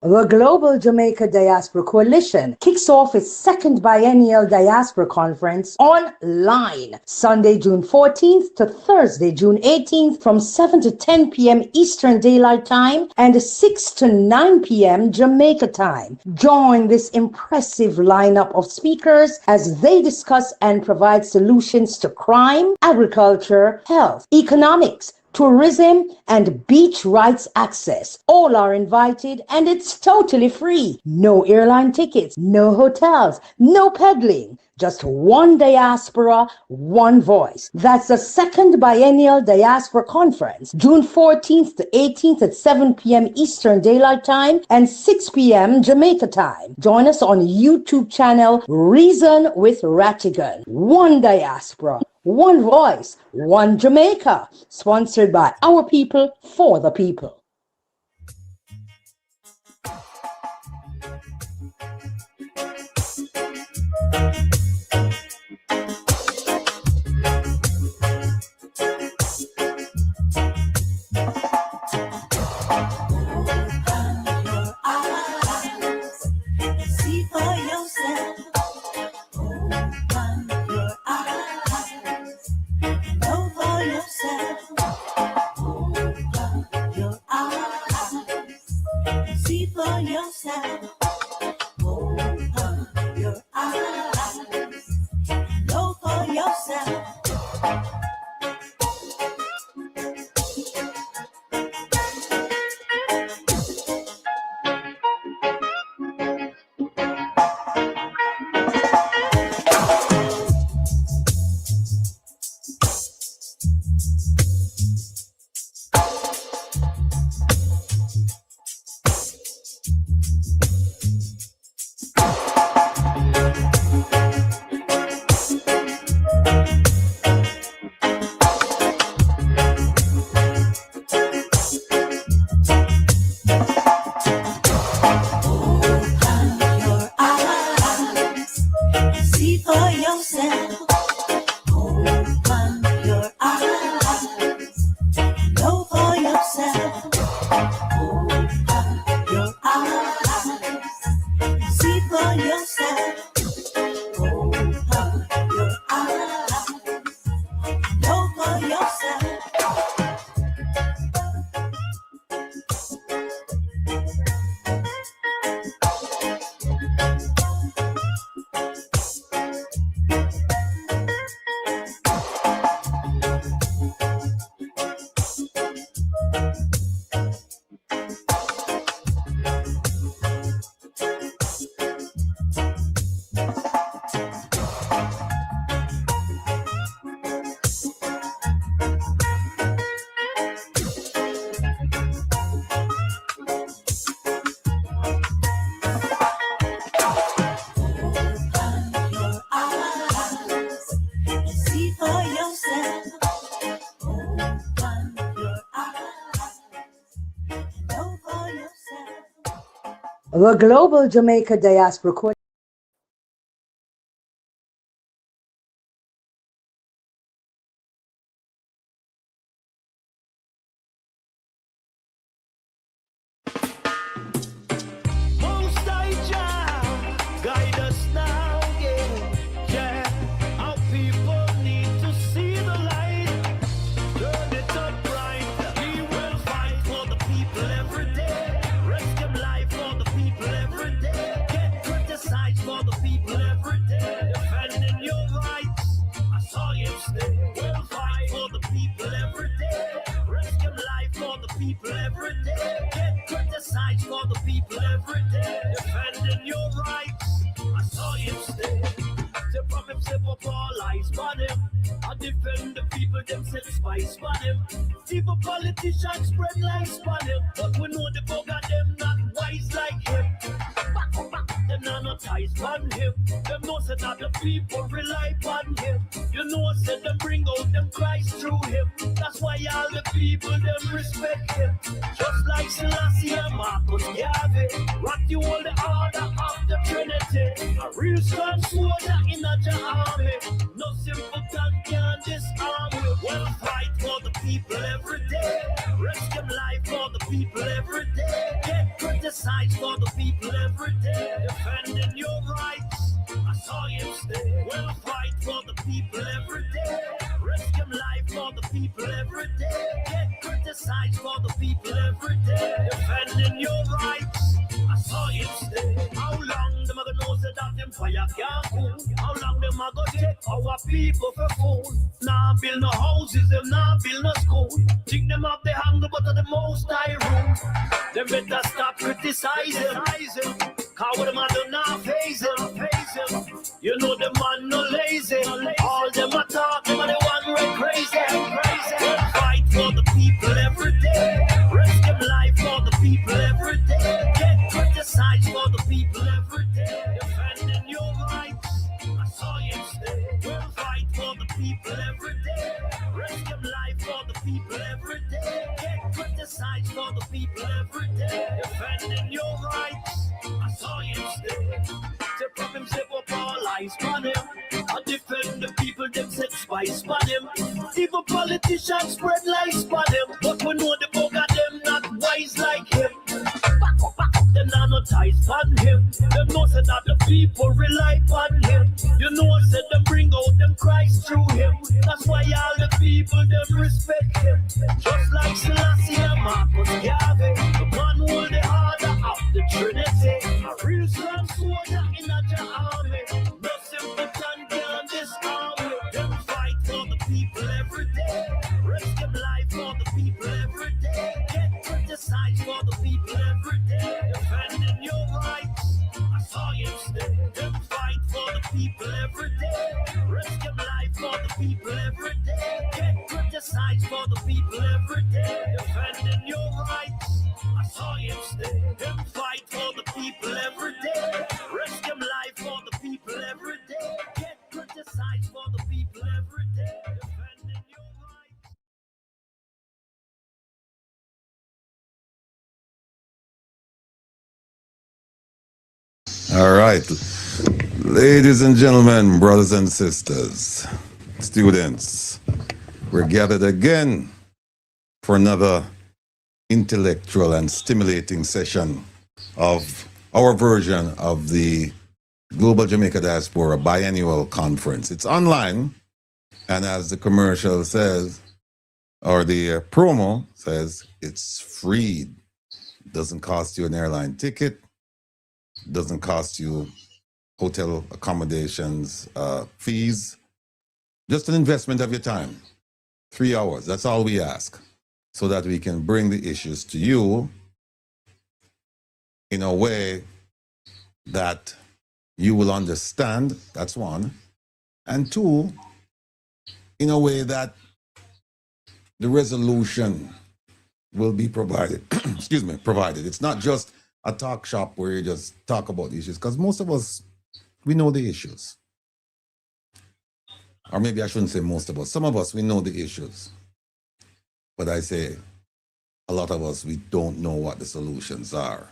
The Global Jamaica Diaspora Coalition kicks off its second biennial diaspora conference online Sunday, June 14th to Thursday, June 18th from 7 to 10 p.m. Eastern Daylight Time and 6 to 9 p.m. Jamaica time. Join this impressive lineup of speakers as they discuss and provide solutions to crime, agriculture, health, economics, tourism, and beach rights access. All are invited and it's totally free. No airline tickets, no hotels, no peddling. Just one diaspora, one voice. That's the second biennial diaspora conference, June 14th to 18th at 7 p.m. Eastern Daylight Time and 6 p.m. Jamaica time. Join us on YouTube channel Reason with Rattigan. One diaspora, one voice, one Jamaica. Sponsored by our people for the people. The Global Jamaica Diaspora Coalition. Politicians spread like spaniel, but we know the bug of them not wise like him. Back, them not no ties on him. Them know say that the people rely on him. You know say them bring out them Christ through him. That's why all the people them respect him. Just like Selassie and Marcus Garvey, rock you all the order of the Trinity. A real strong soldier in a army. No simpleton can disarm you. Well, fight for the people every day. Risk your life for the people every day. Get criticized for the people every day. Defending your rights, I saw him stay. Well, fight for the people every day. Risk your life for the people every day. Get criticized for the people every day. Defending your rights, I saw him stay. How long them a gonna know say that them fire can't cool? How long them a gonna take our people for fool? Nah build no houses, them nah build no school. Think them have the hunger but of the most high rule. Them better stop criticizing. Cause what them a do now phase him. You know the man no lazy. All them a talk, them a the one right crazy. Well, fight for the people every day. Risk them life for the people every day. Get criticized for the people every day. Defending your rights, I saw you stay. Well, fight for the people every day. Risk them life for the people every day. Get criticized for the people every day. Defending your rights, I saw you stay. Step up him, step up all eyes on him. I defend the people, them set spice on him. Even politicians spread lies on him. But we know the bug of them not wise like him. Back up, them not no ties on him. Them know say that the people rely on him. You know say them bring out them Christ through him. That's why all the people them respect him. Just like Selassie and Marcus Garvey, the man who hold the order of the Trinity. A real strong soldier in a army. No simpleton can disarm you. Them fight for the people every day. Risk them life for the people every day. Get criticized for the people every day. Defending your rights, I saw you stay. Them fight for the people every day. Risk them life for the people every day. Get criticized for the people every day. Defending your rights, I saw you stay. Them fight for the people every day. Risk them life for the people every day. Get criticized for the people every day. Defending your rights. All right, ladies and gentlemen, brothers and sisters, students, we're gathered again for another intellectual and stimulating session of our version of the Global Jamaica Diaspora Biennial Conference. It's online, and as the commercial says, or the promo says, it's free. It doesn't cost you an airline ticket, doesn't cost you hotel accommodations, fees, just an investment of your time. 3 hours, that's all we ask, so that we can bring the issues to you in a way that you will understand, that's one, and two, in a way that the resolution will be provided, excuse me, provided. It's not just a talk shop where you just talk about the issues, because most of us, we know the issues. Or maybe I shouldn't say most of us. Some of us, we know the issues. But I say, a lot of us, we don't know what the solutions are.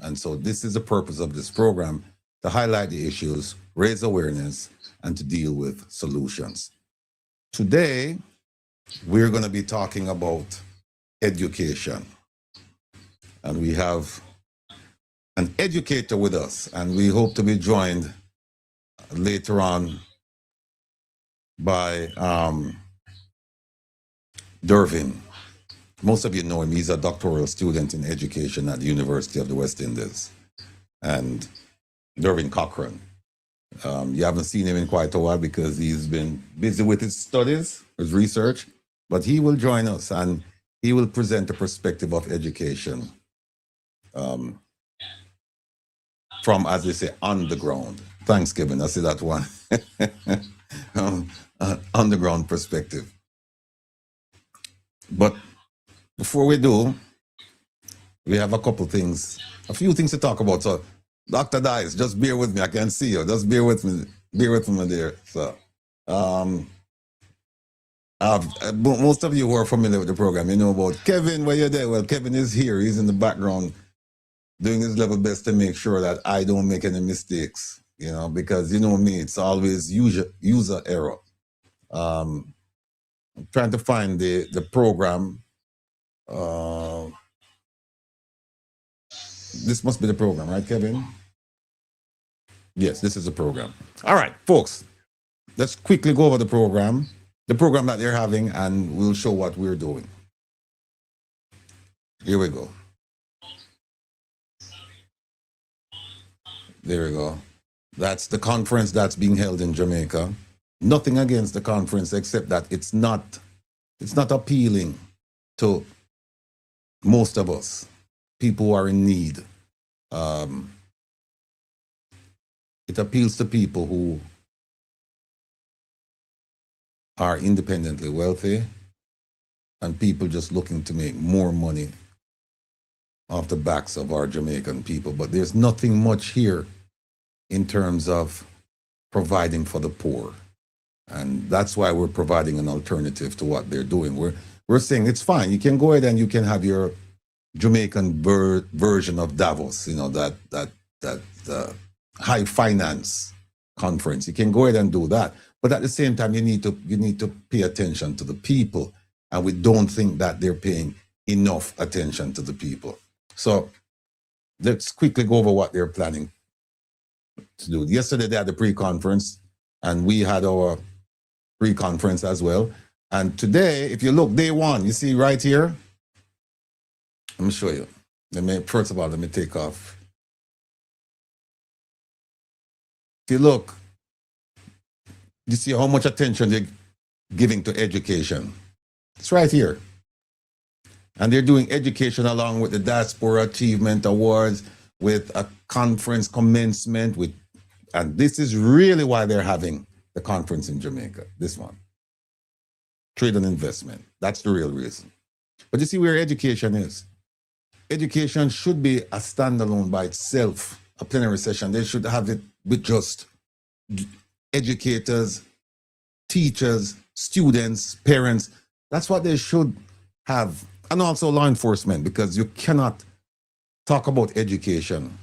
And so this is the purpose of this program, to highlight the issues, raise awareness, and to deal with solutions. Today, we're going to be talking about education. And we have an educator with us, and we hope to be joined later on by Dervin. Most of you know him. He's a doctoral student in education at the University of the West Indies. And Dervin Cochran. You haven't seen him in quite a while because he's been busy with his studies, his research, but he will join us and he will present a perspective of education from, as they say, underground. Thanksgiving, I see that one. Underground perspective. But before we do, we have a few things to talk about. So Dr. Dice, just bear with me. I can see you. Just bear with me. Bear with me there. So, most of you who are familiar with the program, you know about Kevin. Where you're there? Well, Kevin is here. He's in the background doing his level best to make sure that I don't make any mistakes, you know, because you know me, it's always user error. I'm trying to find the program. This must be the program, right, Kevin? Yes, this is the program. All right, folks, let's quickly go over the program that they're having, and we'll show what we're doing. Here we go. There we go. That's the conference that's being held in Jamaica. Nothing against the conference except that it's not appealing to most of us, people who are in need. It appeals to people who are independently wealthy and people just looking to make more money off the backs of our Jamaican people. But there's nothing much here in terms of providing for the poor. And that's why we're providing an alternative to what they're doing. We're saying it's fine. You can go ahead and you can have your Jamaican version of Davos, you know, that high finance conference. You can go ahead and do that. But at the same time, you need to pay attention to the people. And we don't think that they're paying enough attention to the people. So let's quickly go over what they're planning to do. Yesterday they had the pre-conference, and we had our pre-conference as well. And today, if you look, day one, you see right here. Let me show you. First of all, let me take off. If you look, you see how much attention they're giving to education. It's right here. And they're doing education along with the Diaspora Achievement Awards, with a conference commencement, and this is really why they're having the conference in Jamaica, this one. Trade and investment. That's the real reason. But you see where education is. Education should be a standalone by itself, a plenary session. They should have it with just educators, teachers, students, parents. That's what they should have. And also law enforcement, because you cannot talk about education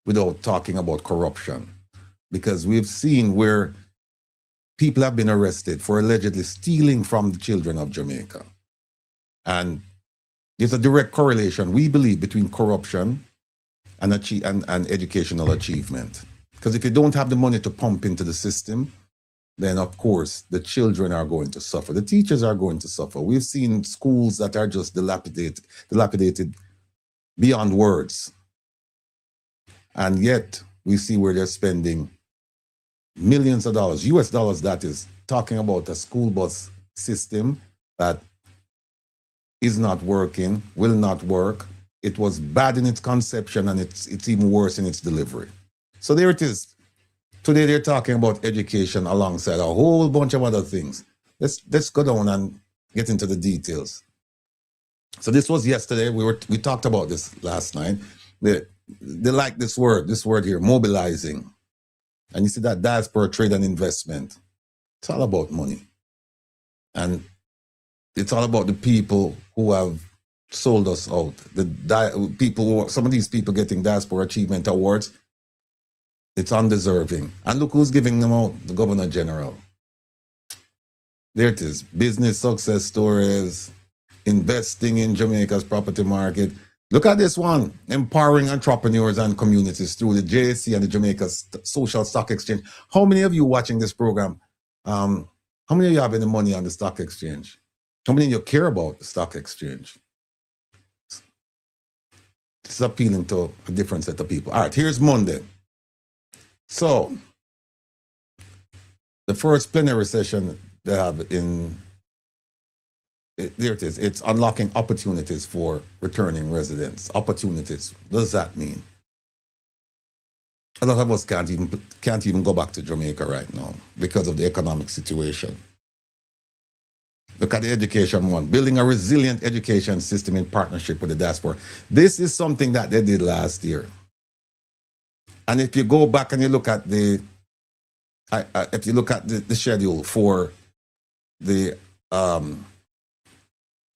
without talking about corruption. Because we've seen where people have been arrested for allegedly stealing from the children of Jamaica. And there's a direct correlation, we believe, between corruption and educational achievement. Because if you don't have the money to pump into the system, then of course the children are going to suffer. The teachers are going to suffer. We've seen schools that are just dilapidated beyond words. And yet we see where they're spending millions of dollars, US dollars that is, talking about a school bus system that is not working, will not work. It was bad in its conception, and it's even worse in its delivery. So there it is. Today they're talking about education alongside a whole bunch of other things. Let's go down and get into the details. So this was yesterday. We talked about this last night. They like this word here, mobilizing. And you see that diaspora trade and investment. It's all about money. And it's all about the people who have sold us out. Some of these people getting Diaspora Achievement Awards, it's undeserving. And look who's giving them out, the Governor General. There it is, business success stories, investing in Jamaica's property market. Look at this one, empowering entrepreneurs and communities through the JSC and the Jamaica Social Stock Exchange. How many of you watching this program, how many of you have any money on the stock exchange? How many of you care about the stock exchange? It's appealing to a different set of people. All right, here's Monday. So, the first plenary session they have there it is. It's unlocking opportunities for returning residents. Opportunities. What does that mean? A lot of us can't even go back to Jamaica right now because of the economic situation. Look at the education one. Building a resilient education system in partnership with the diaspora. This is something that they did last year. And if you go back and you look at the if you look at the schedule for the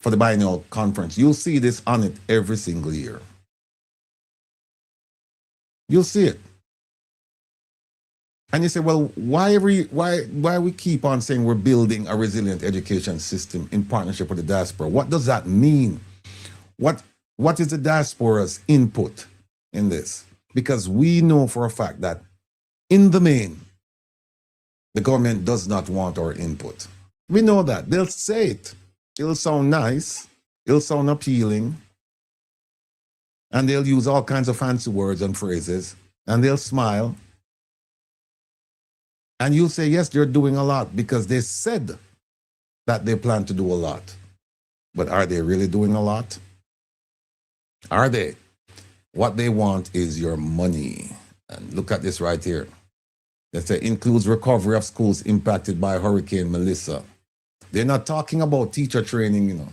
biennial conference, you'll see this on it every single year. You'll see it. And you say, well, why we keep on saying we're building a resilient education system in partnership with the diaspora? What does that mean? What is the diaspora's input in this? Because we know for a fact that in the main, the government does not want our input. We know that. They'll say it. It'll sound nice. It'll sound appealing. And they'll use all kinds of fancy words and phrases. And they'll smile. And you'll say, yes, they're doing a lot because they said that they plan to do a lot. But are they really doing a lot? Are they? What they want is your money. And look at this right here. They say includes recovery of schools impacted by Hurricane Melissa. They're not talking about teacher training, you know,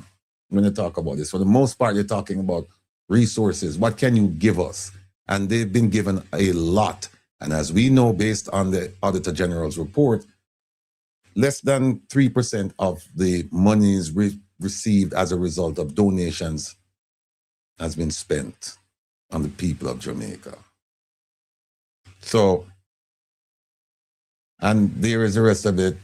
when they talk about this. For the most part, they're talking about resources. What can you give us? And they've been given a lot. And as we know, based on the Auditor General's report, less than 3% of the monies received as a result of donations has been spent on the people of Jamaica. So, and there is the rest of it.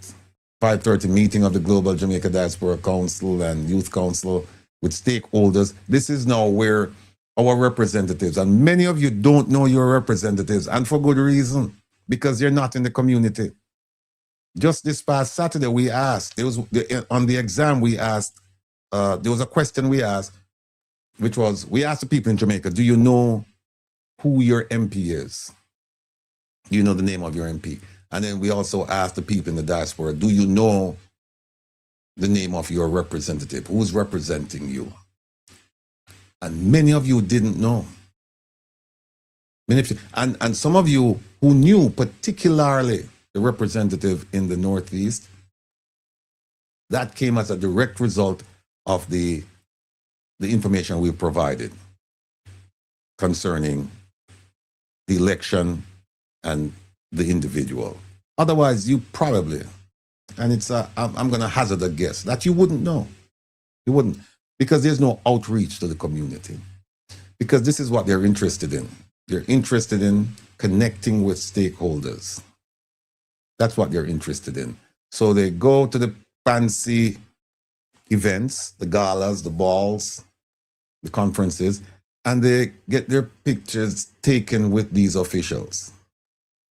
5:30 meeting of the Global Jamaica Diaspora Council and Youth Council with stakeholders. This is now where our representatives, and many of you don't know your representatives, and for good reason, because you're not in the community. Just this past Saturday, we asked, on the exam we asked, there was a question we asked, which was, we asked the people in Jamaica, do you know who your MP is? Do you know the name of your MP? And then we also asked the people in the diaspora, do you know the name of your representative? Who's representing you? And many of you didn't know. And some of you who knew, particularly the representative in the Northeast, that came as a direct result of the information we provided concerning the election and the individual. Otherwise, you probably, and it's I'm going to hazard a guess, that you wouldn't know. You wouldn't, because there's no outreach to the community. Because this is what they're interested in. They're interested in connecting with stakeholders. That's what they're interested in. So they go to the fancy events, the galas, the balls, the conferences, and they get their pictures taken with these officials.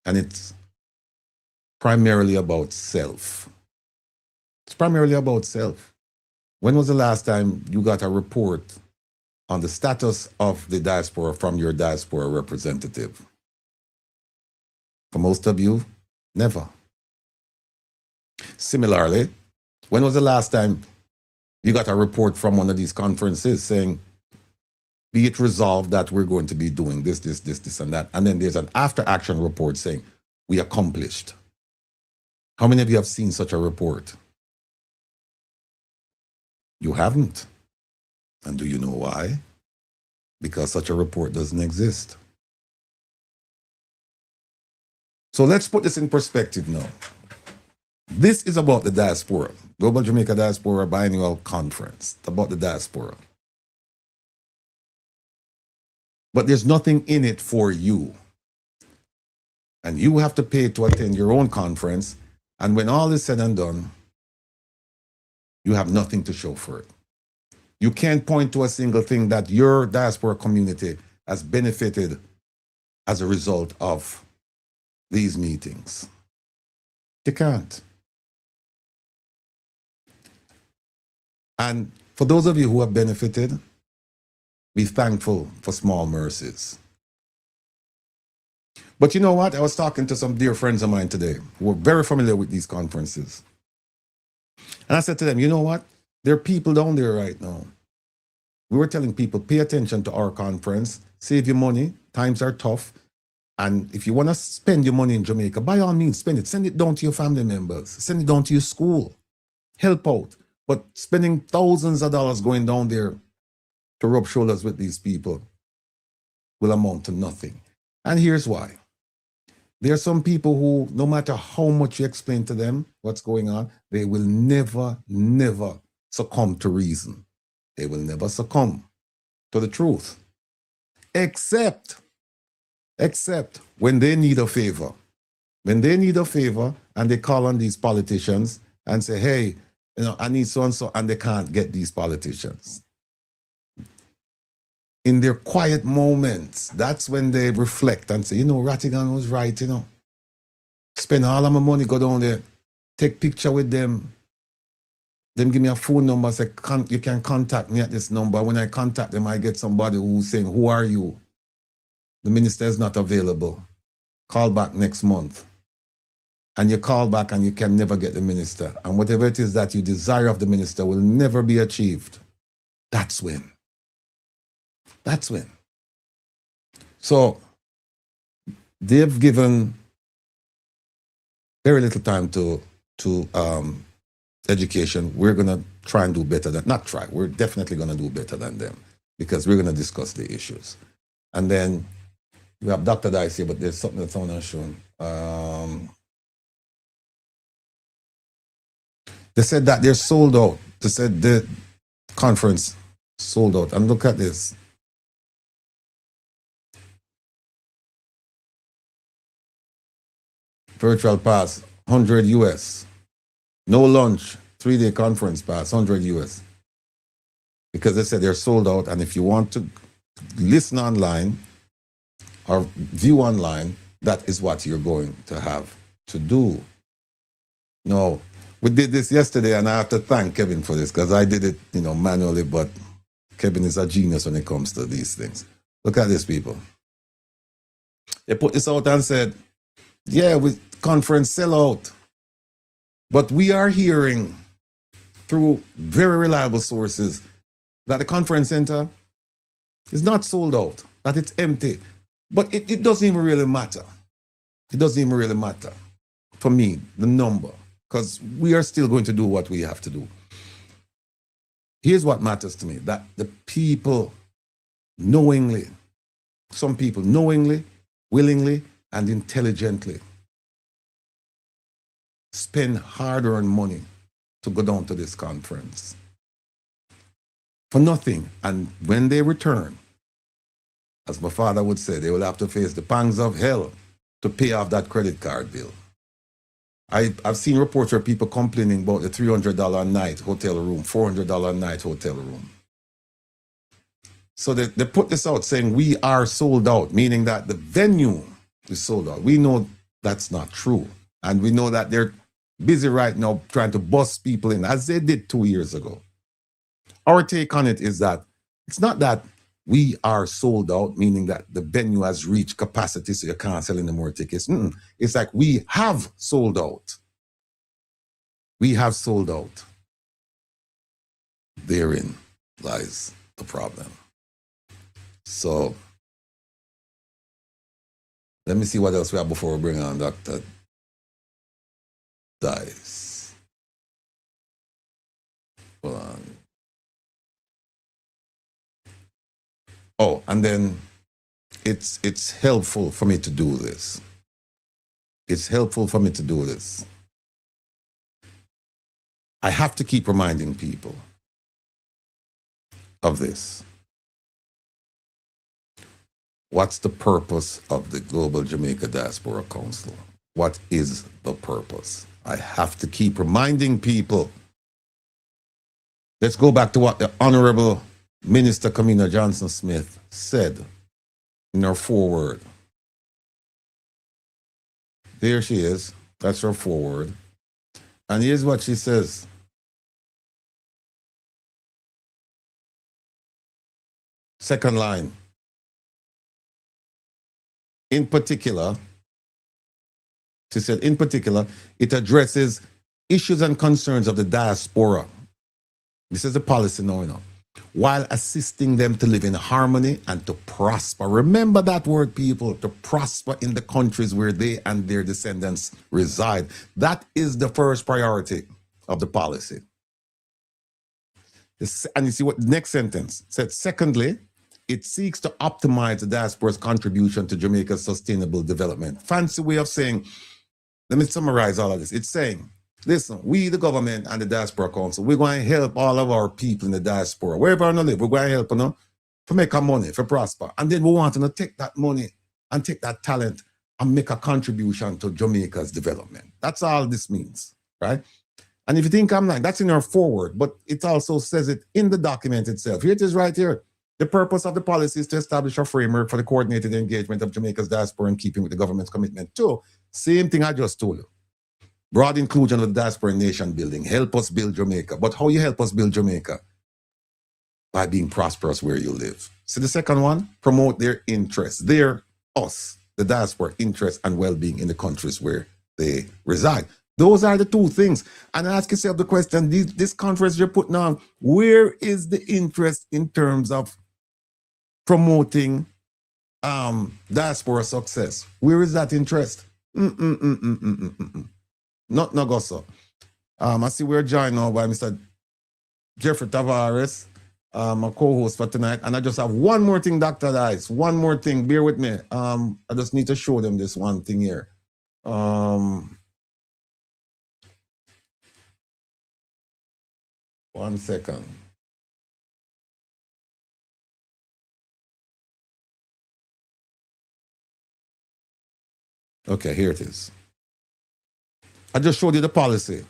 And it's primarily about self. It's primarily about self. When was the last time you got a report on the status of the diaspora from your diaspora representative? For most of you, never. Similarly, when was the last time you got a report from one of these conferences saying, be it resolved that we're going to be doing this, and that, and then there's an after-action report saying, we accomplished. How many of you have seen such a report? You haven't. And do you know why? Because such a report doesn't exist. So let's put this in perspective now. This is about the diaspora, Global Jamaica Diaspora Biennial Conference. It's about the diaspora. But there's nothing in it for you. And you have to pay to attend your own conference. And when all is said and done, you have nothing to show for it. You can't point to a single thing that your diaspora community has benefited as a result of these meetings. You can't. And for those of you who have benefited, be thankful for small mercies. But you know what? I was talking to some dear friends of mine today who are very familiar with these conferences. And I said to them, you know what? There are people down there right now. We were telling people, pay attention to our conference, save your money, times are tough. And if you want to spend your money in Jamaica, by all means, spend it. Send it down to your family members. Send it down to your school. Help out. But spending thousands of dollars going down there to rub shoulders with these people will amount to nothing. And here's why. There are some people who, no matter how much you explain to them what's going on, they will never, never succumb to reason. They will never succumb to the truth. Except when they need a favor. When they need a favor and they call on these politicians and say, hey, I need so-and-so, and they can't get these politicians. In their quiet moments, that's when they reflect and say, Rattigan was right, Spend all of my money, go down there, take picture with them. Them give me a phone number, say, you can contact me at this number. When I contact them, I get somebody who's saying, who are you? The minister is not available. Call back next month. And you call back and you can never get the minister. And whatever it is that you desire of the minister will never be achieved. That's when. So they've given very little time to education. We're going to try and do better than, not try, we're definitely going to do better than them because we're going to discuss the issues. And then we have Dr. Dice here, but there's something that's on our show. They said that they're sold out. They said the conference sold out. And look at this. Virtual pass, 100 US. No lunch, 3-day conference pass, 100 US. Because they said they're sold out, and if you want to listen online or view online, that is what you're going to have to do. No. We did this yesterday, and I have to thank Kevin for this because I did it, manually, but Kevin is a genius when it comes to these things. Look at this, people. They put this out and said, yeah, with conference sellout. But we are hearing through very reliable sources that the conference center is not sold out, that it's empty. But it doesn't even really matter. It doesn't even really matter for me, the number. Because we are still going to do what we have to do. Here's what matters to me, that the people knowingly, some people knowingly, willingly, and intelligently spend hard-earned money to go down to this conference for nothing. And when they return, as my father would say, they will have to face the pangs of hell to pay off that credit card bill. I've seen reports where people complaining about the $300 a night hotel room, $400 a night hotel room. So they put this out saying we are sold out, meaning that the venue is sold out. We know that's not true. And we know that they're busy right now trying to bust people in, as they did 2 years ago. Our take on it is that it's not that we are sold out, meaning that the venue has reached capacity so you can't sell any more tickets. It's like we have sold out. We have sold out. Therein lies the problem. So, let me see what else we have before we bring on Dr. Dice. Hold on. Oh, and then it's helpful for me to do this. It's helpful for me to do this. I have to keep reminding people of this. What's the purpose of the Global Jamaica Diaspora Council? What is the purpose? I have to keep reminding people. Let's go back to what the Honorable Minister Kamina Johnson-Smith said in her foreword. There she is. That's her foreword. And here's what she says. Second line. In particular, she said, in particular, it addresses issues and concerns of the diaspora. This is the policy now, while assisting them to live in harmony and to prosper. Remember that word, people, to prosper in the countries where they and their descendants reside. That is the first priority of the policy. And you see what the next sentence said. Secondly, It seeks to optimize the diaspora's contribution to Jamaica's sustainable development. Fancy way of saying, let me summarize all of this. It's saying, listen, we, the government and the Diaspora Council, we're going to help all of our people in the diaspora, wherever they live, we're going to help them to make our money, for prosper. And then we want to take that money and take that talent and make a contribution to Jamaica's development. That's all this means, right? And if you think I'm lying, that's in our forward, but it also says it in the document itself. Here it is right here. The purpose of the policy is to establish a framework for the coordinated engagement of Jamaica's diaspora in keeping with the government's commitment to. Same thing I just told you. Broad inclusion of the diaspora in nation building. Help us build Jamaica. But how you help us build Jamaica? By being prosperous where you live. So the second one, promote their interests. Their, us, the diaspora, interests and well-being in the countries where they reside. Those are the two things. And ask yourself the question, this conference you're putting on, where is the interest in terms of promoting diaspora success? Where is that interest? Not go so. I see we're joined now by Mr. Jeffrey Tavares, my co-host for tonight. And I just have one more thing, Dr. Dice. One more thing. Bear with me. I just need to show them this one thing here. 1 second. Okay, here it is. I just showed you the policy.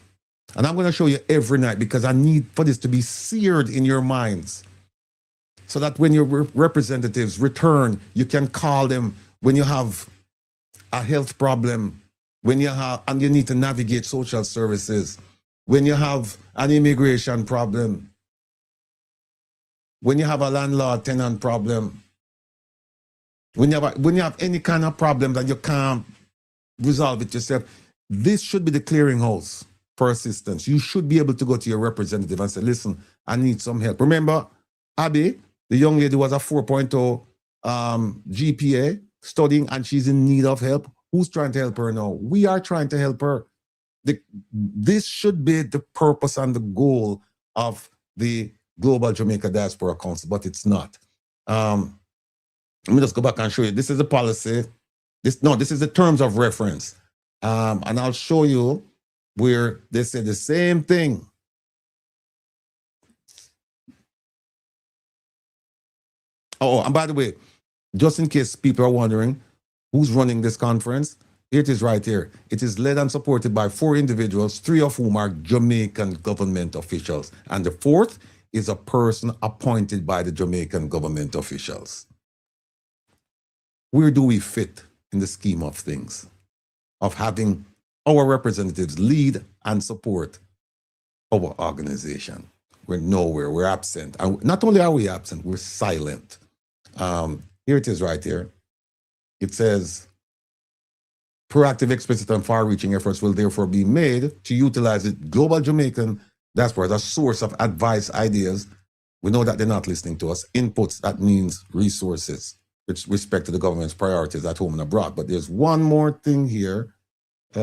And I'm going to show you every night because I need for this to be seared in your minds. So that when your representatives return, you can call them when you have a health problem, when you have, and you need to navigate social services, when you have an immigration problem, when you have a landlord-tenant problem, when you have any kind of problem that you can't resolve it yourself, this should be the clearinghouse for assistance. You should be able to go to your representative and say, listen, I need some help. Remember, Abby, the young lady was a 4.0 GPA studying and she's in need of help. Who's trying to help her now? We are trying to help her. This should be the purpose and the goal of the Global Jamaica Diaspora Council, but it's not. Let me just go back and show you. This is the policy. This is the terms of reference. And I'll show you where they say the same thing. Oh, and by the way, just in case people are wondering who's running this conference, it is right here. It is led and supported by 4 individuals, 3 of whom are Jamaican government officials. And the 4th is a person appointed by the Jamaican government officials. Where do we fit in the scheme of things, of having our representatives lead and support our organization? We're nowhere, we're absent. And not only are we absent, we're silent. Here it is right here. It says, proactive, explicit, and far-reaching efforts will therefore be made to utilize the Global Jamaican Diaspora as a source of advice, ideas. We know that they're not listening to us. Inputs, that means resources, with respect to the government's priorities at home and abroad. But there's one more thing here. 2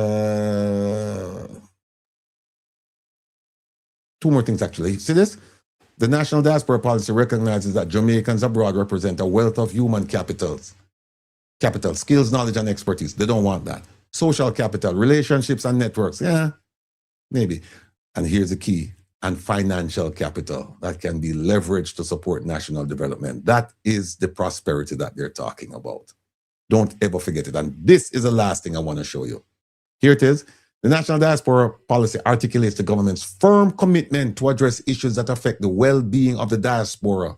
more things, actually. See this? The National Diaspora Policy recognizes that Jamaicans abroad represent a wealth of human capital, skills, knowledge, and expertise. They don't want that. Social capital, relationships and networks. Yeah, maybe. And here's the key. And financial capital that can be leveraged to support national development. That is the prosperity that they're talking about. Don't ever forget it. And this is the last thing I want to show you. Here it is. The National Diaspora Policy articulates the government's firm commitment to address issues that affect the well-being of the diaspora.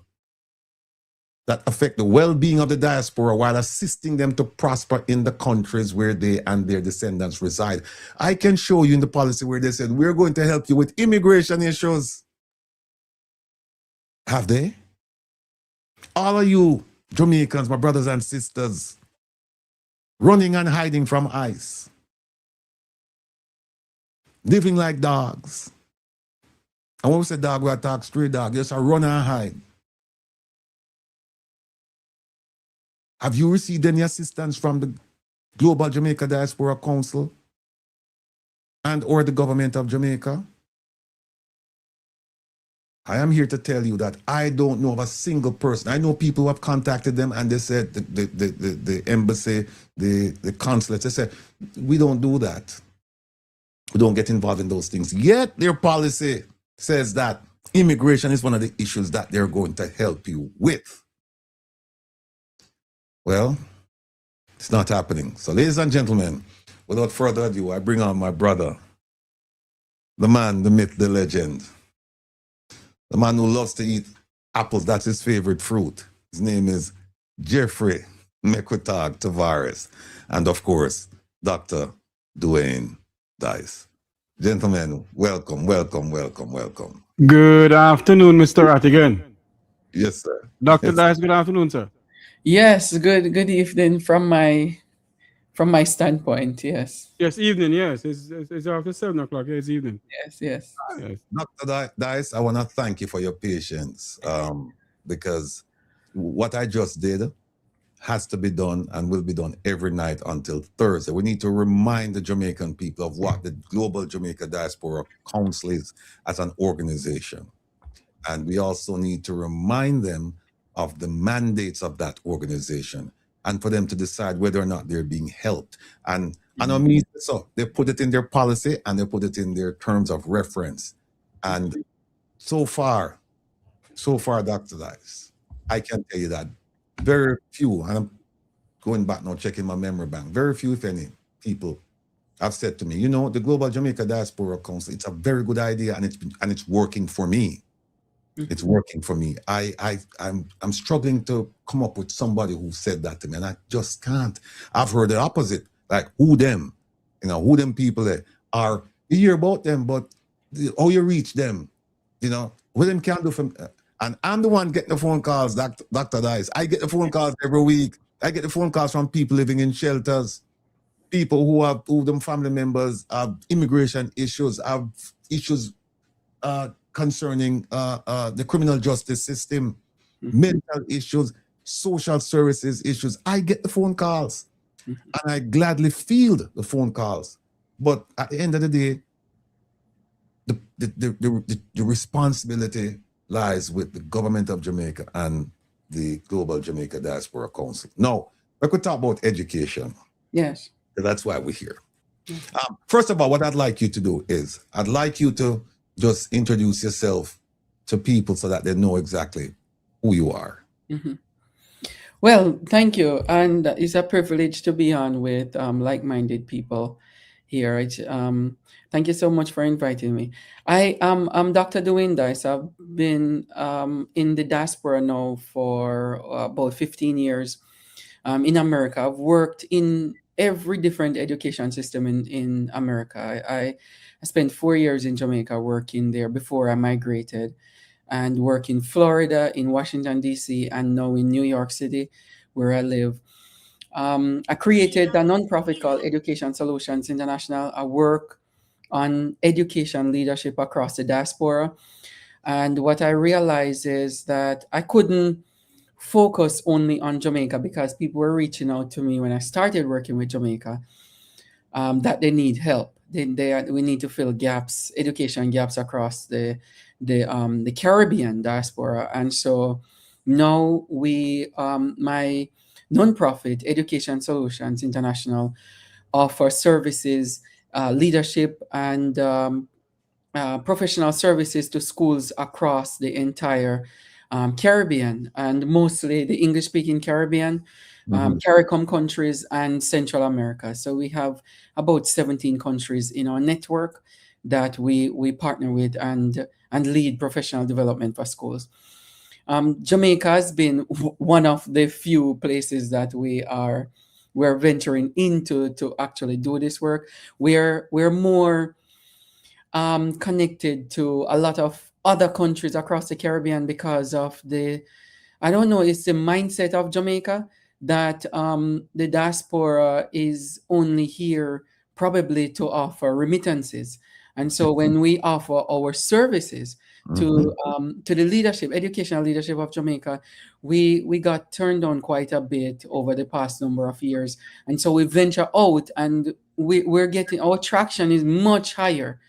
While assisting them to prosper in the countries where they and their descendants reside. I can show you in the policy where they said, we're going to help you with immigration issues. Have they? All of you Jamaicans, my brothers and sisters, running and hiding from ICE, living like dogs. And when we say dog, we attack stray dog, just a run and hide. Have you received any assistance from the Global Jamaica Diaspora Council and or the government of Jamaica? I am here to tell you that I don't know of a single person. I know people who have contacted them and they said the embassy, the consulate, they said, we don't do that. We don't get involved in those things. Yet their policy says that immigration is one of the issues that they're going to help you with. Well, it's not happening. So, ladies and gentlemen, without further ado, I bring on my brother, the man, the myth, the legend, the man who loves to eat apples. That's his favorite fruit. His name is Jeffrey Mekwitag Tavares. And of course, Dr. Dwayne Dice. Gentlemen, welcome, welcome, welcome, welcome. Good afternoon, Mr. Rattigan. Yes, sir. Dr. Yes. Dice, good afternoon, sir. Yes, good evening from my standpoint. Yes. Yes, evening, yes. It's after 7 o'clock. Yeah, it's evening. Yes. Dr. Dice, I want to thank you for your patience because what I just did has to be done and will be done every night until Thursday. We need to remind the Jamaican people of what the Global Jamaica Diaspora Council is as an organization. And we also need to remind them of the mandates of that organization and for them to decide whether or not they're being helped. And I know me, so they put it in their policy and they put it in their terms of reference. And so far, Dr. Dice, I can tell you that very few, and I'm going back now, checking my memory bank, very few, if any, people have said to me, you know, the Global Jamaica Diaspora Council, it's a very good idea and it's working for me. It's working for me. I'm struggling to come up with somebody who said that to me, and I just can't. I've heard the opposite, like who them people are. You hear about them, but how you reach them, what them can do from. And I'm the one getting the phone calls, Dr. Dice. I get the phone calls every week. I get the phone calls from people living in shelters, people who them family members have immigration issues, have issues concerning the criminal justice system, mental issues, social services issues. I get the phone calls and I gladly field the phone calls. But at the end of the day, the responsibility lies with the government of Jamaica and the Global Jamaica Diaspora Council. Now, we could talk about education. Yes. That's why we're here. First of all, what I'd like you to do is I'd like you to just introduce yourself to people so that they know exactly who you are. Well, thank you. And it's a privilege to be on with like-minded people here. Thank you so much for inviting me. I'm Dr. Dwayne Dice. I've been in the diaspora now for about 15 years in America. I've worked in every different education system in America. I spent 4 years in Jamaica working there before I migrated, and work in Florida, in Washington, D.C., and now in New York City, where I live. I created a nonprofit called Education Solutions International. I work on education leadership across the diaspora. And what I realized is that I couldn't focus only on Jamaica because people were reaching out to me when I started working with Jamaica that they need help. We need to fill gaps, education gaps across the Caribbean diaspora. And so now my nonprofit Education Solutions International offer services, leadership and professional services to schools across the entire Caribbean, and mostly the English-speaking Caribbean, CARICOM countries, and Central America. So we have about 17 countries in our network that we partner with and lead professional development for schools. Jamaica has been one of the few places that we're venturing into to actually do this work. We're more connected to a lot of other countries across the Caribbean because of it's the mindset of Jamaica that the diaspora is only here probably to offer remittances. And so when we offer our services to the leadership, educational leadership of Jamaica, we got turned on quite a bit over the past number of years. And so we venture out, and we're getting, our traction is much higher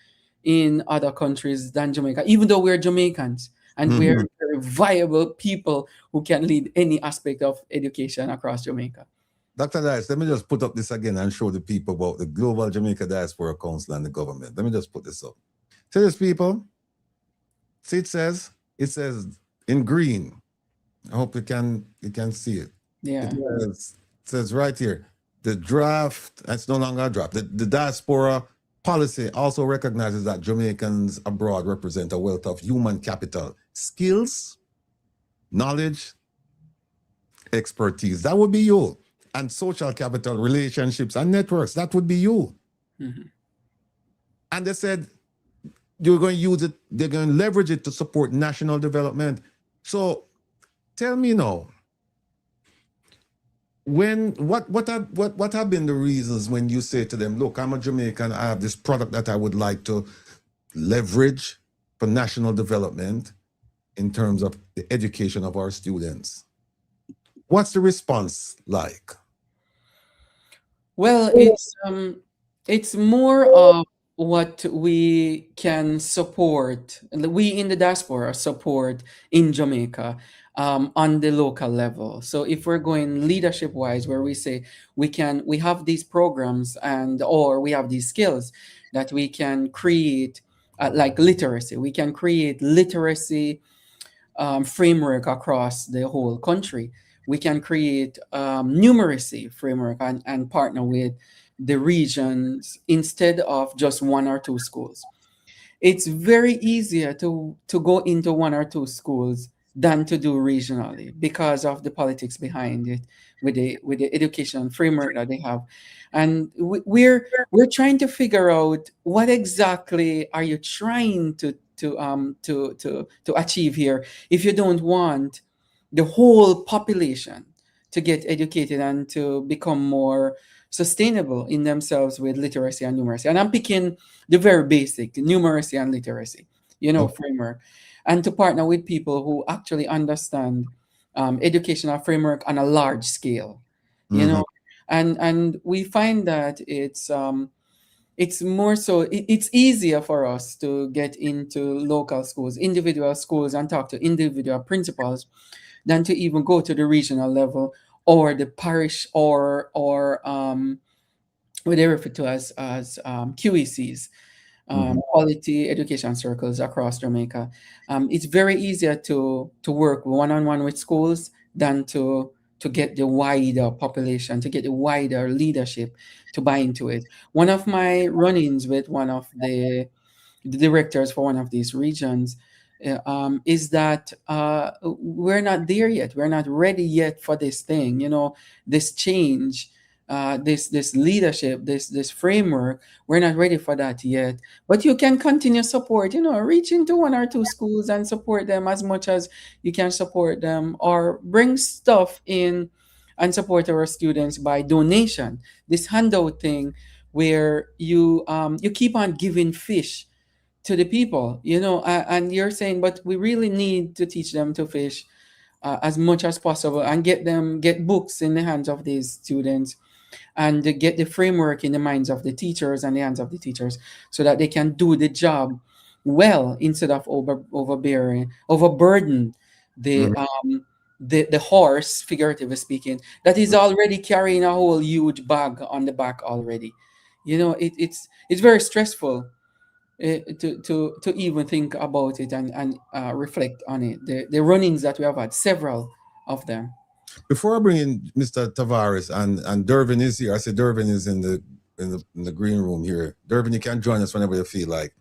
in other countries than Jamaica, even though we're Jamaicans. and we're very viable people who can lead any aspect of education across Jamaica. Dr. Dice, let me just put up this again and show the people about the Global Jamaica Diaspora Council and the government. Let me just put this up. See this, people? See, it says in green. I hope you can see it. Yeah. It says right here, the draft, it's no longer a draft. The diaspora policy also recognizes that Jamaicans abroad represent a wealth of human capital, skills, knowledge, expertise. That would be you. And social capital, relationships, and networks. That would be you. And they said you're going to use it, they're going to leverage it to support national development. So tell me now, what have been the reasons when you say to them, look, I'm a Jamaican, I have this product that I would like to leverage for national development in terms of the education of our students? What's the response like? Well, it's more of what we can support, we in the diaspora support in Jamaica on the local level. So if we're going leadership wise, where we say we have these programs or we have these skills that we can create, like literacy, we can create literacy framework across the whole country. We can create numeracy framework and partner with the regions instead of just one or two schools. It's very easier to go into one or two schools than to do regionally because of the politics behind it with the education framework that they have. And we're trying to figure out what exactly are you trying to achieve here if you don't want the whole population to get educated and to become more sustainable in themselves with literacy and numeracy. And I'm picking the very basic, numeracy and literacy, framework, and to partner with people who actually understand educational framework on a large scale, and we find that it's more so, it's easier for us to get into local schools, individual schools, and talk to individual principals than to even go to the regional level or the parish or what they refer to as QECs, quality education circles across Jamaica. It's very easier to work one-on-one with schools than to get the wider population, to get the wider leadership to buy into it. One of my run-ins with one of the directors for one of these regions is that we're not there yet. We're not ready yet for this thing, this change, this leadership, this framework. We're not ready for that yet. But you can continue support, reach into one or two schools and support them as much as you can support them, or bring stuff in and support our students by donation. This handout thing where you keep on giving fish to the people, and you're saying, but we really need to teach them to fish as much as possible and get books in the hands of these students and get the framework in the minds of the teachers and the hands of the teachers so that they can do the job well instead of overburden the horse, figuratively speaking, that is already carrying a whole huge bag on the back already. It's very stressful to even think about it and reflect on it. The run-ins that we have had, several of them. Before I bring in Mr. Tavares and Dervin is here, I say Dervin is in the green room here. Dervin, you can join us whenever you feel like.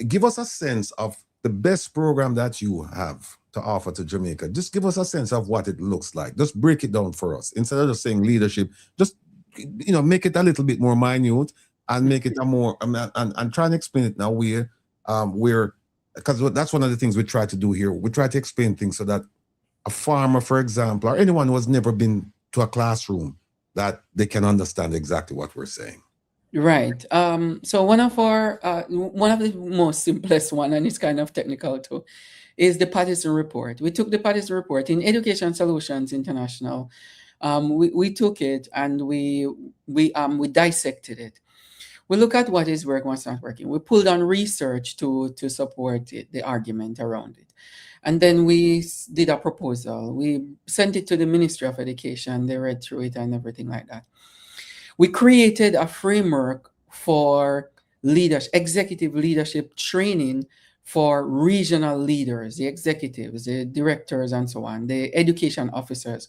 Give us a sense of the best program that you have to offer to Jamaica. Just give us a sense of what it looks like. Just break it down for us. Instead of just saying leadership, just make it a little bit more minute and make it a more and try and explain it now because that's one of the things we try to do here. We try to explain things so that a farmer, for example, or anyone who has never been to a classroom, that they can understand exactly what we're saying. Right. So one of the most simplest one, and it's kind of technical too, is the Pattison Report. We took the Pattison Report in Education Solutions International. We took it and we dissected it. We look at what is working, what's not working. We pulled on research to support it, the argument around it. And then we did a proposal. We sent it to the Ministry of Education. They read through it and everything like that. We created a framework for executive leadership training for regional leaders, the executives, the directors, and so on, the education officers,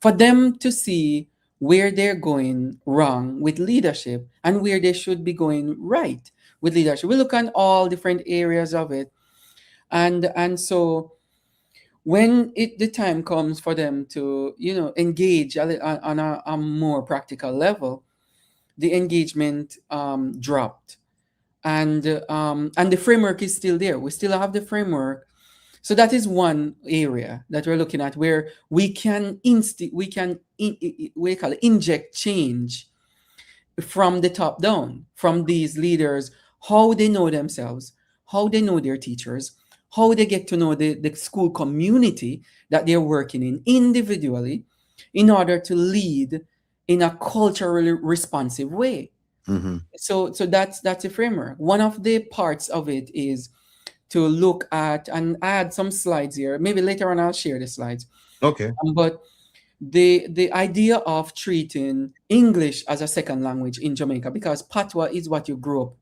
for them to see where they're going wrong with leadership and where they should be going right with leadership. We look at all different areas of it. And so when the time comes for them to, engage on a more practical level, the engagement dropped. And the framework is still there. We still have the framework. So that is one area that we're looking at where we can inject change from the top down, from these leaders, how they know themselves, how they know their teachers, how they get to know the school community that they're working in individually in order to lead in a culturally responsive way. Mm-hmm. So that's a framework. One of the parts of it is to look at, and add some slides here. Maybe later on I'll share the slides. Okay. But the idea of treating English as a second language in Jamaica, because Patois is what you grew up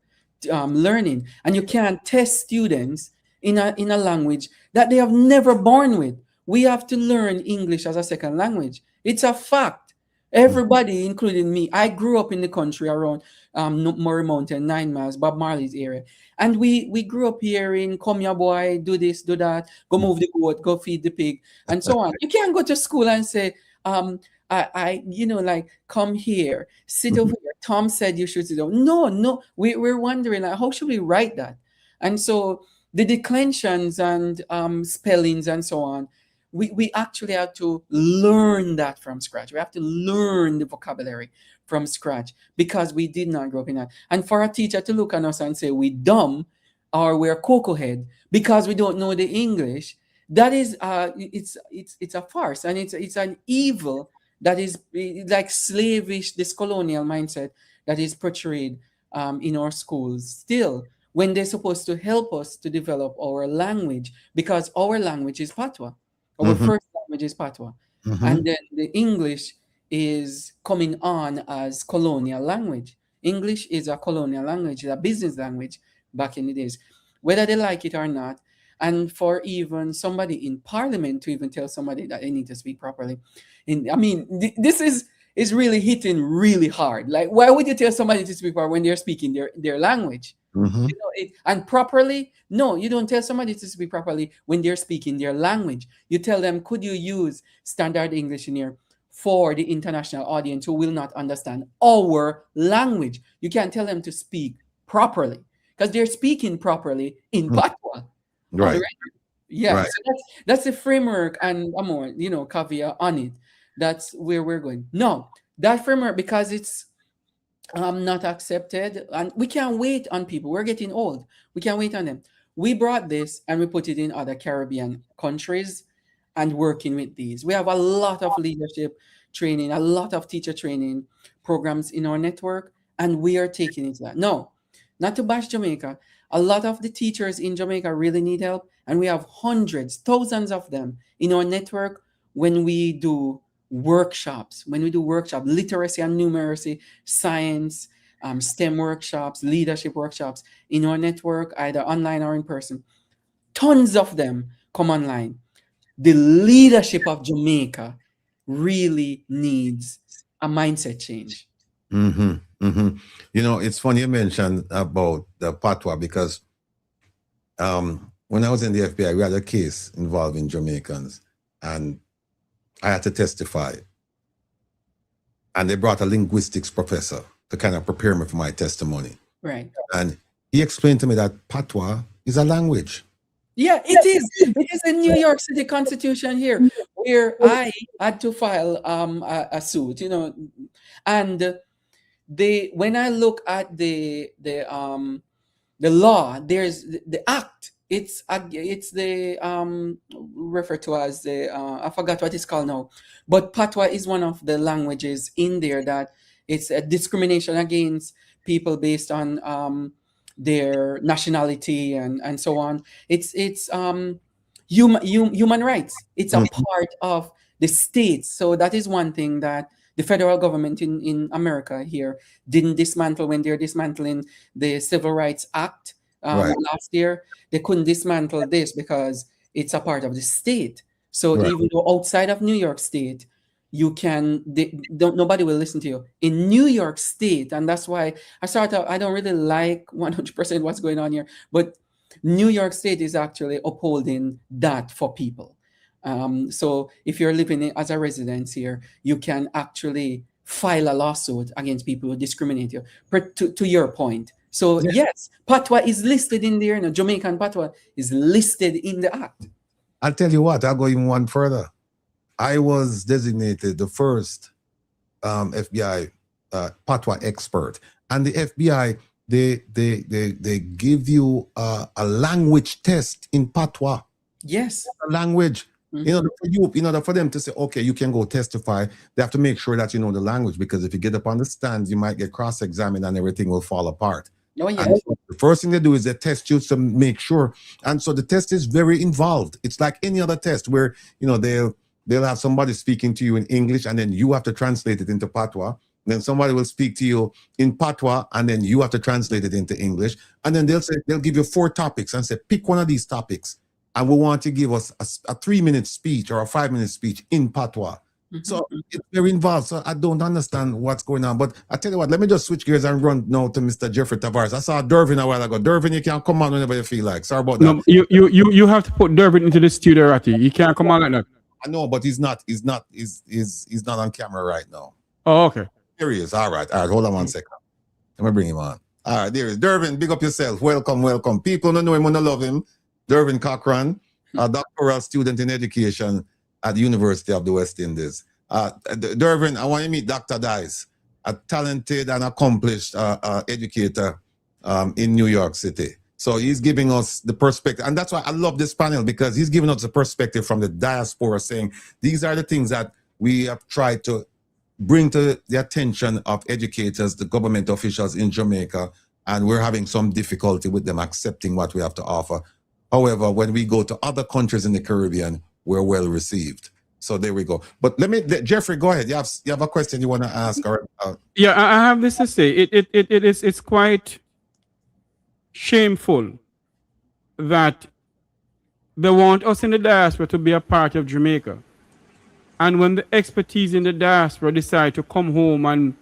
learning, and you can't test students in a language that they have never born with. We have to learn English as a second language. It's a fact. Everybody, including me, I grew up in the country around Murray Mountain, 9 miles, Bob Marley's area. And we grew up hearing, come here, boy, do this, do that, go move the goat, go feed the pig, and so on. You can't go to school and say, like, come here, sit over here. Tom said you should sit down. No, we're wondering, like, how should we write that? And so the declensions and spellings and so on, we actually have to learn that from scratch. We have to learn the vocabulary from scratch because we did not grow up in that. And for a teacher to look at us and say we dumb or we're cocoa head because we don't know the English, that is it's a farce, and it's an evil that is like slavish, this colonial mindset that is portrayed in our schools still, when they're supposed to help us to develop our language, because our language is Patois. Our first language is Patois. And then the English is coming on as colonial language. English is a colonial language, a business language back in the days, whether they like it or not. And for even somebody in parliament to even tell somebody that they need to speak properly. This is really hitting really hard. Like, why would you tell somebody to speak properly when they're speaking their language? And properly? No, you don't tell somebody to speak properly when they're speaking their language. You tell them, could you use standard English in here for the international audience who will not understand our language? You can't tell them to speak properly because they're speaking properly in Patois. Right. Yeah. Right. So that's the framework, and more, caveat on it. That's where we're going. No, that framework, because it's not accepted, and we can't wait on people. We're getting old. We can't wait on them. We brought this and we put it in other Caribbean countries and working with these. We have a lot of leadership training, a lot of teacher training programs in our network, and we are taking it to that. No, not to bash Jamaica. A lot of the teachers in Jamaica really need help, and we have hundreds, thousands of them in our network when we do workshops, literacy and numeracy, science, STEM workshops, leadership workshops in our network, either online or in person. Tons of them come online. The leadership of Jamaica really needs a mindset change. It's funny you mentioned about the Patois, because when I was in the FBI, we had a case involving Jamaicans, and I had to testify. And they brought a linguistics professor to kind of prepare me for my testimony. Right. And he explained to me that Patois is a language. Yeah, it is. It is in New York City Constitution here, where I had to file a suit, and when I look at the law, there's the act. It's the referred to as the I forgot what it's called now, but Patois is one of the languages in there that it's a discrimination against people based on their nationality and so on. It's human rights. It's a part of the states. So that is one thing that the federal government in America here didn't dismantle when they're dismantling the Civil Rights Act Right. last year. They couldn't dismantle this because it's a part of the state. So Right. even though outside of New York State, nobody will listen to you in New York State, and that's why I don't really like 100% what's going on here, but New York State is actually upholding that for people. So if you're living as a resident here, you can actually file a lawsuit against people who discriminate you. To your point. So yes, Patois is listed in there. Jamaican Patois is listed in the act. I'll tell you what, I'll go even one further. I was designated the first FBI Patois expert, and the FBI they give you a language test in Patois. Yes, a language. In order for them to say, okay, you can go testify, they have to make sure that you know the language, because if you get up on the stands, you might get cross-examined and everything will fall apart. Oh, yes. And so the first thing they do is they test you to make sure. And so the test is very involved. It's like any other test where, they'll have somebody speaking to you in English and then you have to translate it into Patois. Then somebody will speak to you in Patois and then you have to translate it into English. And then they'll give you 4 topics and say, pick one of these topics. And we want to give us a 3-minute speech or a 5-minute speech in Patois. So it's very involved. So I don't understand what's going on. But I tell you what, let me just switch gears and run now to Mr. Jeffrey Tavares. I saw Dervin a while ago. Dervin, you can come on whenever you feel like. Sorry about that. No, you have to put Dervin into the studio, Ratty. He can't come on like that. I know, but he's not on camera right now. Oh, okay. Here he is. All right. Hold on one second. Let me bring him on. All right, there he is. Dervin, big up yourself. Welcome. People don't know him, don't love him. Dervin Cochran, a doctoral student in education at the University of the West Indies. Dervin, I want you to meet Dr. Dice, a talented and accomplished educator in New York City. So he's giving us the perspective, and that's why I love this panel, because he's giving us the perspective from the diaspora, saying these are the things that we have tried to bring to the attention of educators, the government officials in Jamaica, and we're having some difficulty with them accepting what we have to offer. However, when we go to other countries in the Caribbean, we're well received. So there we go. But Jeffrey, go ahead. You have a question you want to ask? Or, Yeah, I have this to say. It's quite shameful that they want us in the diaspora to be a part of Jamaica. And when the expertise in the diaspora decide to come home and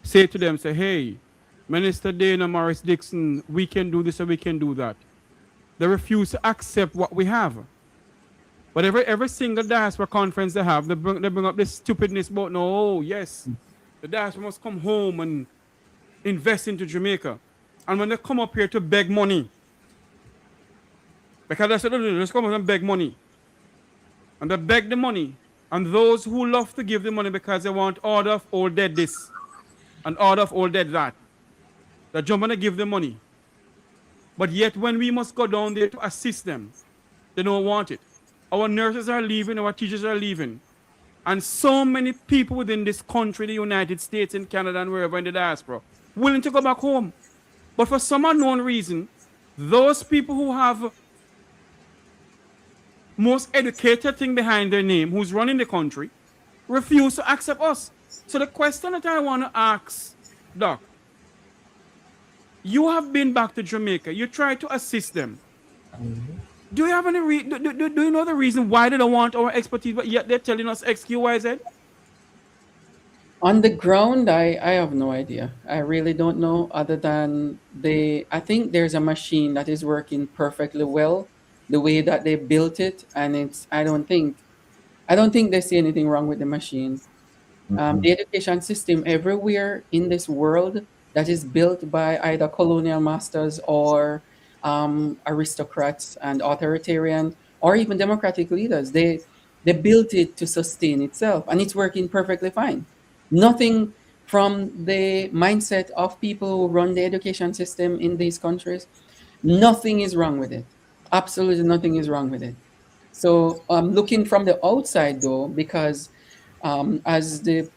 say to them, say, hey, Minister Dana Morris Dixon, we can do this or we can do that. They refuse to accept what we have. But every single diaspora conference they have, they bring up this stupidness about, no, yes, the diaspora must come home and invest into Jamaica. And when they come up here to beg money, because they said, no, let's come up and beg money. And they beg the money. And those who love to give the money because they want order of all dead this and order of all dead that, they jump and they give the money. But yet when we must go down there to assist them, they don't want it. Our nurses are leaving, our teachers are leaving. And so many people within this country, the United States and Canada and wherever in the diaspora, willing to go back home. But for some unknown reason, those people who have most educated thing behind their name, who's running the country, refuse to accept us. So the question that I want to ask, Doc, you have been back to Jamaica. You try to assist them. Do you have any do you know the reason why they don't want our expertise, but yet they're telling us X, Q, Y, Z? On the ground, I have no idea. I really don't know, other than I think there's a machine that is working perfectly well, the way that they built it, and I don't think they see anything wrong with the machine. The education system everywhere in this world that is built by either colonial masters or aristocrats and authoritarian or even democratic leaders, they built it to sustain itself, and it's working perfectly fine. Nothing from the mindset of people who run the education system in these countries, nothing is wrong with it. Absolutely nothing is wrong with it. So looking from the outside though, because as the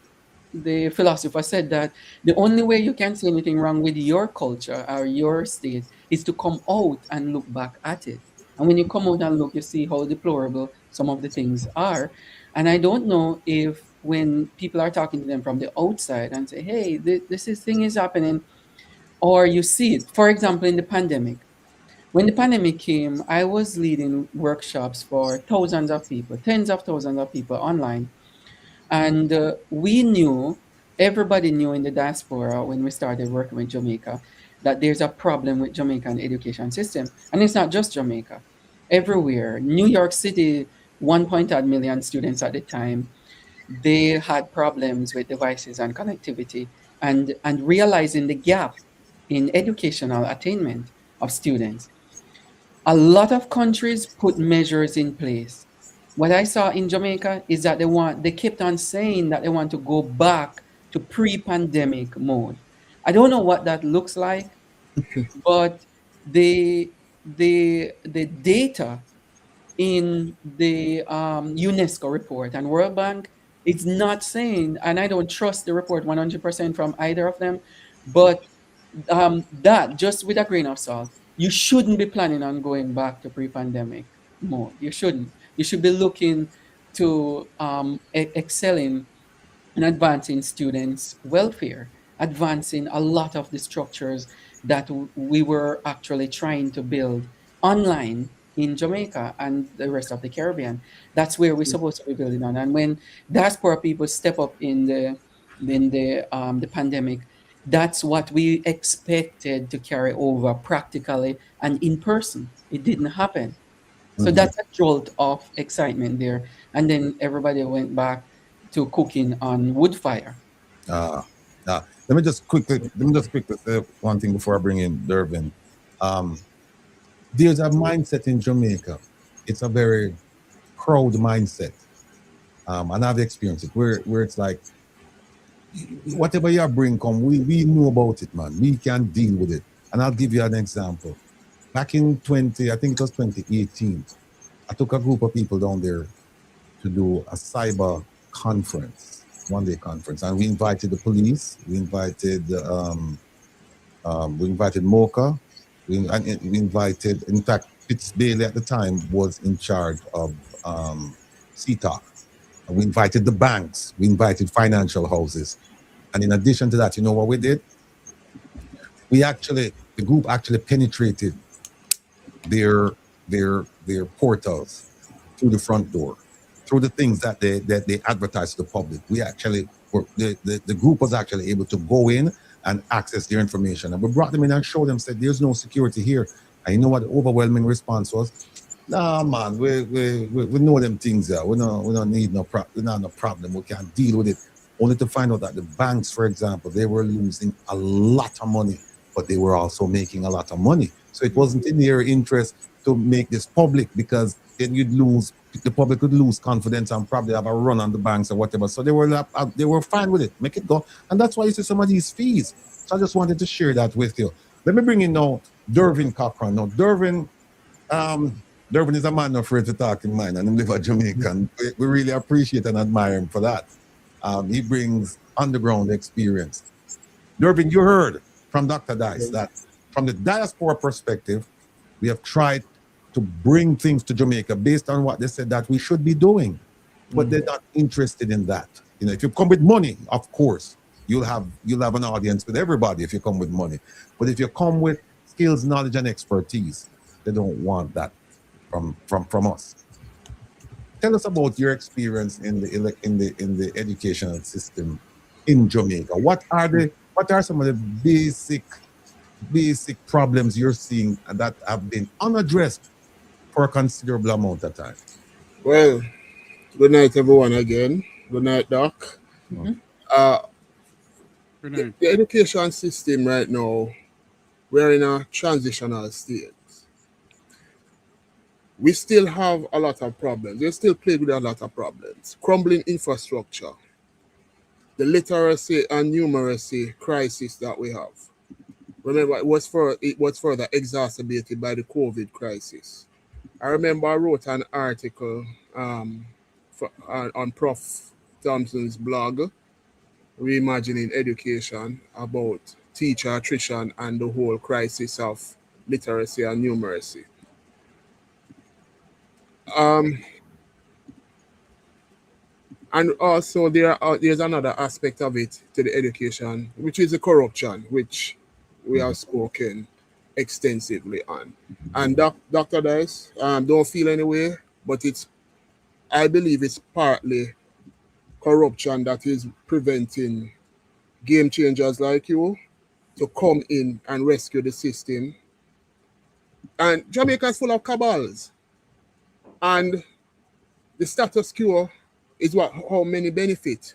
the philosopher said that the only way you can see anything wrong with your culture or your state is to come out and look back at it. And when you come out and look, you see how deplorable some of the things are. And I don't know if when people are talking to them from the outside and say, hey, thing is happening, or you see it. For example, in the pandemic, when the pandemic came, I was leading workshops for thousands of people, tens of thousands of people online. And everybody knew in the diaspora when we started working with Jamaica that there's a problem with Jamaican education system. And it's not just Jamaica, everywhere. New York City, 1.8 million students at the time, they had problems with devices and connectivity, and realizing the gap in educational attainment of students. A lot of countries put measures in place. What I saw in Jamaica is that they kept on saying that they want to go back to pre-pandemic mode. I don't know what that looks like, but the data in the UNESCO report and World Bank, it's not saying, and I don't trust the report 100% from either of them, but that just with a grain of salt, you shouldn't be planning on going back to pre-pandemic mode. You shouldn't. You should be looking to excelling and advancing students' welfare, advancing a lot of the structures that we were actually trying to build online in Jamaica and the rest of the Caribbean. That's where we're supposed to be building on. And when diaspora people step up in the pandemic, that's what we expected to carry over practically and in person. It didn't happen. So that's a jolt of excitement there. And then everybody went back to cooking on wood fire. Ah, let me just quickly say one thing before I bring in Dervin. There's a mindset in Jamaica. It's a very proud mindset. And I've experienced it where it's like whatever you bring come, we know about it, man. We can deal with it. And I'll give you an example. Back in I think it was 2018, I took a group of people down there to do a cyber conference, one-day conference, and we invited the police, we invited Mocha, we invited, in fact, Fitz Bailey at the time was in charge of CTOC. And we invited the banks, we invited financial houses, and in addition to that, you know what we did? The group actually penetrated their portals through the front door, through the things that they advertise to the public. We actually the group was actually able to go in and access their information, and we brought them in and showed them, said there's no security here. And you know what the overwhelming response was? Nah, man, we know them things there. We don't need no problem. We can deal with it. Only to find out that the banks, for example, they were losing a lot of money, but they were also making a lot of money. So it wasn't in their interest to make this public, because then the public would lose confidence and probably have a run on the banks or whatever. So they were fine with it, make it go. And that's why you see some of these fees. So I just wanted to share that with you. Let me bring in now Dervin Cochran. Now, Dervin is a man not afraid to talk in mind, and he live a Jamaican. We really appreciate and admire him for that. He brings underground experience. Dervin, you heard from Dr. Dice that from the diaspora perspective, we have tried to bring things to Jamaica based on what they said that we should be doing, but they're not interested in that. You know, if you come with money, of course, you'll have an audience with everybody if you come with money. But if you come with skills, knowledge, and expertise, they don't want that from us. Tell us about your experience in the educational system in Jamaica. What are some of the basic problems you're seeing that have been unaddressed for a considerable amount of time? Well, good night, everyone, again. Good night, Doc. Mhm. Good night. The education system right now, we're in a transitional state. We still have a lot of problems. We're still plagued with a lot of problems. Crumbling infrastructure, the literacy and numeracy crisis that we have. Remember, it was further exacerbated by the COVID crisis. I remember I wrote an article on Prof. Thompson's blog reimagining education about teacher attrition and the whole crisis of literacy and numeracy. And also there's another aspect of it to the education, which is the corruption, which we have spoken extensively on. And Dr. Dice, don't feel any way, but I believe it's partly corruption that is preventing game changers like you to come in and rescue the system. And Jamaica is full of cabals. And the status quo is how many benefit.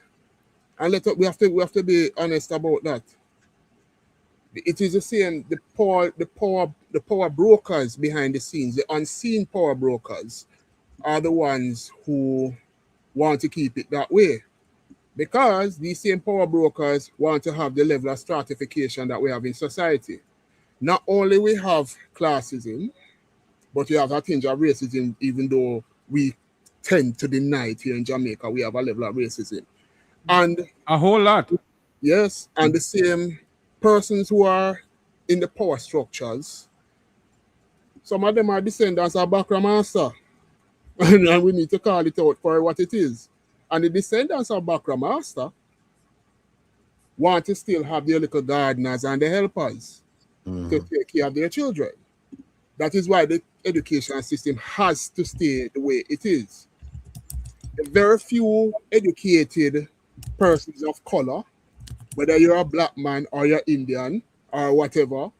And we have to be honest about that. It is the same, the power brokers behind the scenes, the unseen power brokers are the ones who want to keep it that way. Because these same power brokers want to have the level of stratification that we have in society. Not only we have classism, but we have a tinge of racism, even though we tend to deny it here in Jamaica, we have a level of racism. And a whole lot. Yes, and the same persons who are in the power structures, some of them are descendants of Bakra Master. And we need to call it out for what it is. And the descendants of Bakra Master want to still have their little gardeners and the helpers to take care of their children. That is why the education system has to stay the way it is. Very few educated persons of color, whether you're a black man or you're Indian or whatever,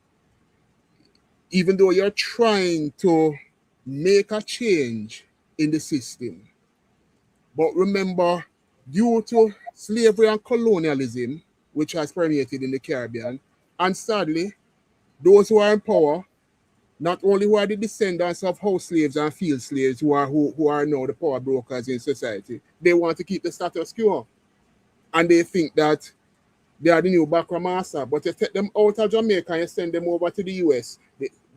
even though you're trying to make a change in the system. But remember, due to slavery and colonialism, which has permeated in the Caribbean, and sadly, those who are in power, not only who are the descendants of house slaves and field slaves who are now the power brokers in society, they want to keep the status quo. And they think that they are the new Bakra Master. But you take them out of Jamaica and you send them over to the US.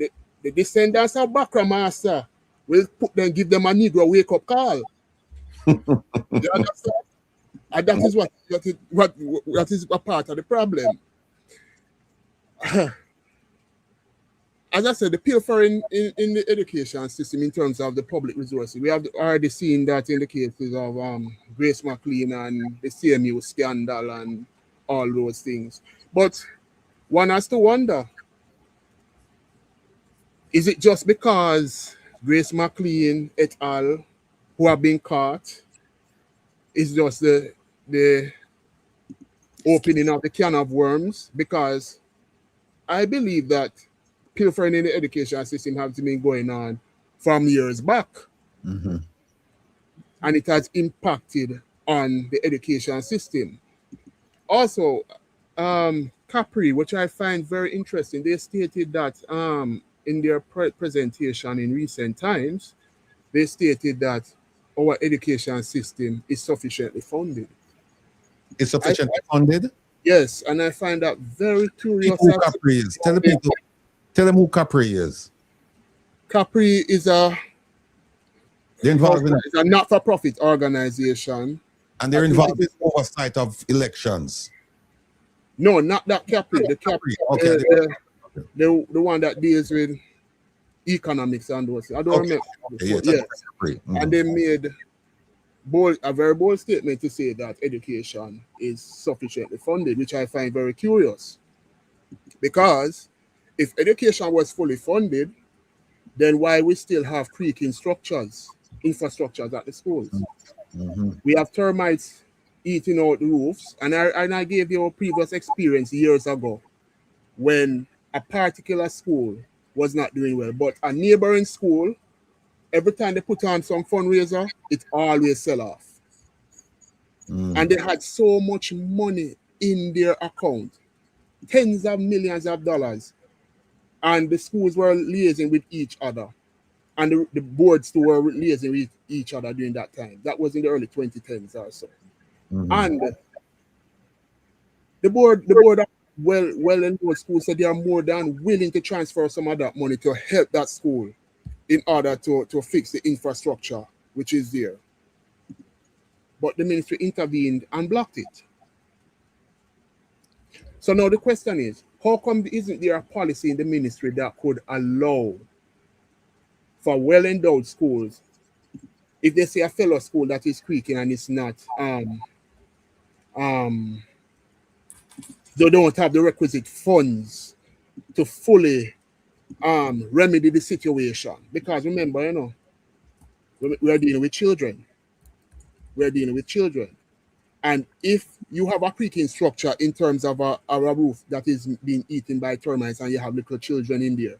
The descendants of Bakra Master will give them a Negro wake-up call. You understand? And that is a part of the problem. As I said, the pilfering in the education system in terms of the public resources, we have already seen that in the cases of Grace McLean and the CMU scandal and all those things. But one has to wonder, is it just because Grace McLean et al. Who have been caught is just the opening of the can of worms? Because I believe that pilfering in the education system has been going on from years back. And it has impacted on the education system. Also, Capri, which I find very interesting, they stated that in their presentation in recent times, they stated that our education system is sufficiently funded. It's sufficiently funded? Yes, and I find that very curious. Who Capri is. Tell them who Capri is. Capri is a not-for-profit organization. And they're involved in oversight of elections. No, not that Capri. The Capri. Okay. The one that deals with economics and those. I don't remember. Yes. And they made a very bold statement to say that education is sufficiently funded, which I find very curious. Because if education was fully funded, then why we still have creaking infrastructures at the schools? We have termites eating out the roofs. And I gave you a previous experience years ago when a particular school was not doing well, but a neighboring school, every time they put on some fundraiser, it always sell off. And they had so much money in their account, tens of millions of dollars, and the schools were liaising with each other, and the boards too were liaising with each other during that time. That was in the early 2010s or so. And the board well-known school said they are more than willing to transfer some of that money to help that school in order to fix the infrastructure which is there. But the ministry intervened and blocked it. So now the question is, how come isn't there a policy in the ministry that could allow for well-endowed schools, if they see a fellow school that is creaking and it's not they don't have the requisite funds to fully remedy the situation? Because remember, you know, we are dealing with children. We're dealing with children. And if you have a creaking structure in terms of a roof that is being eaten by termites and you have little children in there,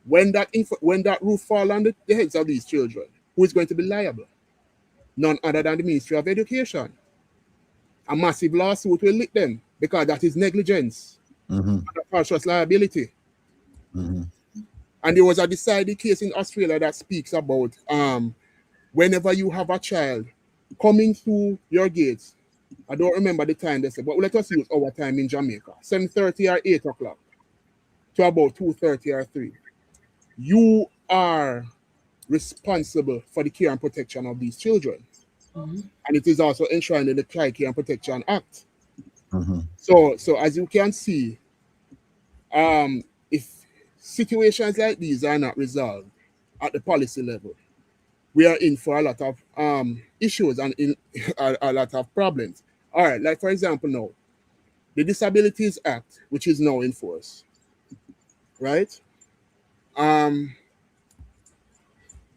when that roof falls on the heads of these children, who is going to be liable? None other than the Ministry of Education. A massive lawsuit will lick them because that is negligence, false liability. And there was a decided case in Australia that speaks about whenever you have a child coming through your gates, I don't remember the time they said, but let us use our time in Jamaica, 7:30 or 8 o'clock to about 2:30 or 3. You are responsible for the care and protection of these children. And it is also enshrined in the Child Care and Protection Act. So as you can see, if situations like these are not resolved at the policy level, we are in for a lot of issues and a lot of problems. All right, like for example now, the Disabilities Act, which is now in force, right?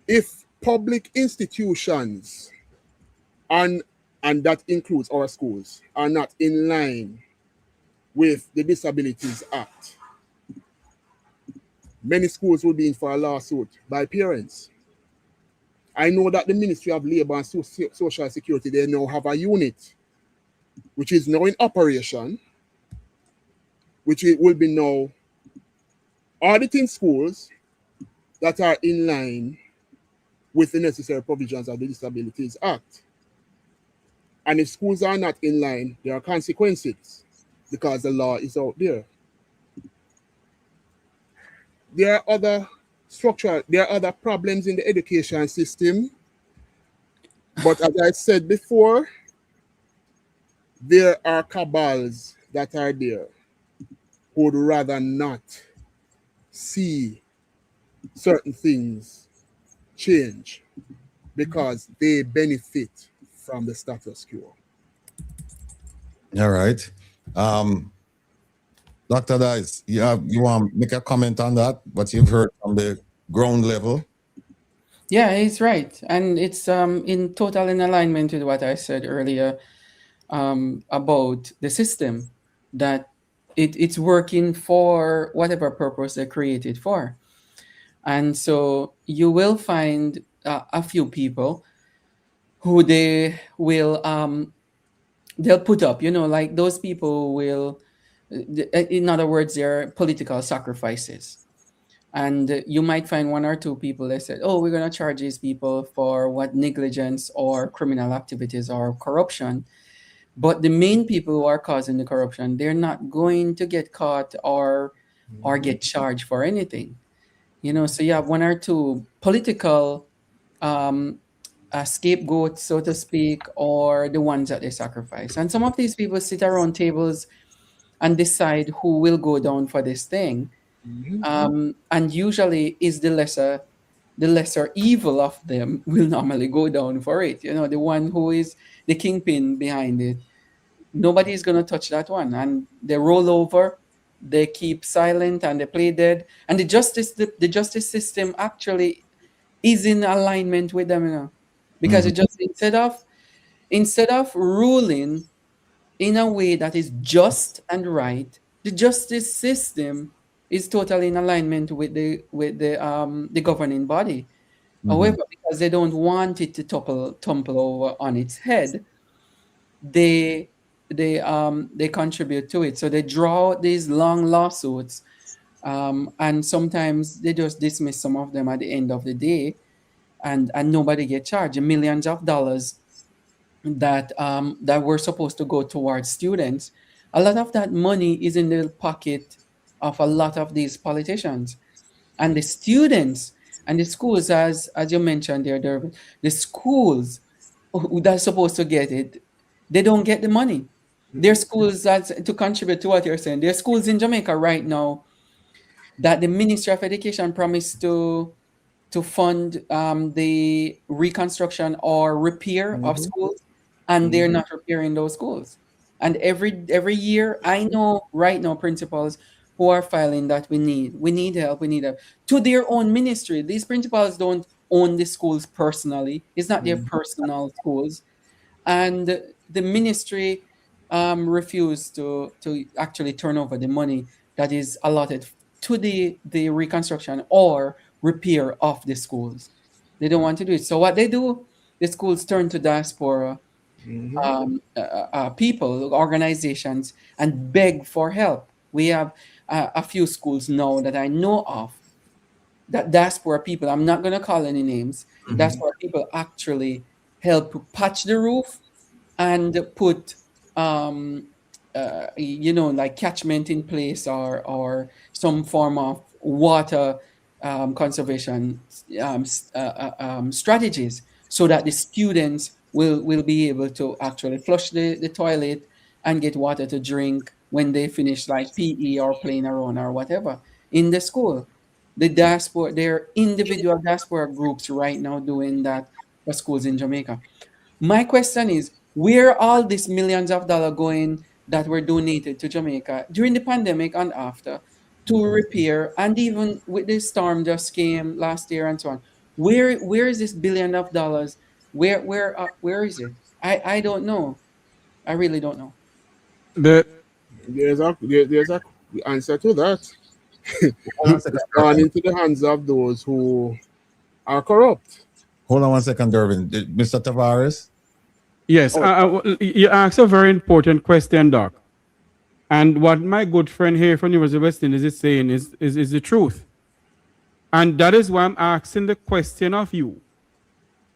If public institutions and that includes our schools are not in line with the Disabilities Act, many schools will be in for a lawsuit by parents. I know that the Ministry of Labour and Social Security, they now have a unit which is now in operation, which will be now auditing schools that are in line with the necessary provisions of the Disabilities Act. And if schools are not in line, there are consequences because the law is out there. There are other problems in the education system. But as I said before, there are cabals that are there who would rather not see certain things change because they benefit from the status quo. All right. Dr. Dice, you want to make a comment on that, what you've heard from the ground level? Yeah, he's right. And it's in total in alignment with what I said earlier about the system, that it's working for whatever purpose they created for. And so you will find a few people who they will they'll put up, like those people will, in other words, they're political sacrifices. And you might find one or two people that said, oh, we're going to charge these people for what negligence or criminal activities or corruption. But the main people who are causing the corruption, they're not going to get caught or get charged for anything. So you have one or two political scapegoats, so to speak, or the ones that they sacrifice. And some of these people sit around tables and decide who will go down for this thing. And usually is the lesser evil of them will normally go down for it. The one who is the kingpin behind it. Nobody is going to touch that one. And they roll over, they keep silent, and they play dead. And the justice system actually is in alignment with them, because it just instead of ruling in a way that is just and right, the justice system is totally in alignment with the governing body. However, because they don't want it to tumble over on its head, they contribute to it. So they draw these long lawsuits, and sometimes they just dismiss some of them at the end of the day, and nobody gets charged. Millions of dollars that were supposed to go towards students, a lot of that money is in the pocket of a lot of these politicians. And the students and the schools, as you mentioned there, Dervin, the schools that are supposed to get it, they don't get the money. There are schools that, to contribute to what you're saying, there are schools in Jamaica right now that the Ministry of Education promised to fund the reconstruction or repair of schools, and they're not repairing those schools. And every year, I know right now principals who are filing that we need help, we need help to their own ministry. These principals don't own the schools personally; it's not their personal schools, and the ministry refused to actually turn over the money that is allotted to the reconstruction or repair of the schools. They don't want to do it. So what they do, the schools turn to diaspora people, organizations, and beg for help. We have a few schools now that I know of that diaspora people, I'm not going to call any names, diaspora people actually help patch the roof and put like catchment in place or some form of water conservation strategies so that the students will be able to actually flush the toilet and get water to drink when they finish like PE or playing around or whatever in the school. The diaspora, there are individual diaspora groups right now doing that for schools in Jamaica. My question is, where are all these millions of dollars going that were donated to Jamaica during the pandemic and after to repair, and even with the storm just came last year and so on? Where is this billion of dollars? Where is it? I don't know. I really don't know. The There's a answer to that. Hold on one second. It's gone into the hands of those who are corrupt. Hold on one second, Dervin. Mr. Tavares? Yes, you asked a very important question, Doc. And what my good friend here from University of West Indies is saying is the truth. And that is why I'm asking the question of you.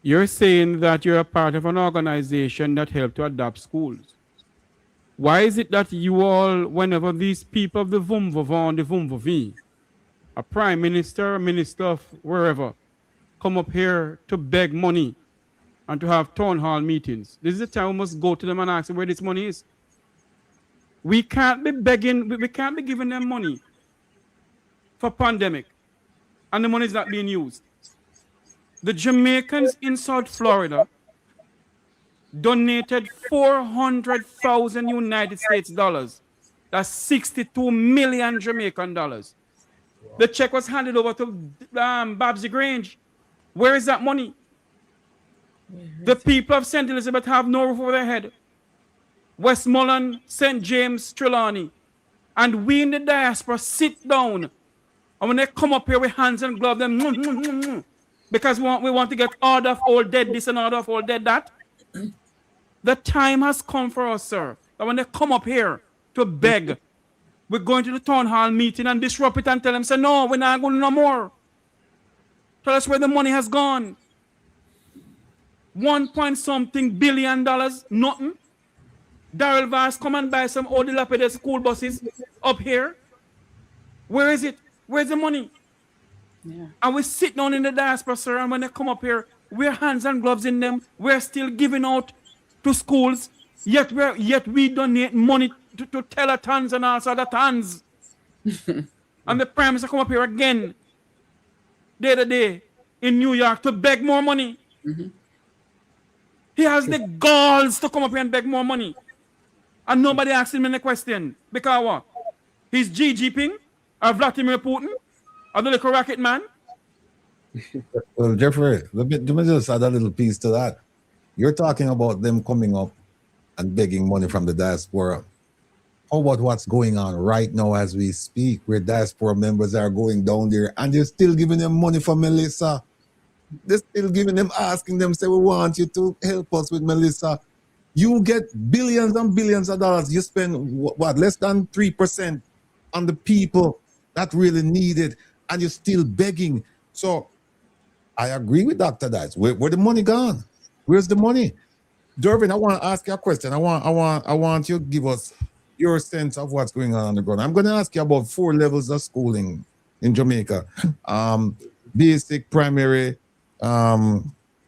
You're saying that you're a part of an organization that helped to adapt schools. Why is it that you all, whenever these people of the Vumvavon, the Vumvavi, a prime minister, a minister of wherever, come up here to beg money and to have town hall meetings, this is the time we must go to them and ask them where this money is. We can't be begging, we can't be giving them money for pandemic and the money is not being used. The Jamaicans in South Florida donated 400,000 United States dollars. That's 62 million Jamaican dollars. Wow. The check was handed over to Babsy Grange. Where is that money? The people of St. Elizabeth have no roof over their head. Westmoreland, St. James, Trelawney. And we in the diaspora sit down. And when they come up here with hands and gloves, them because we want to get order of all dead this and order of all dead that. The time has come for us, sir. That when they come up here to beg, we're going to the town hall meeting and disrupt it and tell them, say, no, we're not going no more. Tell us where the money has gone. 1.something billion dollars, nothing. Daryl Vance come and buy some old dilapidated school buses up here. Where is it? Where's the money? Yeah. And we sit down in the diaspora, sir, and when they come up here, we're hands and gloves in them. We're still giving out to schools, yet we donate money to telethons and all sorts of tons. And the Prime Minister come up here again the other day in New York to beg more money. He has the galls to come up here and beg more money. And nobody asks him any question. Because what? He's Xi Jinping or Vladimir Putin or the little rocket man? Well, Jeffrey, let me just add a little piece to that. You're talking about them coming up and begging money from the diaspora. How about what's going on right now as we speak, where diaspora members are going down there and they're still giving them money for Melissa? They're still giving them, asking them, say, we want you to help us with Melissa. You get billions and billions of dollars. You spend, what, less than 3% on the people that really need it, and you're still begging. So I agree with Dr. Dice. Where the money gone? Where's the money? Dervin, I want to ask you a question. I want you to give us your sense of what's going on the ground. I'm going to ask you about 4 levels of schooling in Jamaica. Basic, primary,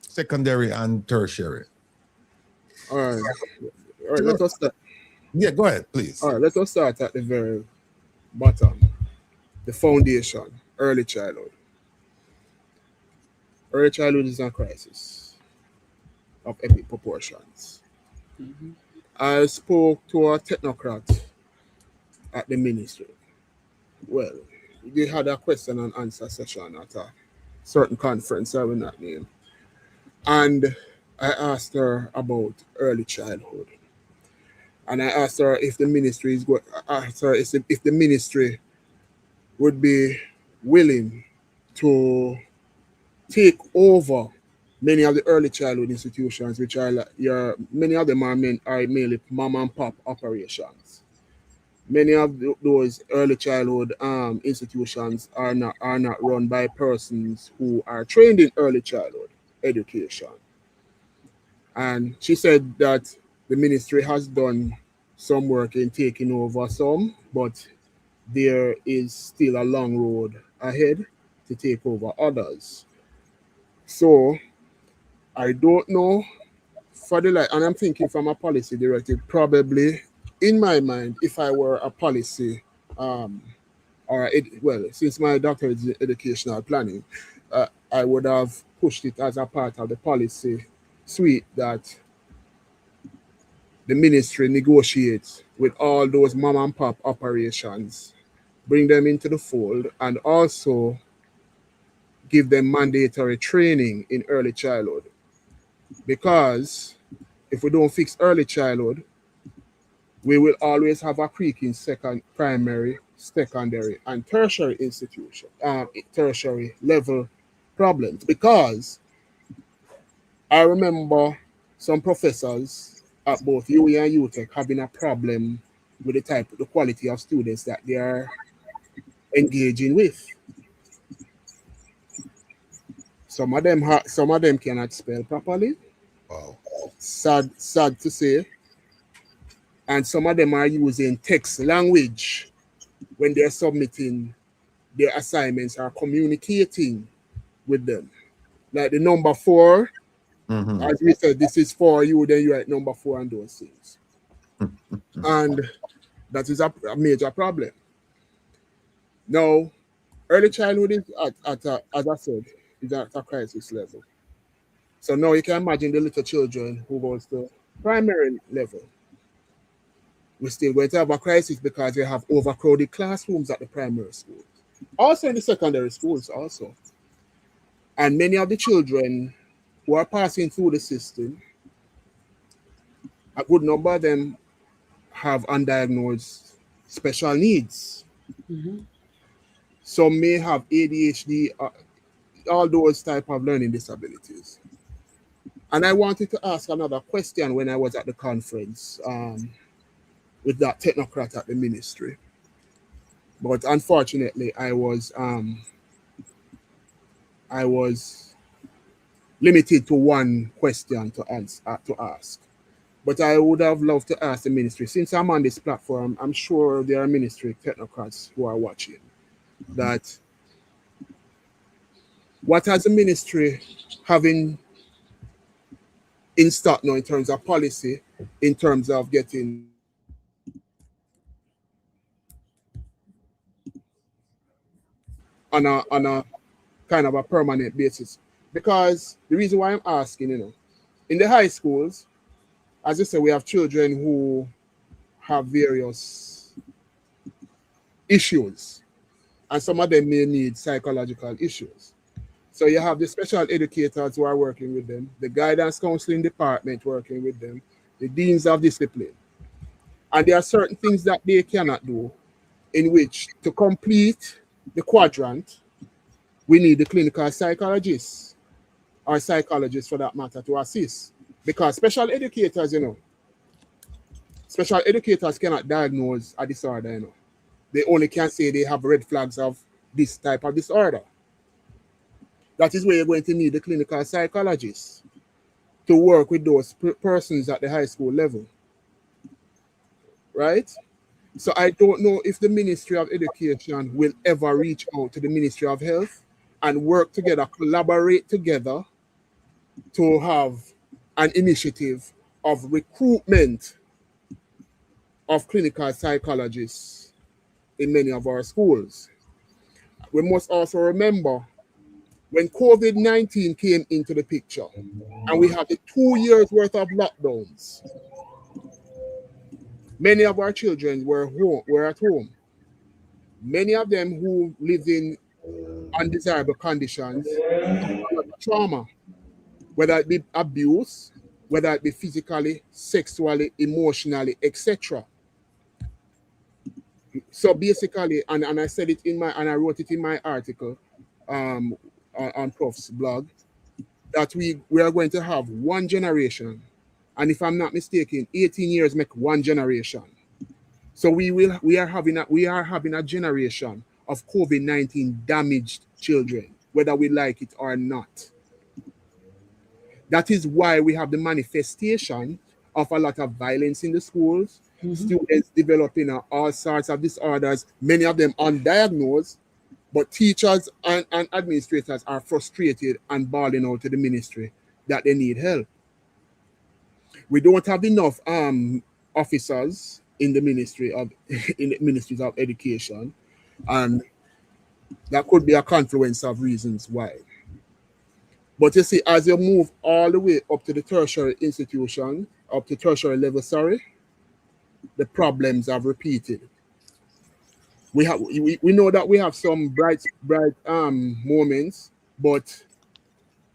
secondary, and tertiary. All right, let us start. Yeah, go ahead, please. All right, let us start at the very bottom. The foundation, early childhood. Early childhood is a crisis of epic proportions. Mhm. I spoke to a technocrat at the ministry. Well, they had a question and answer session at a certain conference I will not name. And I asked her about early childhood. And I asked her if the ministry is going. I asked her if the ministry would be willing to take over many of the early childhood institutions, which are many of them are mainly mom and pop operations. Many of those early childhood institutions are not run by persons who are trained in early childhood education. And she said that the ministry has done some work in taking over some, but there is still a long road ahead to take over others. So I don't know for the like, and I'm thinking from a policy directive, probably in my mind, if I were a policy, um, well, since my doctorate is in educational planning, I would have pushed it as a part of the policy suite that the ministry negotiates with all those mom and pop operations, bring them into the fold, and also give them mandatory training in early childhood. Because if we don't fix early childhood, we will always have a creaking primary, secondary, and tertiary institution, tertiary level problems. Because I remember some professors at both UE and UTech having a problem with the quality of students that they are engaging with. Some of them cannot spell properly. Wow. Sad to say. And some of them are using text language when they're submitting their assignments or communicating with them. Like the number 4, Mm-hmm. as we said, this is for you, then you write number 4 and those things. And that is a major problem. Now, early childhood is as I said, is at a crisis level. So now you can imagine the little children who goes to primary level. We're still going to have a crisis because we have overcrowded classrooms at the primary schools. Also in the secondary schools also. And many of the children who are passing through the system, a good number of them have undiagnosed special needs. Mhm. Some may have ADHD, all those type of learning disabilities. And I wanted to ask another question when I was at the conference with that technocrat at the ministry. But unfortunately, I was limited to one question to ask. But I would have loved to ask the ministry, since I'm on this platform, I'm sure there are ministry technocrats who are watching, that what has the ministry having in stock now in terms of policy, in terms of getting on a kind of a permanent basis? Because the reason why I'm asking, in the high schools, as I said, we have children who have various issues, and some of them may need psychological issues. So you have the special educators who are working with them, the guidance counseling department working with them, the deans of discipline. And there are certain things that they cannot do, in which to complete the quadrant, we need the clinical psychologists or psychologists for that matter to assist. Because special educators cannot diagnose a disorder. They only can say they have red flags of this type of disorder. That is where you're going to need the clinical psychologists to work with those persons at the high school level, right? So I don't know if the Ministry of Education will ever reach out to the Ministry of Health and work together, collaborate together to have an initiative of recruitment of clinical psychologists in many of our schools. We must also remember when COVID-19 came into the picture and we had the 2 years worth of lockdowns, many of our children were at home. Many of them who lived in undesirable conditions suffered a lot of trauma, whether it be abuse, whether it be physically, sexually, emotionally, etc. So basically, and I said it in and I wrote it in my article on Prof's blog, that we are going to have one generation, and if I'm not mistaken, 18 years make one generation. So we are having a generation of COVID-19 damaged children, whether we like it or not. That is why we have the manifestation of a lot of violence in the schools, students developing all sorts of disorders, many of them undiagnosed, but teachers and administrators are frustrated and bawling out to the ministry that they need help. We don't have enough officers in the ministries of education, and that could be a confluence of reasons why. But you see, as you move all the way up to the tertiary institution, up to tertiary level, the problems have repeated. We know that we have some bright moments, but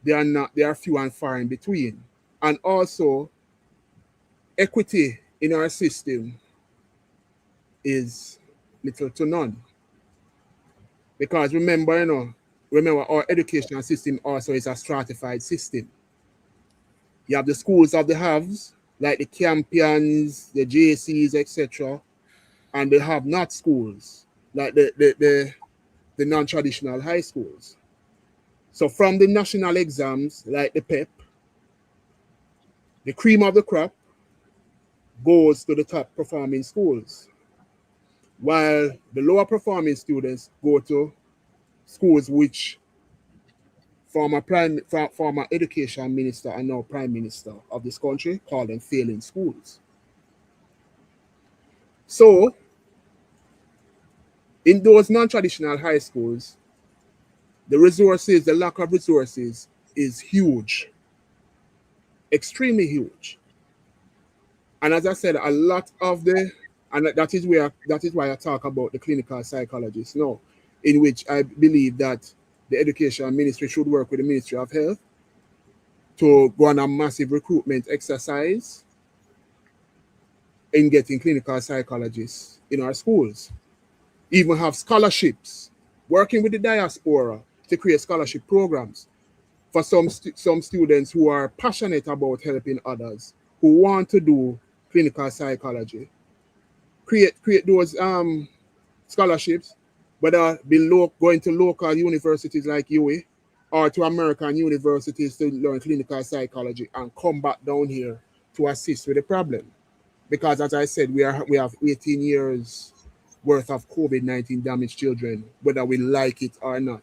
they are few and far in between. And also, equity in our system is little to none. Because remember our educational system also is a stratified system. You have the schools of the haves, like the Campions, the JCs, etc., and the have-not schools, like the non-traditional high schools. So from the national exams, like the PEP, the cream of the crop goes to the top performing schools, while the lower performing students go to schools which former education minister and now prime minister of this country call them failing schools. So in those non-traditional high schools, the lack of resources is huge, extremely huge. And as I said, a lot of that is why I talk about the clinical psychologists now, in which I believe that the education ministry should work with the Ministry of Health to go on a massive recruitment exercise in getting clinical psychologists in our schools. Even have scholarships, working with the diaspora to create scholarship programs for some students who are passionate about helping others, who want to do clinical psychology. Create those scholarships, whether going to local universities like UWI or to American universities to learn clinical psychology and come back down here to assist with the problem. Because as I said, we have 18 years worth of COVID-19 damaged children, whether we like it or not.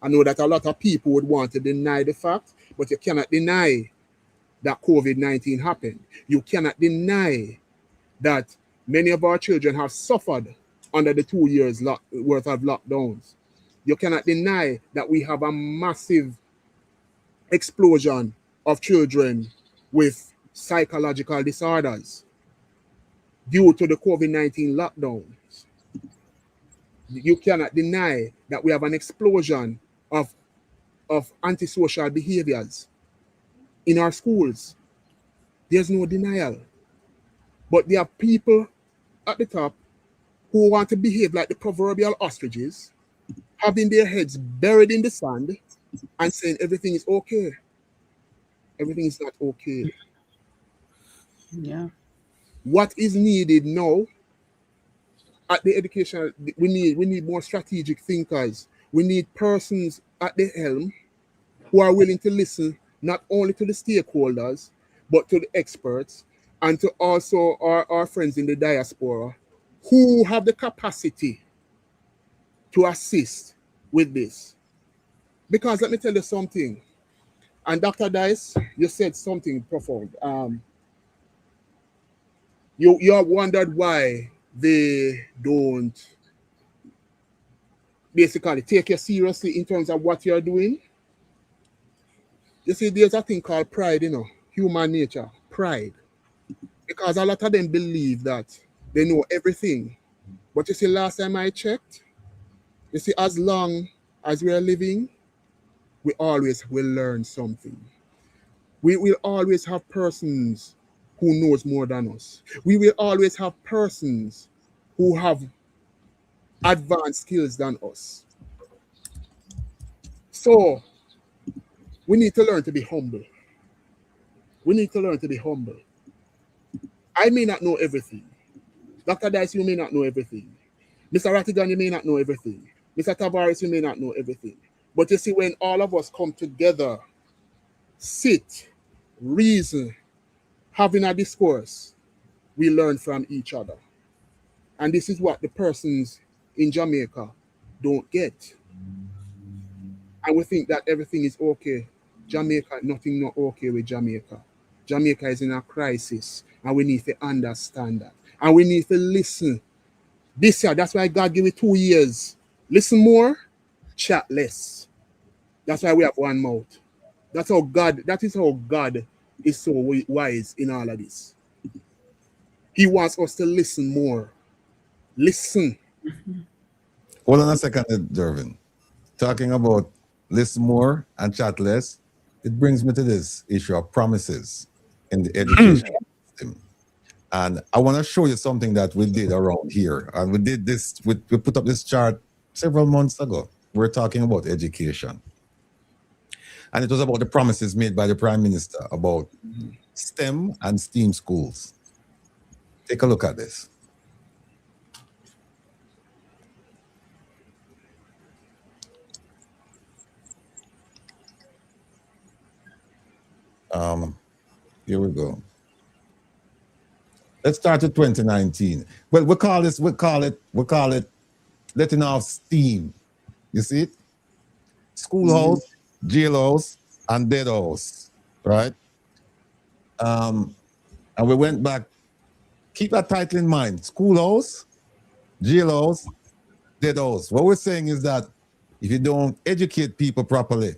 I know that a lot of people would want to deny the fact, but you cannot deny that COVID-19 happened. You cannot deny that many of our children have suffered under the 2 years worth of lockdowns. You cannot deny that we have a massive explosion of children with psychological disorders due to the COVID-19 lockdowns. You cannot deny that we have an explosion of antisocial behaviors in our schools. There's no denial. But there are people at the top who want to behave like the proverbial ostriches, having their heads buried in the sand and saying everything is okay. Everything is not okay. Yeah. What is needed now at the education, we need more strategic thinkers. We need persons at the helm who are willing to listen not only to the stakeholders, but to the experts and to also our friends in the diaspora who have the capacity to assist with this. Because let me tell you something, and Dr. Dice, you said something profound. You have wondered why they don't basically take you seriously in terms of what you're doing. You see, there's a thing called pride, human nature, pride. Because a lot of them believe that they know everything. But you see, last time I checked, you see, as long as we are living, we always will learn something. We will always have persons who knows more than us. We will always have persons who have advanced skills than us. So we need to learn to be humble. We need to learn to be humble. I may not know everything. Dr. Dice, you may not know everything. Mr. Rattigan, you may not know everything. Mr. Tavares, you may not know everything. But you see, when all of us come together, sit, reason, having a discourse, we learn from each other. And this is what the persons in Jamaica don't get. And we think that everything is okay. Jamaica, nothing not okay with Jamaica. Jamaica is in a crisis, and we need to understand that. And we need to listen. This year, that's why God gave it 2 years. Listen more, chat less. That's why we have one mouth. That is how God is so wise in all of this. He wants us to listen more. Listen. Hold on a second, Dervin. Talking about listen more and chat less, it brings me to this issue of promises in the education system. And I want to show you something that we did around here. And we did this, we put up this chart several months ago. We're talking about education. And it was about the promises made by the Prime Minister about STEM and STEAM schools. Take a look at this. Here we go. Let's start with 2019. Well, we call it letting off steam. You see it? Schoolhouse, jailhouse, and deadhouse, right? And we went back. Keep that title in mind. Schoolhouse, jailhouse, deadhouse. What we're saying is that if you don't educate people properly,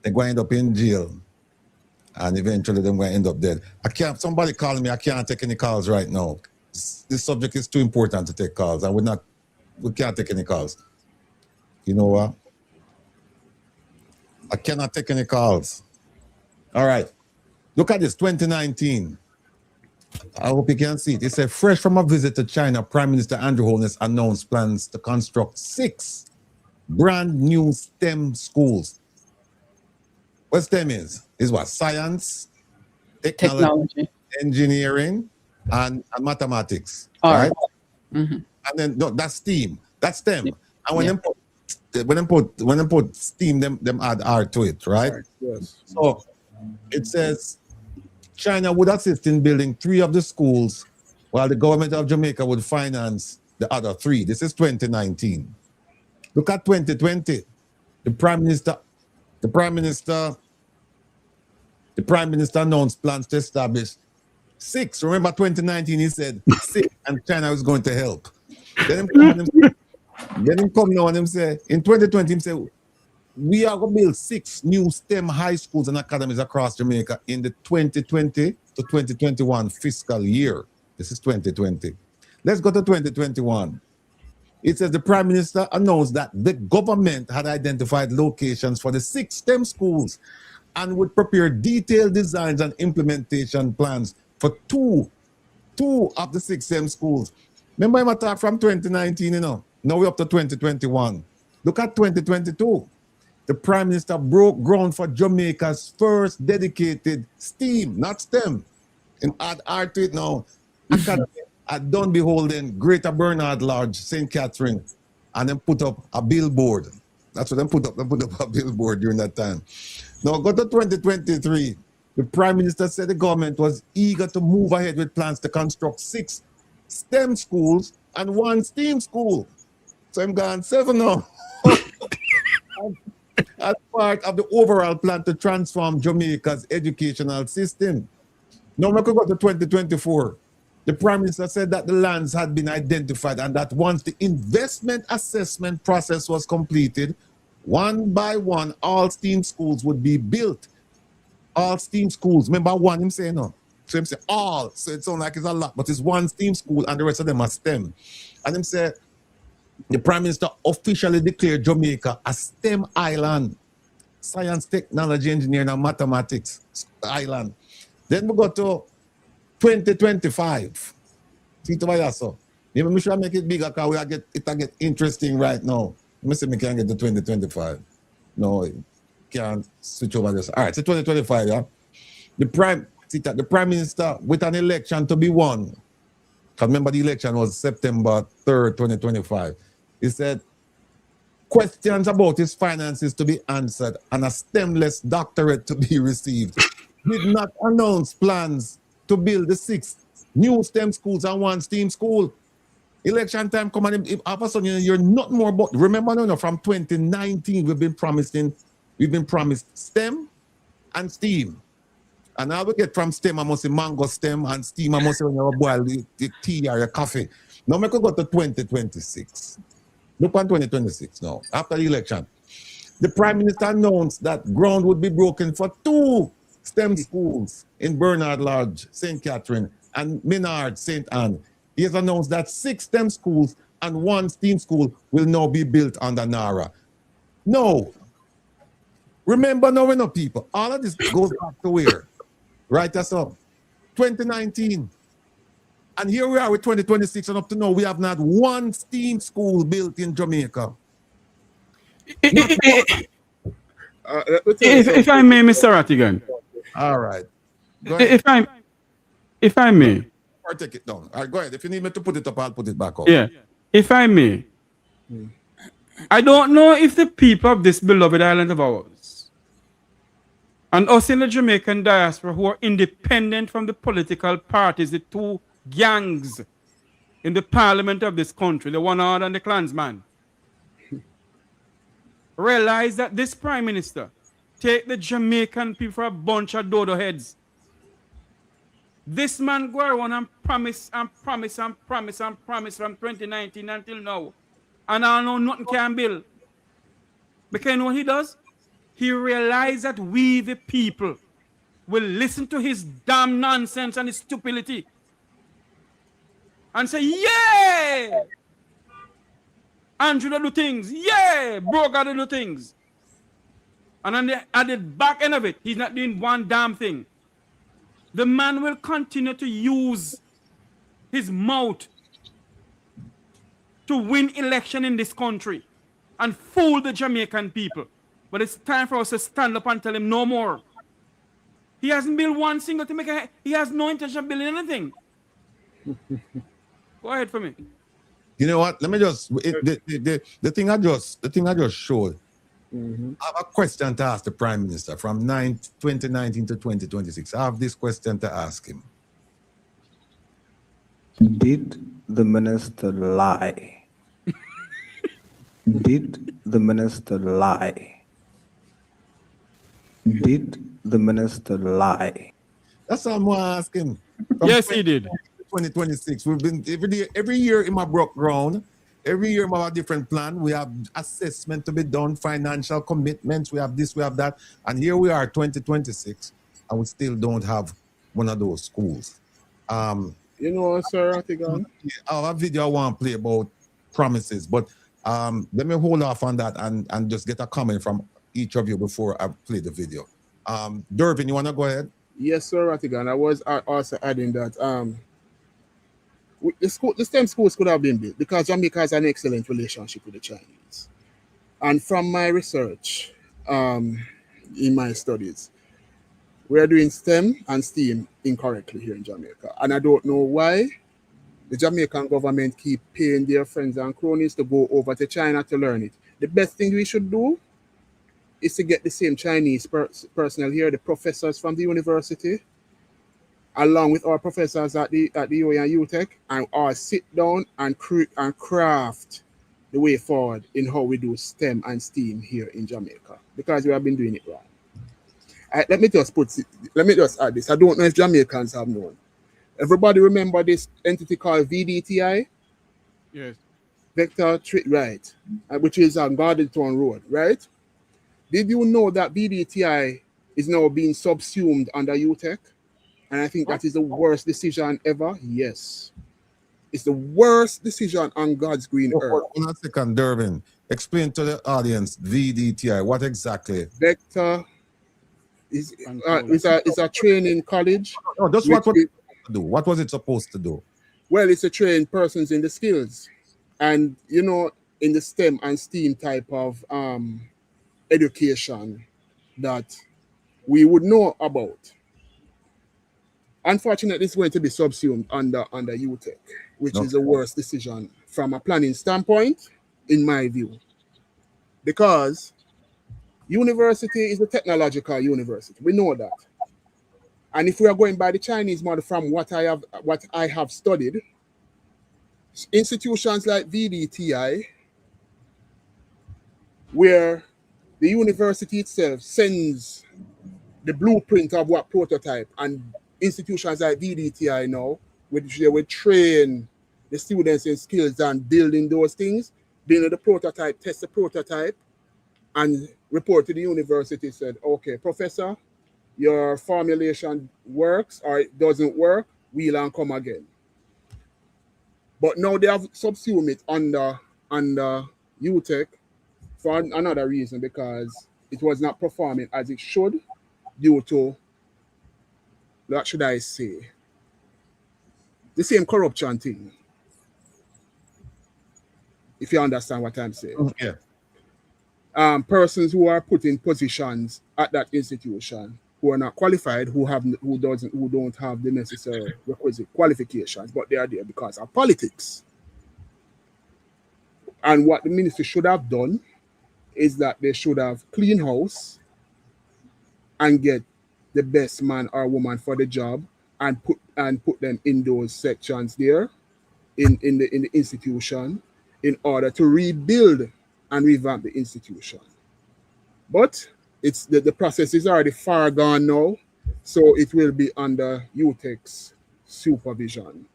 they're going to end up in jail. And eventually they're going to end up dead. Somebody calling me, I can't take any calls right now. This subject is too important to take calls. And we can't take any calls. You know what? I cannot take any calls. All right. Look at this, 2019. I hope you can see it. It says, fresh from a visit to China, Prime Minister Andrew Holness announced plans to construct 6 brand new STEM schools. What STEM is what? Science, technology, engineering, and mathematics. All right. Mm-hmm. And then no, that's STEAM. That's STEM. And when they put STEAM, them add R to it, right? Yes. So it says China would assist in building 3 of the schools, while the government of Jamaica would finance the other 3. This is 2019. Look at 2020. The Prime Minister announced plans to establish 6. Remember 2019, he said 6, and China was going to help. Then him come now and him say, in 2020, him say, we are going to build 6 new STEM high schools and academies across Jamaica in the 2020 to 2021 fiscal year. This is 2020. Let's go to 2021. It says the Prime Minister announced that the government had identified locations for the 6 STEM schools and would prepare detailed designs and implementation plans for two of the 6 STEM schools. Remember him talk from 2019, Now we're up to 2021. Look at 2022. The Prime Minister broke ground for Jamaica's first dedicated STEAM, not STEM, and add R to it now, Academy at Dunby Holden, Greater Bernard Lodge, St. Catherine, and then put up a billboard. That's what they put up. They put up a billboard during that time. Now go to 2023. The Prime Minister said the government was eager to move ahead with plans to construct 6 STEM schools and 1 STEAM school. So I'm gone 7 now. As part of the overall plan to transform Jamaica's educational system. Now we could go to 2024. The Prime Minister said that the lands had been identified and that once the investment assessment process was completed, one by one, all STEAM schools would be built. All STEAM schools. Remember one, him saying no. So him say all. So it sounds like it's a lot, but it's one STEAM school and the rest of them are STEM. And him say the Prime Minister officially declared Jamaica a STEM island. Science, technology, engineering, and mathematics island. Then we go to 2025. See to why so. Maybe we should make it bigger because it get interesting right now. Let me see if we can get to 2025. No, can't switch over this. All right, so 2025, yeah. The Prime Minister with an election to be won. Because remember the election was September 3rd, 2025. He said questions about his finances to be answered and a STEMless doctorate to be received. Did not announce plans to build the 6 new STEM schools and 1 STEAM school. Election time come and if all of a sudden you're not more about. Remember, no, from 2019 we've been promised STEM and STEAM. And now we get from STEM, I must say mango STEM, and STEAM, I must say when you boil the tea or your coffee. Now we could go to 2026. Look on 2026 now, after the election. The Prime Minister announced that ground would be broken for 2 STEM schools in Bernard Lodge, St. Catherine, and Minard, St. Anne. He has announced that 6 STEM schools and 1 STEAM school will now be built under NARA. No. Remember now, people, all of this goes back to where? Right, that's up. 2019. And here we are with 2026, and up to now, we have not 1 STEAM school built in Jamaica. If I may, Mr. Rattigan. All right. Go ahead. If I may. Or take it down. All right, go ahead. If you need me to put it up, I'll put it back up. Yeah. If I may. I don't know if the people of this beloved island of ours and us in the Jamaican diaspora who are independent from the political parties, the 2 gangs in the parliament of this country, the One Hard and the Klansman, realize that this Prime Minister take the Jamaican people for a bunch of dodo heads. This man go around and promise from 2019 until now. And I know nothing can build. Because you know what he does? He realized that we the people will listen to his damn nonsense and his stupidity. And say, yeah! Andrew do things. Yeah! Broga do things. And then at the back end of it, he's not doing one damn thing. The man will continue to use his mouth to win election in this country and fool the Jamaican people. But it's time for us to stand up and tell him no more. He hasn't built one single thing. He has no intention of building anything. Go ahead for me. You know what? Let me just the thing I just showed. I have a question to ask the Prime Minister from 2019 to 2026. I have this question to ask him. Did the minister lie? Did the minister lie? Did the minister lie? That's all I'm going to ask him. Yes, he did. 2026. We've been every year in my broke ground. Every year we have a different plan. We have assessment to be done, financial commitments. We have this, we have that. And here we are, 2026, and we still don't have one of those schools. You know, sir, Rattigan? I have a video I want to play about promises, but let me hold off on that and just get a comment from each of you before I play the video. Dervin, you want to go ahead? Yes, sir, Rattigan. I was also adding that the STEM schools could have been built because Jamaica has an excellent relationship with the Chinese. And from my research, in my studies, we are doing STEM and STEAM incorrectly here in Jamaica. And I don't know why the Jamaican government keep paying their friends and cronies to go over to China to learn it. The best thing we should do is to get the same Chinese personnel here, the professors from the university, along with our professors at the UA and UTech, and all sit down and craft the way forward in how we do STEM and STEAM here in Jamaica, because we have been doing it wrong. Let me just add this. I don't know if Jamaicans have known, Everybody remember this entity called VDTI? Yes. Right, which is on Gardentown Road, right? Did you know that VDTI is now being subsumed under UTEC? And I think that is the worst decision ever. Yes. It's the worst decision on God's green earth. Hold on a second, Dervin. Explain to the audience VDTI. What exactly? Vector is a training college. No, that's what was it supposed to do. What was it supposed to do? Well, it's to train persons in the skills. And, you know, in the STEM and STEAM type of education that we would know about. Unfortunately, it's going to be subsumed under UTEC, which is the worst decision from a planning standpoint, in my view. Because university is a technological university. We know that. And if we are going by the Chinese model from what I have studied, institutions like VDTI, where the university itself sends the blueprint of what prototype, and institutions like VDTI now, which they will train the students in skills and building those things, build the prototype, test the prototype, and report to the university, said, okay, professor, your formulation works or it doesn't work, we'll come again. But now they have subsumed it under UTEC for another reason, because it was not performing as it should due to, what should I say, the same corruption thing. If you understand what I'm saying. Yeah. Persons who are put in positions at that institution who are not qualified, who don't have the necessary requisite qualifications, but they are there because of politics. And what the ministry should have done is that they should have clean house and get the best man or woman for the job and put them in those sections there in the institution in order to rebuild and revamp the institution. But it's the process is already far gone now, so it will be under UTEC's supervision.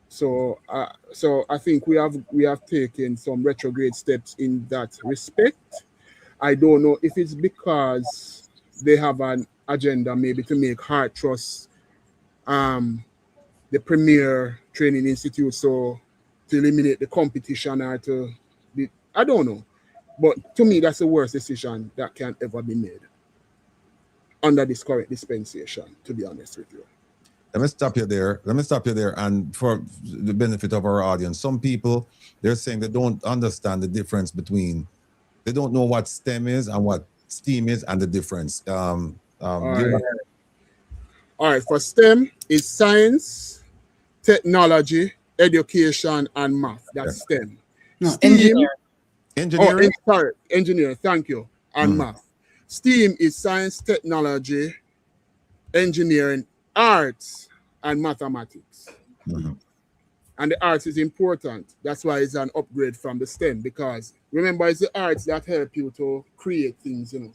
So I think we have taken some retrograde steps in that respect. I don't know if it's because they have an agenda maybe to make Heart Trust the premier training institute, so to eliminate the competition or I don't know. But to me, that's the worst decision that can ever be made under this current dispensation, to be honest with you. Let me stop you there. And for the benefit of our audience, some people, they're saying they don't understand the difference between, they don't know what STEM is and what STEAM is and the difference. All right. For STEM, it's science, technology, education, and math. That's STEM. No, STEAM, Engineering? engineering, thank you, and math. STEAM is science, technology, engineering, arts, and mathematics. And the arts is important. That's why it's an upgrade from the STEM, because remember, it's the arts that help you to create things, you know.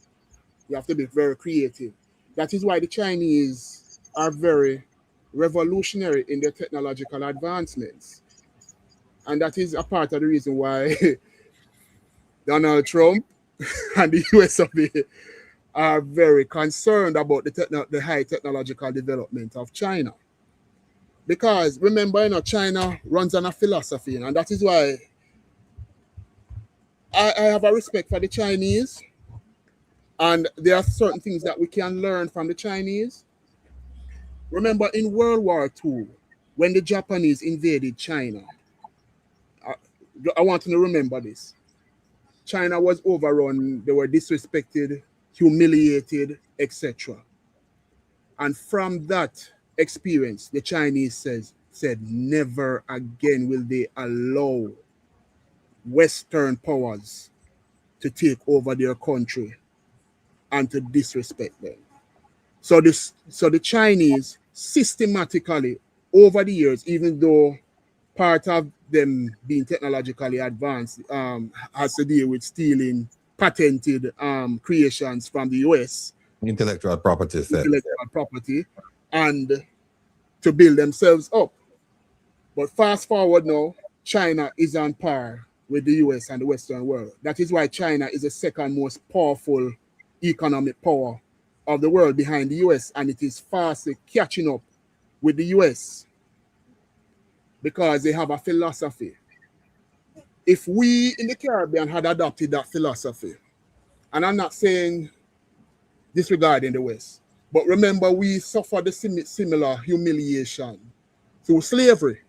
You have to be very creative. That is why the Chinese are very revolutionary in their technological advancements. And that is a part of the reason why Donald Trump and the US of A are very concerned about the high technological development of China. Because remember, you know, China runs on a philosophy, and that is why I have a respect for the Chinese, and there are certain things that we can learn from the Chinese. Remember in World War II, when the Japanese invaded China, I want you to remember this. China was overrun, they were disrespected, humiliated, etc. And from that experience, the Chinese said never again will they allow Western powers to take over their country and to disrespect them. So the Chinese systematically over the years, even though part of them being technologically advanced has to deal with stealing patented creations from the US. Intellectual property. Intellectual property. And to build themselves up. But fast forward now, China is on par with the US and the Western world. That is why China is the second most powerful economic power of the world behind the US, and it is fast catching up with the US because they have a philosophy. If we in the Caribbean had adopted that philosophy, and I'm not saying disregarding the West, but remember we suffered the similar humiliation through slavery.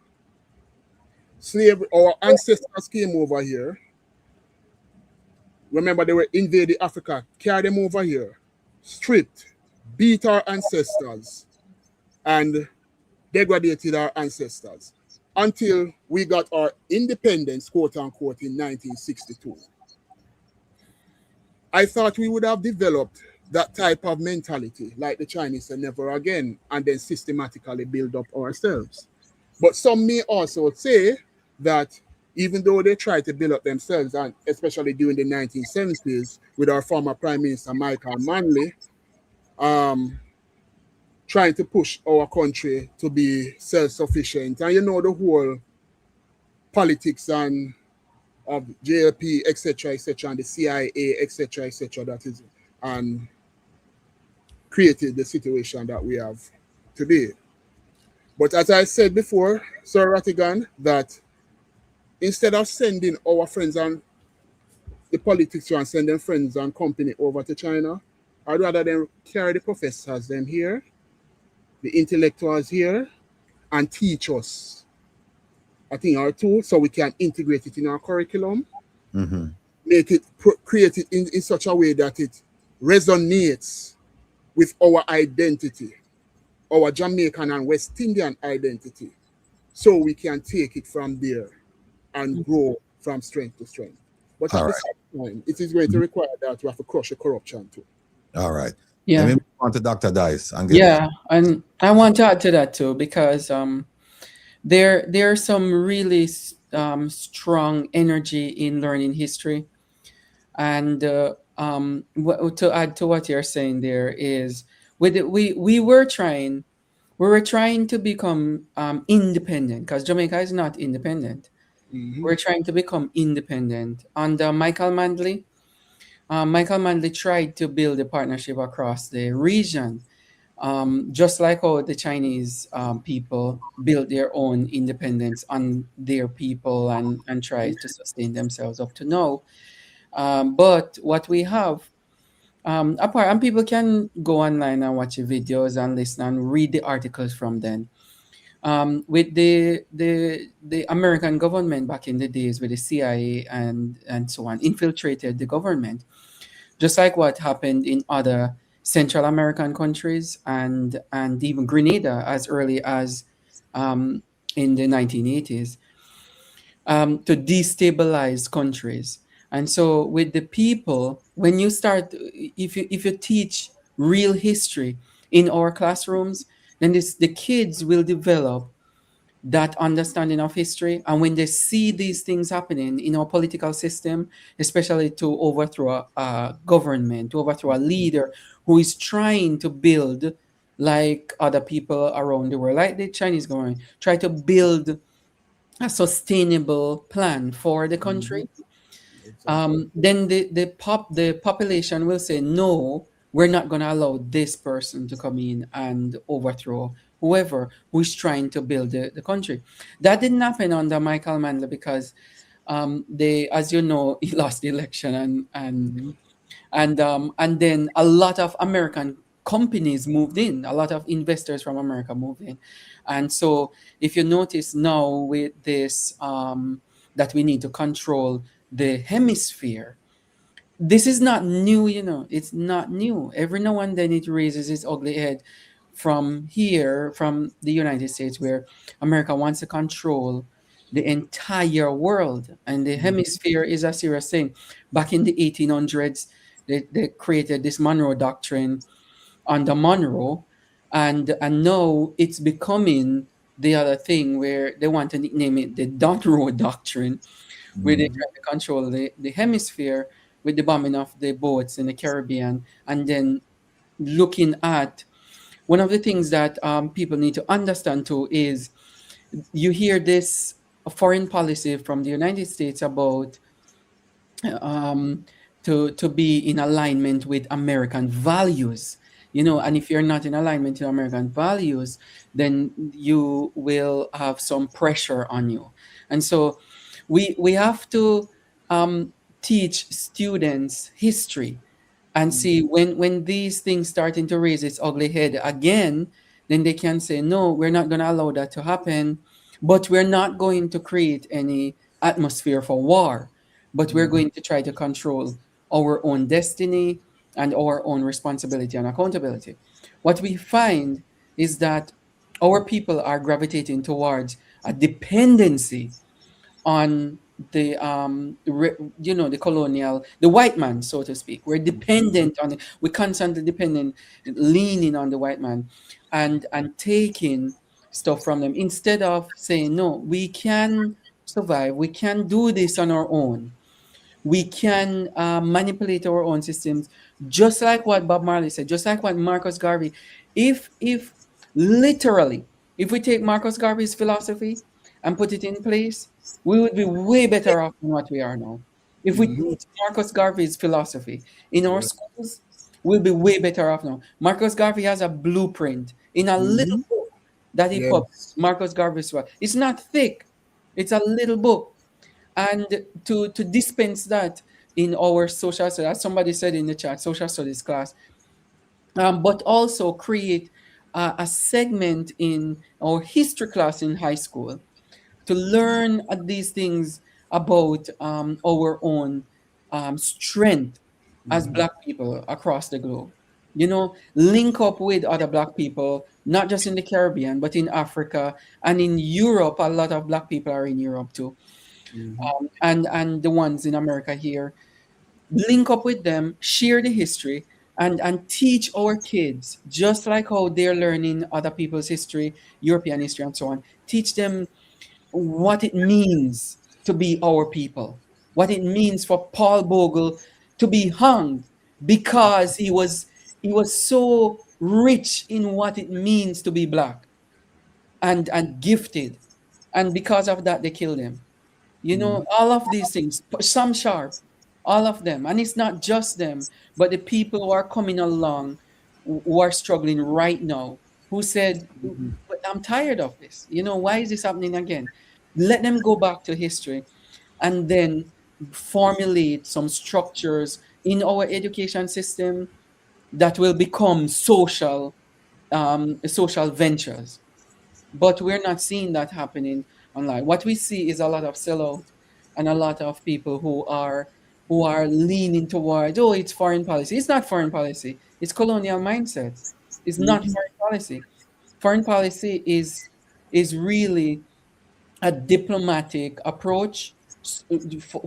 Our ancestors came over here. Remember, they were invading Africa, carried them over here, stripped, beat our ancestors, and degraded our ancestors until we got our independence, quote unquote, in 1962. I thought we would have developed that type of mentality, like the Chinese said, never again, and then systematically build up ourselves. But some may also say that even though they tried to build up themselves, and especially during the 1970s with our former Prime Minister Michael Manley, trying to push our country to be self-sufficient. And you know the whole politics and of JLP, etc., and the CIA, etc., that is, and created the situation that we have today. But as I said before, Sir Rattigan, that instead of sending our friends and the politics and sending friends and company over to China, I'd rather them carry the professors them here, the intellectuals here, and teach us a thing or two so we can integrate it in our curriculum, make it, create it in such a way that it resonates with our identity, our Jamaican and West Indian identity, so we can take it from there and grow from strength to strength. But at the same time, it is going to require that we have to crush the corruption too. All right. Yeah. Let me move on to Dr. Dice. Yeah, and I want to add to that too, because there's some really strong energy in learning history, and to add to what you're saying there is, we were trying to become independent, because Jamaica is not independent. We're trying to become independent under Michael Manley. Michael Manley tried to build a partnership across the region, just like how the Chinese people built their own independence on their people and tried to sustain themselves up to now. But what we have, apart, and people can go online and watch the videos and listen and read the articles from then. With the American government back in the days, with the CIA and so on, infiltrated the government, just like what happened in other Central American countries and even Grenada as early as in the 1980s, to destabilize countries. And so with the people, when you start, if you teach real history in our classrooms, then the kids will develop that understanding of history. And when they see these things happening in our political system, especially to overthrow a government, to overthrow a leader who is trying to build, like other people around the world, like the Chinese government, try to build a sustainable plan for the country, then the population will say, no, we're not going to allow this person to come in and overthrow whoever who is trying to build the country. That didn't happen under Michael Manley because they, as you know, he lost the election, and then a lot of American companies moved in, a lot of investors from America moved in. And so if you notice now with this, that we need to control the hemisphere, this is not new, it's not new. Every now and then it raises its ugly head from here, from the United States, where America wants to control the entire world. And the hemisphere is a serious thing. Back in the 1800s, they created this Monroe Doctrine under Monroe, and now it's becoming the other thing where they want to nickname it the Monroe Doctrine, where they try to control the hemisphere with the bombing of the boats in the Caribbean, and then looking at one of the things that people need to understand too is you hear this foreign policy from the United States about um, to be in alignment with American values. You know, and if you're not in alignment with American values, then you will have some pressure on you. And so we have to teach students history and see when these things starting to raise its ugly head again, then they can say, no, we're not going to allow that to happen, but we're not going to create any atmosphere for war, but we're going to try to control our own destiny and our own responsibility and accountability. What we find is that our people are gravitating towards a dependency on the colonial, the white man, so to speak. We're dependent on it. We're constantly dependent, leaning on the white man, and taking stuff from them instead of saying, no, we can survive, we can do this on our own, we can manipulate our own systems, just like what Bob Marley said, just like what Marcus Garvey. If literally, if we take Marcus Garvey's philosophy and put it in place, we would be way better off than what we are now. If we teach Marcus Garvey's philosophy in our schools, we'll be way better off now. Marcus Garvey has a blueprint in a little book that he published. Marcus Garvey's work. It's not thick. It's a little book. And to dispense that in our social studies, as somebody said in the chat, social studies class, but also create a segment in our history class in high school to learn these things about our own strength as Black people across the globe. You know, link up with other Black people, not just in the Caribbean, but in Africa and in Europe. A lot of Black people are in Europe too. And the ones in America here, link up with them, share the history, and teach our kids, just like how they're learning other people's history, European history, and so on. Teach them what it means to be our people, what it means for Paul Bogle to be hung because he was so rich in what it means to be Black and gifted, and because of that they killed him. You know, all of these things, some sharp, all of them. And it's not just them, but the people who are coming along, who are struggling right now, who said, but I'm tired of this. You know, why is this happening again? Let them go back to history and then formulate some structures in our education system that will become social ventures. But we're not seeing that happening online. What we see is a lot of sellout and a lot of people who are leaning towards, oh, it's foreign policy. It's not foreign policy. It's colonial mindset. It's not foreign policy. Foreign policy is really a diplomatic approach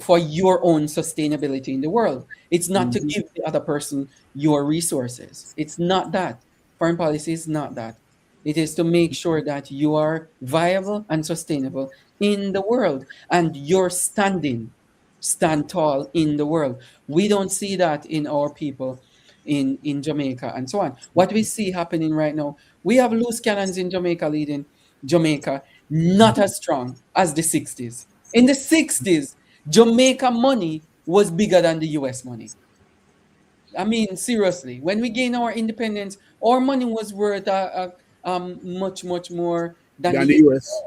for your own sustainability in the world. It's not to give the other person your resources. It's not that. Foreign policy is not that. It is to make sure that you are viable and sustainable in the world and you're stand tall in the world. We don't see that in our people in Jamaica and so on. What we see happening right now, we have loose cannons in Jamaica leading Jamaica, not as strong as the 60s. In the 60s, Jamaica money was bigger than the US money. I mean, seriously, when we gained our independence, our money was worth much, much more than the US.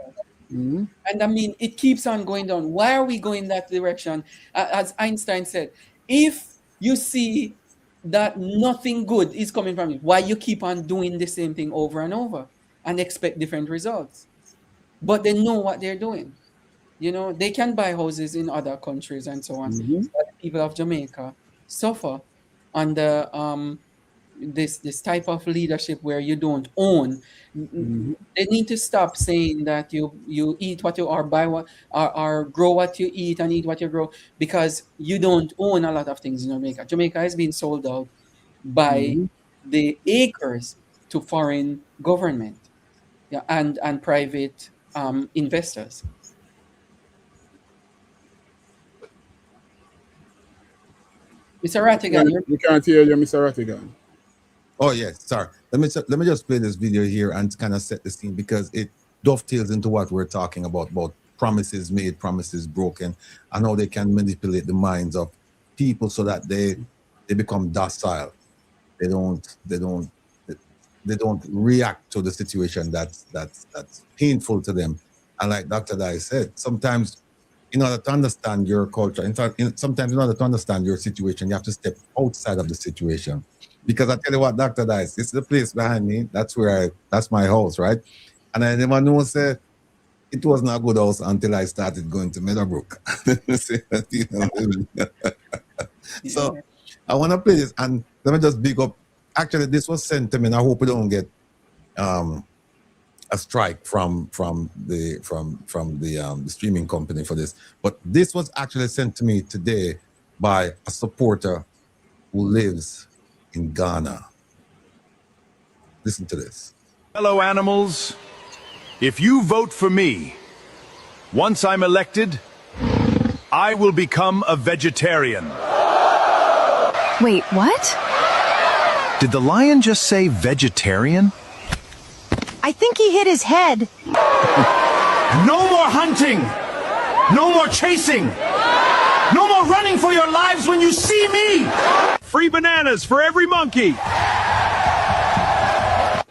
And I mean, it keeps on going down. Why are we going that direction? As Einstein said, if you see that nothing good is coming from it, why you keep on doing the same thing over and over and expect different results? But they know what they're doing. You know, they can buy houses in other countries and so on. But the people of Jamaica suffer under this type of leadership where you don't own. They need to stop saying that you eat what you or buy what or grow what you eat and eat what you grow, because you don't own a lot of things in Jamaica. Jamaica has been sold out by the acres to foreign government, yeah, and private investors. Mr. Rattigan, we can't hear you, Mr. Rattigan. Oh yes, sorry. Let me just play this video here and kind of set the scene because it dovetails into what we're talking about promises made, promises broken, and how they can manipulate the minds of people so that they become docile. They don't react to the situation that's painful to them. And like Dr. Dai said, sometimes in order to understand your culture, in fact, sometimes in order to understand your situation, you have to step outside of the situation. Because I tell you what, Dr. Dice, this is the place behind me. That's my house, right? And I never know, say, it was not a good house until I started going to Meadowbrook. So I want to play this, and let me just big up. Actually, this was sent to me, and I hope we don't get a strike from the streaming company for this. But this was actually sent to me today by a supporter who lives in Ghana. Listen to this. Fellow animals, if you vote for me, once I'm elected, I will become a vegetarian. Wait, what? Did the lion just say vegetarian? I think he hit his head. No more hunting! No more chasing! No more running for your lives when you see me! Free bananas for every monkey!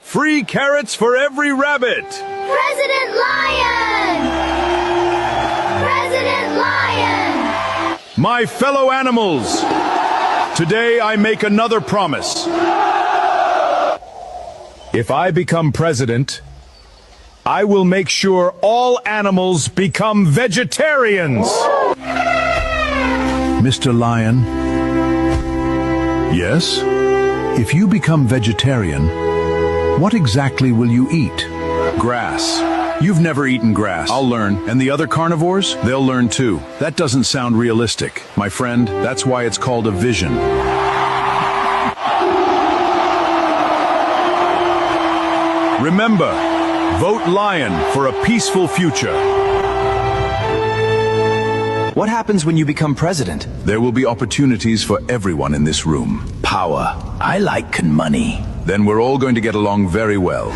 Free carrots for every rabbit! President Lion! President Lion! My fellow animals, today I make another promise. If I become president, I will make sure all animals become vegetarians. Mr. Lion. Yes? If you become vegetarian, what exactly will you eat? Grass. You've never eaten grass. I'll learn. And the other carnivores? They'll learn too. That doesn't sound realistic. My friend, that's why it's called a vision. Remember, vote Lion for a peaceful future. What happens when you become president? There will be opportunities for everyone in this room. Power. I like money. Then we're all going to get along very well.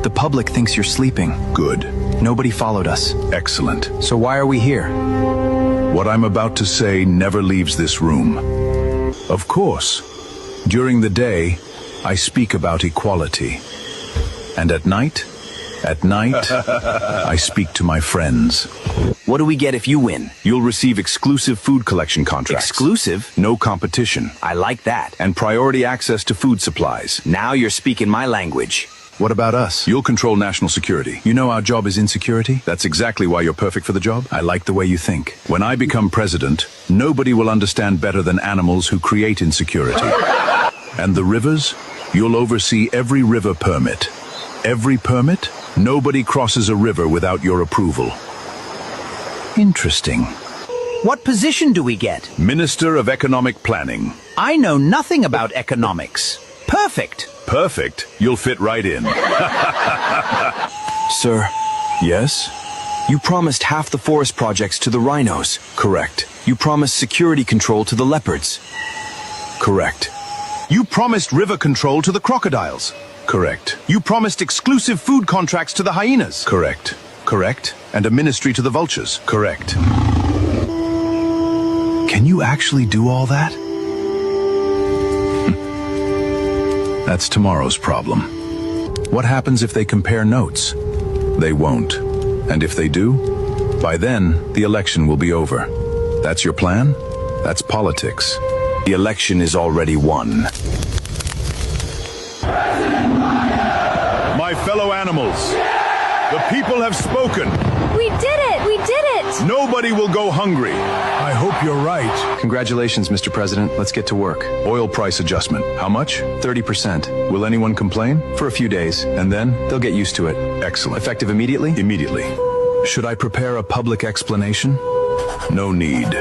The public thinks you're sleeping. Good. Nobody followed us. Excellent. So why are we here? What I'm about to say never leaves this room. Of course, during the day, I speak about equality. And at night, I speak to my friends. What do we get if you win? You'll receive exclusive food collection contracts. Exclusive? No competition. I like that. And priority access to food supplies. Now you're speaking my language. What about us? You'll control national security. You know our job is insecurity? That's exactly why you're perfect for the job. I like the way you think. When I become president, nobody will understand better than animals who create insecurity. And the rivers? You'll oversee every river permit. Every permit? Nobody crosses a river without your approval. Interesting. What position do we get? Minister of Economic Planning. I know nothing about economics. Perfect. Perfect. You'll fit right in. Sir, Yes? you promised half the forest projects to the rhinos. Correct. You promised security control to the leopards. Correct. You promised river control to the crocodiles. Correct. You promised exclusive food contracts to the hyenas. Correct. Correct? And a ministry to the vultures. Correct. Can you actually do all that? That's tomorrow's problem. What happens if they compare notes? They won't. And if they do, by then, the election will be over. That's your plan? That's politics. The election is already won. My fellow animals, the people have spoken. We did it! We did it! Nobody will go hungry. I hope you're right. Congratulations, Mr. President. Let's get to work. Oil price adjustment. How much? 30%. Will anyone complain? For a few days. And then? They'll get used to it. Excellent. Effective immediately? Immediately. Should I prepare a public explanation? No need.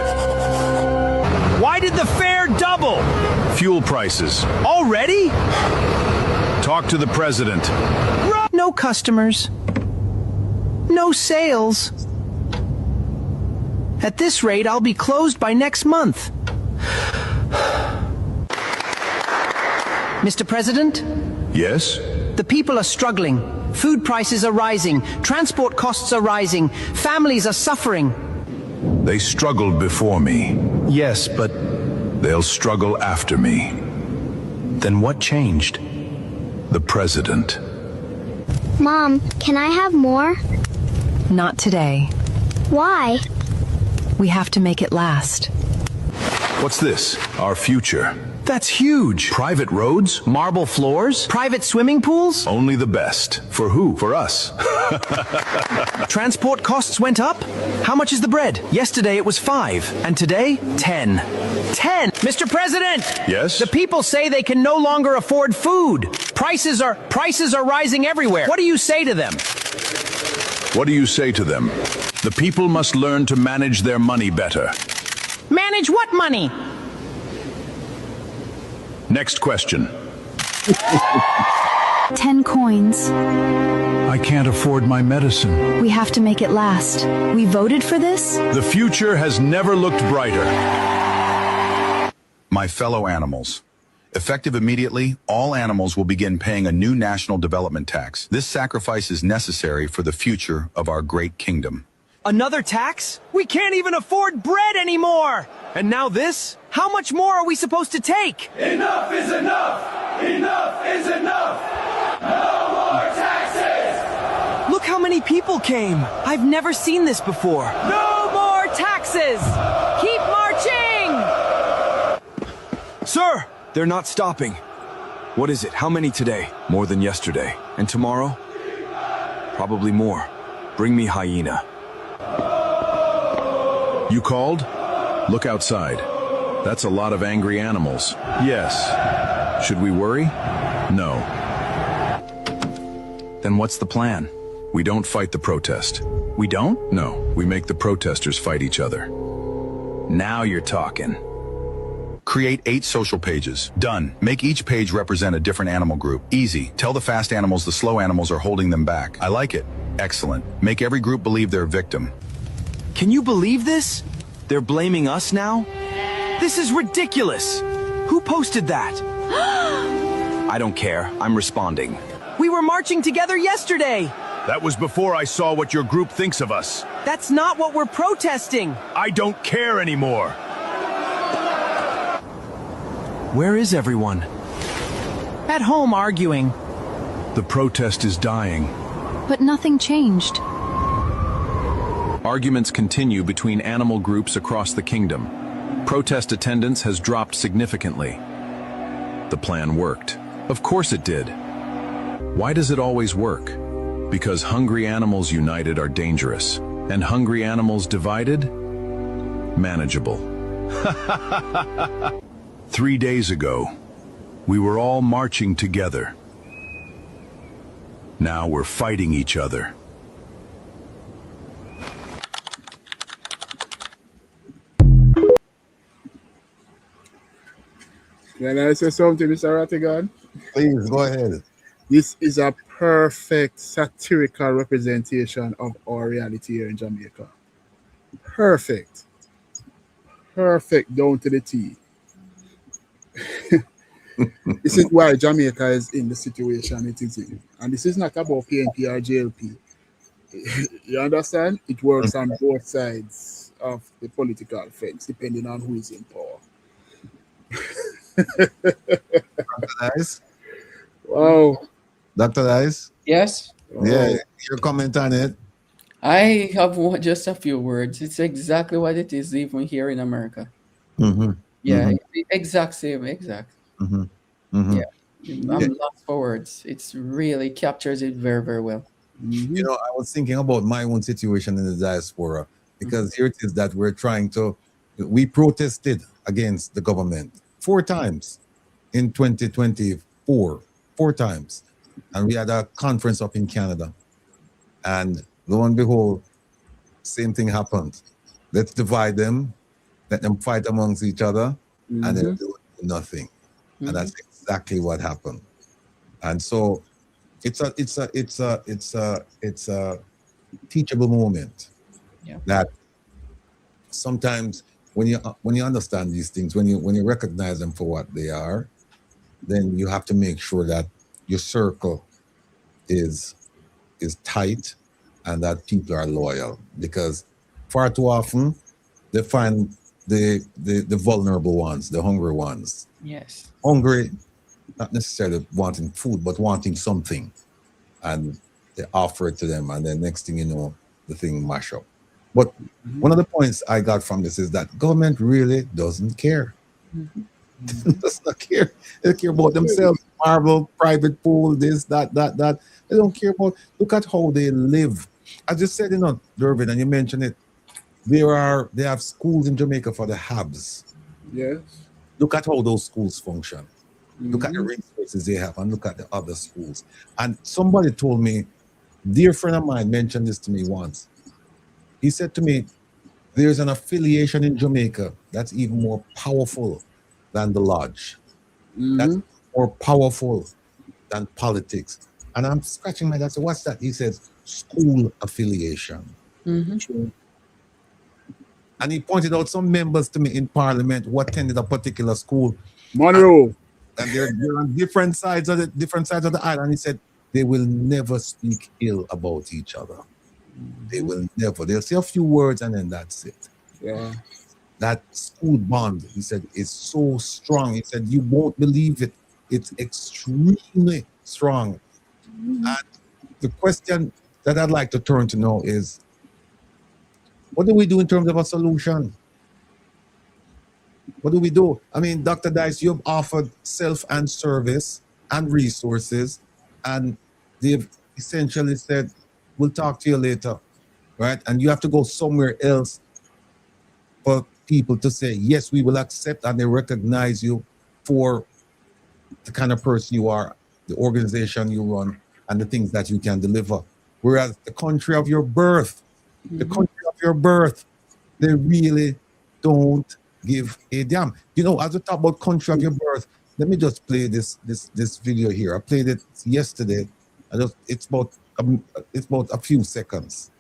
Why did the fare double? Fuel prices. Already? Talk to the president. No customers. No sales. At this rate, I'll be closed by next month. Mr. President, Yes? the people are struggling. Food prices are rising. Transport costs are rising. Families are suffering. They struggled before me. Yes, but They'll struggle after me. then what changed? The president. Mom, can I have more? Not today. Why? We have to make it last. What's this? Our future. That's huge. Private roads? Marble floors? Private swimming pools? Only the best. For who? For us. Transport costs went up? How much is the bread? Yesterday it was 5, and today 10. 10! Mr. President! Yes? The people say they can no longer afford food. Prices are rising everywhere. What do you say to them? What do you say to them? The people must learn to manage their money better. Manage what money? Next question. 10 coins. I can't afford my medicine. We have to make it last. We voted for this? The future has never looked brighter. My fellow animals. Effective immediately, all animals will begin paying a new national development tax. This sacrifice is necessary for the future of our great kingdom. Another tax? We can't even afford bread anymore! And now this? How much more are we supposed to take? Enough is enough! Enough is enough! No more taxes! Look how many people came! I've never seen this before. No more taxes! Keep marching! Sir! They're not stopping. What is it? How many today? More than yesterday. And tomorrow? Probably more. Bring me hyena. You called? Look outside. That's a lot of angry animals. Yes. Should we worry? No. Then what's the plan? We don't fight the protest. We don't? No, we make the protesters fight each other. Now you're talking. Create 8 social pages. Done. Make each page represent a different animal group. Easy. Tell the fast animals the slow animals are holding them back. I like it. Excellent. Make every group believe they're a victim. Can you believe this? They're blaming us now? This is ridiculous! Who posted that? I don't care. I'm responding. We were marching together yesterday! That was before I saw what your group thinks of us. That's not what we're protesting! I don't care anymore. Where is everyone? At home arguing. The protest is dying. But nothing changed. Arguments continue between animal groups across the kingdom. Protest attendance has dropped significantly. The plan worked. Of course it did. Why does it always work? Because hungry animals united are dangerous, and hungry animals divided? Manageable. 3 days ago, we were all marching together. Now we're fighting each other. Can I say something, Mr. Rattigan? Please, go ahead. This is a perfect satirical representation of our reality here in Jamaica. Perfect. Perfect down to the T. This is why Jamaica is in the situation it is in. And this is not about PNP or JLP. You understand? It works on both sides of the political fence, depending on who is in power. Dr. Dice? Wow. Dr. Dice? Yes? Yeah, your comment on it. I have just a few words. It's exactly what it is, even here in America. Mm-hmm. Yeah, exact same, exact. Mm-hmm. Mm-hmm. Yeah, I'm lost for words. It's really captures it very, very well. You know, I was thinking about my own situation in the diaspora, because here it is that we protested against the government 4 times in 2024, 4 times. And we had a conference up in Canada. And lo and behold, same thing happened. Let's divide them, let them fight amongst each other, and then do nothing. And that's exactly what happened. And so it's a teachable moment. Yeah. That sometimes when you understand these things, when you recognize them for what they are, then you have to make sure that your circle is tight and that people are loyal, because far too often they find the vulnerable ones, the hungry ones. Yes. Hungry, not necessarily wanting food, but wanting something. And they offer it to them, and then next thing you know, the thing mash up. But one of the points I got from this is that government really doesn't care. Does not care. They care about themselves. Marble, private pool, this, that. They don't care about. Look at how they live. I just said, Durbin, and you mentioned it. They have schools in Jamaica for the haves. Yes. Look at how those schools function. Look at the resources they have, and look at the other schools. And somebody told me, dear friend of mine mentioned this to me once. He said to me, there's an affiliation in Jamaica that's even more powerful than the lodge. That's more powerful than politics. And I'm scratching my head. I said, what's that? He says, school affiliation. Mm-hmm. And he pointed out some members to me in Parliament who attended a particular school. Monroe. And they're on different sides of the island. He said they will never speak ill about each other. They will never. They'll say a few words and then that's it. Yeah. That school bond, he said, is so strong. He said you won't believe it. It's extremely strong. And the question that I'd like to turn to now is, what do we do in terms of a solution? What do we do? I mean, Dr. Dice, you've offered self and service and resources, and they've essentially said, we'll talk to you later, right? And you have to go somewhere else for people to say, yes, we will accept, and they recognize you for the kind of person you are, the organization you run, and the things that you can deliver. Whereas the country of your birth, they really don't give a damn. As we talk about country of your birth, let me just play this video here. I played it yesterday. It's about a few seconds.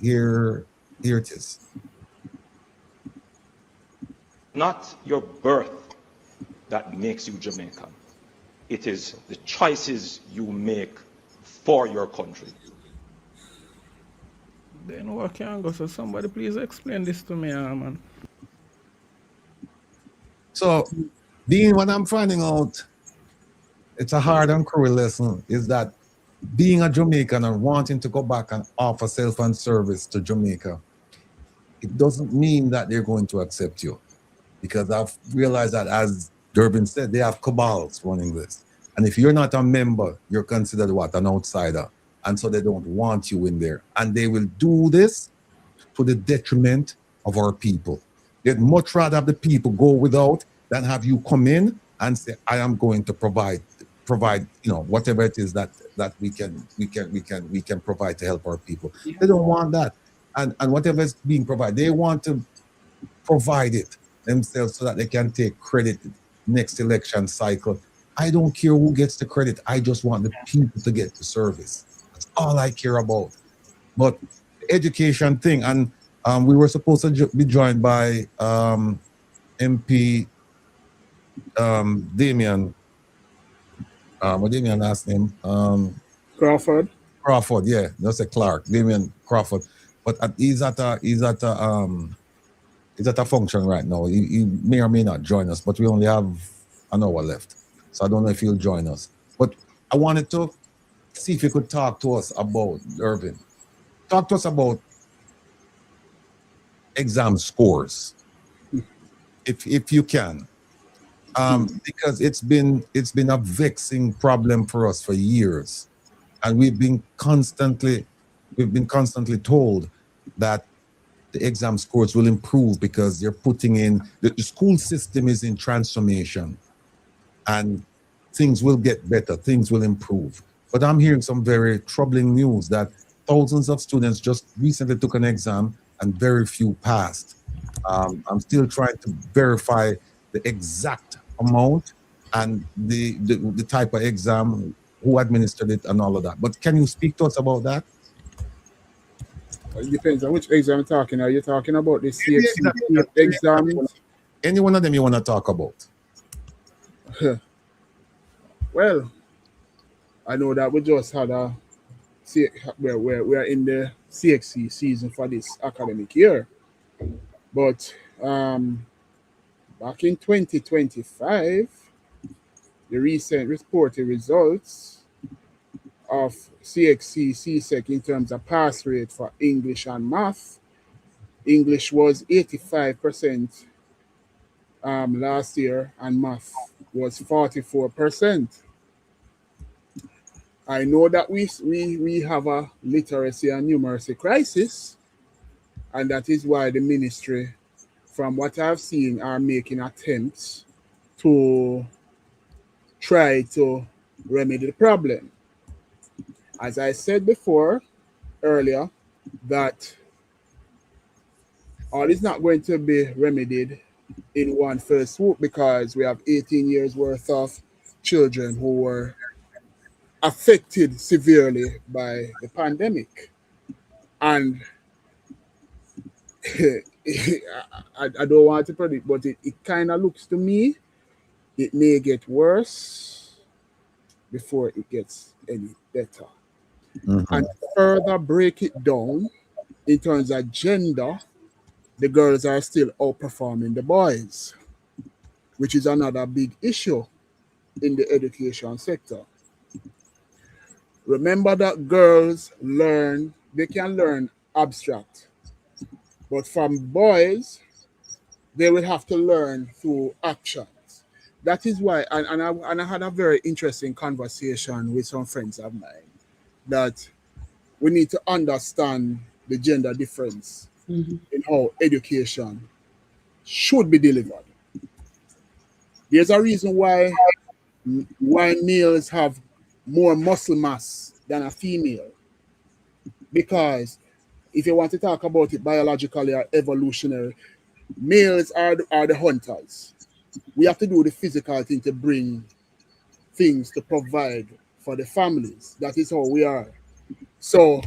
Here it is. Not your birth that makes you Jamaican. It is the choices you make for your country. Then what can go? So somebody please explain this to me, man. So, what I'm finding out, it's a hard and cruel lesson, is that being a Jamaican and wanting to go back and offer self and service to Jamaica, it doesn't mean that they're going to accept you. Because I've realized that, as Durbin said, they have cabals running this. And if you're not a member, you're considered what? An outsider. And so they don't want you in there. And they will do this to the detriment of our people. They'd much rather have the people go without than have you come in and say, I am going to provide, whatever it is that we can provide to help our people. Yeah. They don't want that. And whatever is being provided, they want to provide it themselves so that they can take credit next election cycle. I don't care who gets the credit. I just want the people to get the service. That's all I care about. But the education thing, and we were supposed to be joined by MP Damien. What Damien last name? Crawford. Crawford, yeah. That's a Clark. Damien Crawford. But he's at a function right now. He may or may not join us, but we only have an hour left. So I don't know if he'll join us. But I wanted to see if you could talk to us about, Irvin. Talk to us about exam scores, if you can. Because it's been a vexing problem for us for years. And we've been constantly told that the exam scores will improve because they're putting in, the school system is in transformation and things will get better, things will improve. But I'm hearing some very troubling news that thousands of students just recently took an exam and very few passed. I'm still trying to verify the exact amount and the type of exam, who administered it and all of that. But can you speak to us about that? It depends on which exam you're talking. Are you talking about the CXC exam? Any one of them you want to talk about? Well, I know that we just had we're in the CXC season for this academic year, but back in 2025, the recent reported results of CXC CSEC in terms of pass rate for English and math. English was 85% last year, and math was 44%. I know that we have a literacy and numeracy crisis, and that is why the ministry, from what I've seen, are making attempts to try to remedy the problem. As I said before, earlier, that all is not going to be remedied in one fell swoop, because we have 18 years worth of children who were affected severely by the pandemic. And I don't want to predict, but it kind of looks to me it may get worse before it gets any better. And further break it down in terms of gender, the girls are still outperforming the boys, which is another big issue in the education sector. Remember that girls they can learn abstract, but from boys, they will have to learn through actions. That is why, and I had a very interesting conversation with some friends of mine, that we need to understand the gender difference in how education should be delivered. There's a reason why males have more muscle mass than a female. Because if you want to talk about it biologically or evolutionary, males are the hunters. We have to do the physical thing to bring things to provide for the families. That is how we are. So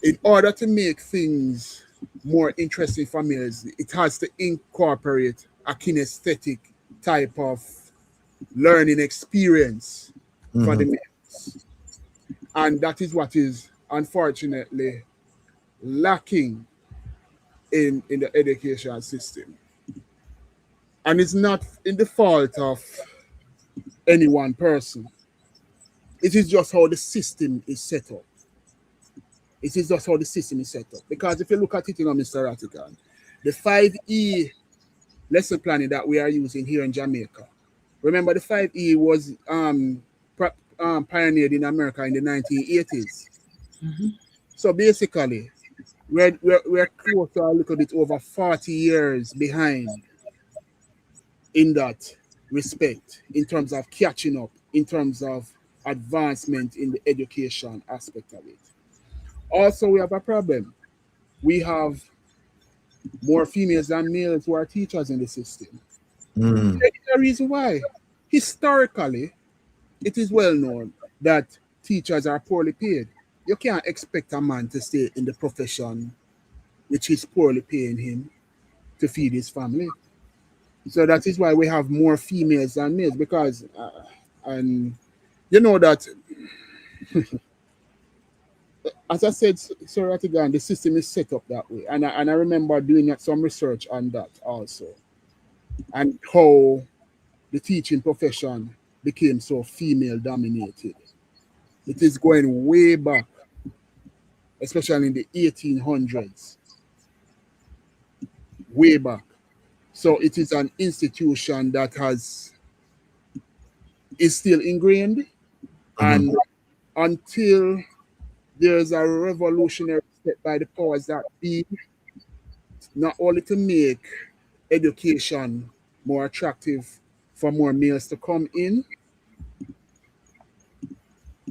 in order to make things more interesting for males, it has to incorporate a kinesthetic type of learning experience for the males. And that is what is unfortunately lacking in the education system. And it's not in the fault of any one person. It is just how the system is set up. It is just how the system is set up. Because if you look at it, Mr. Rattigan, the 5E lesson planning that we are using here in Jamaica, remember the 5E was pioneered in America in the 1980s. So basically, we're close to a little bit over 40 years behind in that respect, in terms of catching up, in terms of advancement in the education aspect of it. Also, we have a problem. We have more females than males who are teachers in the system. There is a reason why. Historically, it is well known that teachers are poorly paid. You can't expect a man to stay in the profession which is poorly paying him to feed his family. So that is why we have more females than males, because and you know that as I said, Sir Rattigan, the system is set up that way. And I remember doing some research on that also, and how the teaching profession became so female dominated. It is going way back, especially in the 1800s. Way back. So it is an institution that is still ingrained, and until there's a revolutionary step by the powers that be, not only to make education more attractive for more males to come in,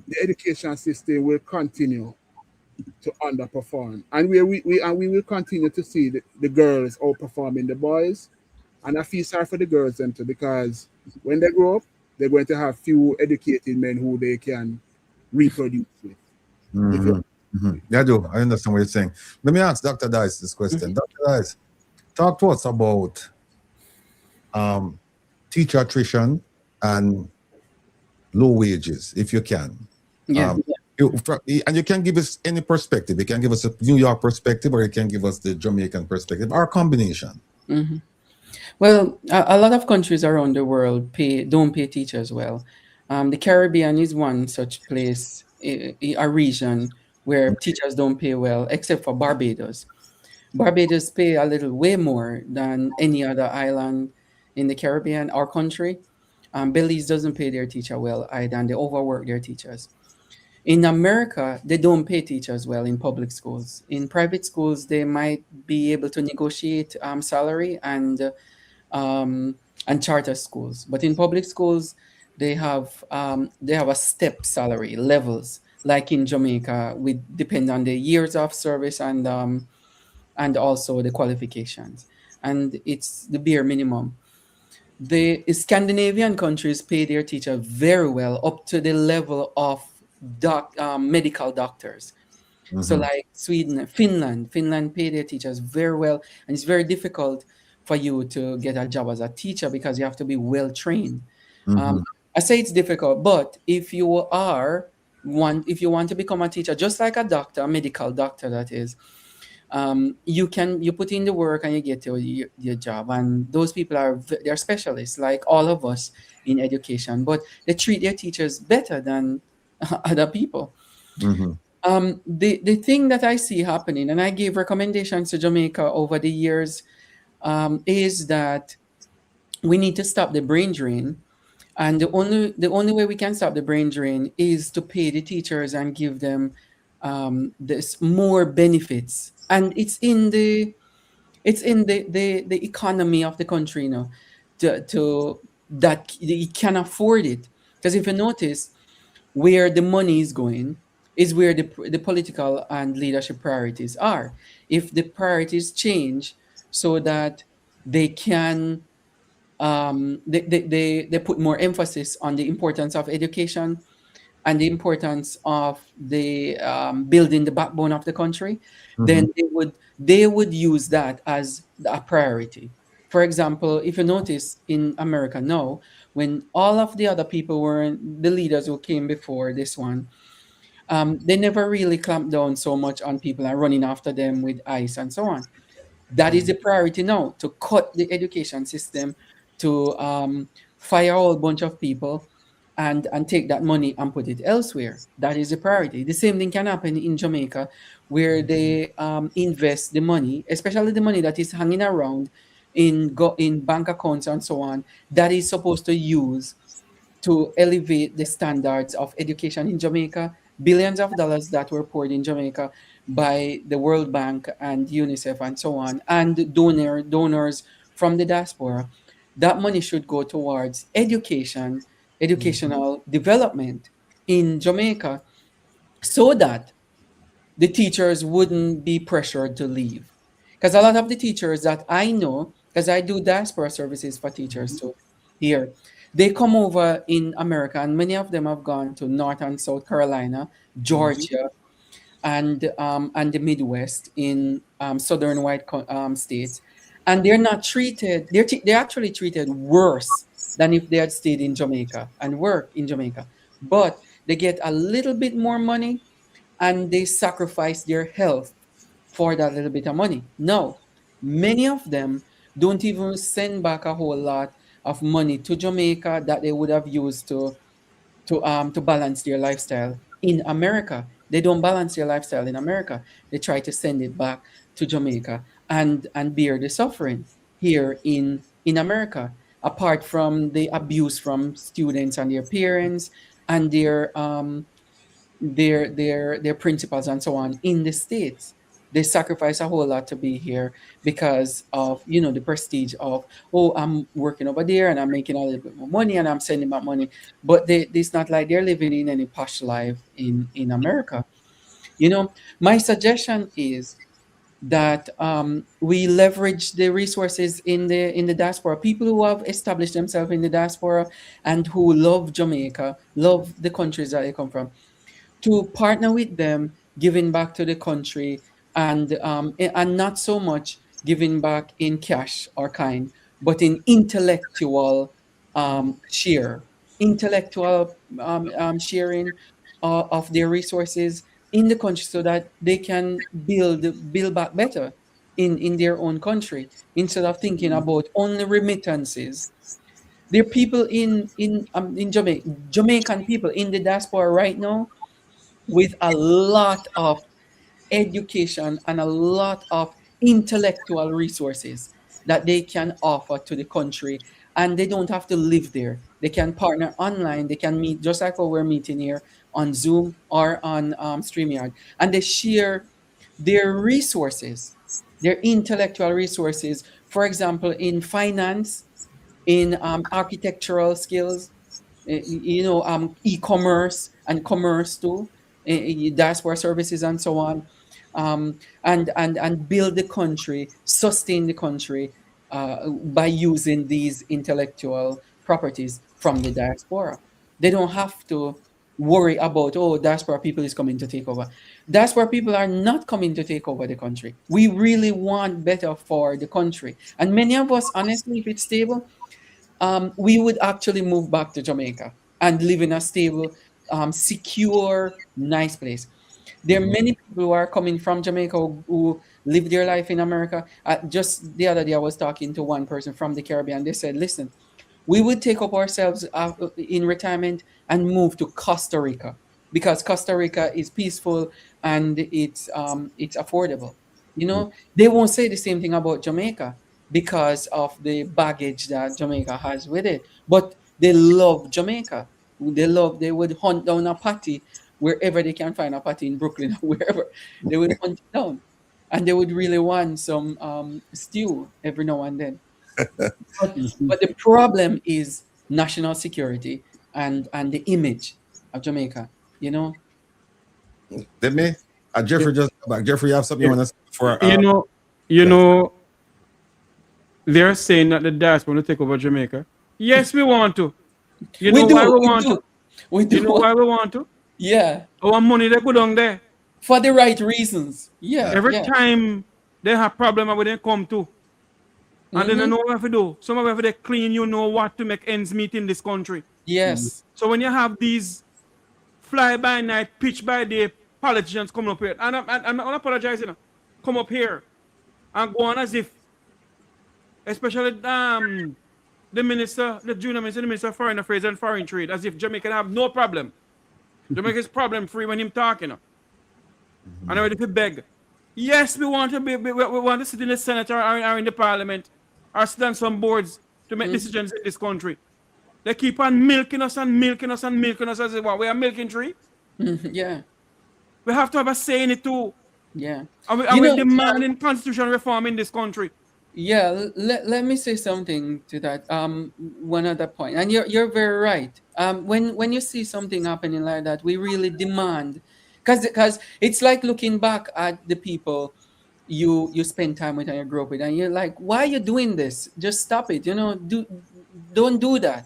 the education system will continue to underperform, and we will continue to see the girls outperforming the boys. And I feel sorry for the girls them too, because when they grow up, they're going to have few educated men who they can reproduce with. Yeah, I do. I understand what you're saying. Let me ask Dr. Dice this question. Dr. Dice, talk to us about teacher attrition and low wages, if you can. Yeah. And you can give us any perspective. You can give us a New York perspective, or you can give us the Jamaican perspective, or a combination. Mm-hmm. Well, a lot of countries around the world don't pay teachers well. The Caribbean is one such place, a region where teachers don't pay well, except for Barbados. Barbados pay a little way more than any other island in the Caribbean or country. Belize doesn't pay their teacher well either, and they overwork their teachers. In America, they don't pay teachers well in public schools. In private schools, they might be able to negotiate salary um, and charter schools, but in public schools, they have a step salary levels, like in Jamaica, with depend on the years of service and also the qualifications, and it's the bare minimum. The Scandinavian countries pay their teachers very well, up to the level of medical doctors. So like Sweden, Finland pay their teachers very well, and it's very difficult for you to get a job as a teacher because you have to be well trained. I say it's difficult, but if you want to become a teacher, just like a doctor, a medical doctor, that is, you put in the work and you get your job. And those people they're specialists, like all of us in education, but they treat their teachers better than other people. The thing that I see happening, and I gave recommendations to Jamaica over the years, is that we need to stop the brain drain. And the only way we can stop the brain drain is to pay the teachers and give them this more benefits. And it's in the economy of the country, you know, to that you can afford it. Because if you notice, where the money is going is where the political and leadership priorities are. If the priorities change so that they can they put more emphasis on the importance of education and the importance of the building the backbone of the country, then they would use that as a priority. For example, if you notice in America now, when all of the other people were the leaders who came before this one, they never really clamped down so much on people and running after them with ICE and so on. That is the priority now, to cut the education system, to fire a whole bunch of people and take that money and put it elsewhere. That is the priority. The same thing can happen in Jamaica, where they invest the money, especially the money that is hanging around in bank accounts and so on, that is supposed to use to elevate the standards of education in Jamaica. Billions of dollars that were poured in Jamaica by the World Bank and UNICEF and so on, and donors from the diaspora. That money should go towards educational development in Jamaica, so that the teachers wouldn't be pressured to leave. Because a lot of the teachers that I know, because I do diaspora services for teachers too here, they come over in America, and many of them have gone to North and South Carolina, Georgia, and the Midwest in southern white states, and they're not treated. They're actually treated worse than if they had stayed in Jamaica and worked in Jamaica. But they get a little bit more money, and they sacrifice their health for that little bit of money. No, many of them don't even send back a whole lot of money to Jamaica that they would have used to balance their lifestyle in America. They don't balance their lifestyle in America. They try to send it back to Jamaica and bear the suffering here in America, apart from the abuse from students and their parents and their principals and so on in the States. They sacrifice a whole lot to be here because of, you know, the prestige of, oh, I'm working over there and I'm making a little bit more money and I'm sending back money. But it's not like they're living in any posh life in America. You know, my suggestion is that we leverage the resources in the diaspora, people who have established themselves in the diaspora and who love Jamaica, love the countries that they come from, to partner with them, giving back to the country, and not so much giving back in cash or kind, but in intellectual share. intellectual sharing of their resources in the country so that they can build back better in their own country instead of thinking about only remittances. There are people in Jamaica, Jamaican people in the diaspora right now with a lot of education and a lot of intellectual resources that they can offer to the country, and they don't have to live there. They can partner online. They can meet just like how we're meeting here on Zoom or on StreamYard, and they share their resources, their intellectual resources. For example, in finance, in architectural skills, e-commerce and commerce too, diaspora services and so on, and build the country, sustain the country by using these intellectual properties from the diaspora. They don't have to worry about, oh, diaspora people is coming to take over. Diaspora people are not coming to take over the country. We really want better for the country. And many of us, honestly, if it's stable, we would actually move back to Jamaica and live in a stable, secure, nice place. There are many people who are coming from Jamaica who live their life in America. Just the other day, I was talking to one person from the Caribbean. They said, listen, we would take up ourselves in retirement and move to Costa Rica because Costa Rica is peaceful and it's affordable. They won't say the same thing about Jamaica because of the baggage that Jamaica has with it. But they love Jamaica. They would hunt down a patty wherever they can find a patty in Brooklyn or wherever. They would hunt it down. And they would really want some stew every now and then. But the problem is national security and the image of Jamaica, Did me? Jeffrey just back. Jeffrey, you have something you want to say for they're saying that the diaspora want to take over Jamaica. Yes, we want to. We do. Why we want to? You know why we want to? Yeah. Our money they go down there. For the right reasons. Yeah. Every time they have problem where they come to. And then they know what to do. Some of they clean, what to make ends meet in this country. Yes. So when you have these fly by night, pitch by day politicians coming up here, and I'm not apologizing, come up here and go on as if, especially the minister, the junior minister, the minister of Foreign Affairs and Foreign Trade, as if Jamaica have no problem. Jamaica is problem free when him talking. And already to beg. Yes, we want to we want to sit in the Senate or in the Parliament or sit on some boards to make decisions in this country. They keep on milking us and milking us and milking us as if we are milking tree. Yeah. We have to have a say in it too. Yeah. And we're demanding constitutional reform in this country. Yeah, let me say something to that. One other point, and you're very right. When you see something happening like that, we really demand, because it's like looking back at the people you spend time with and you grow up with, and you're like, why are you doing this? Just stop it. Don't do that.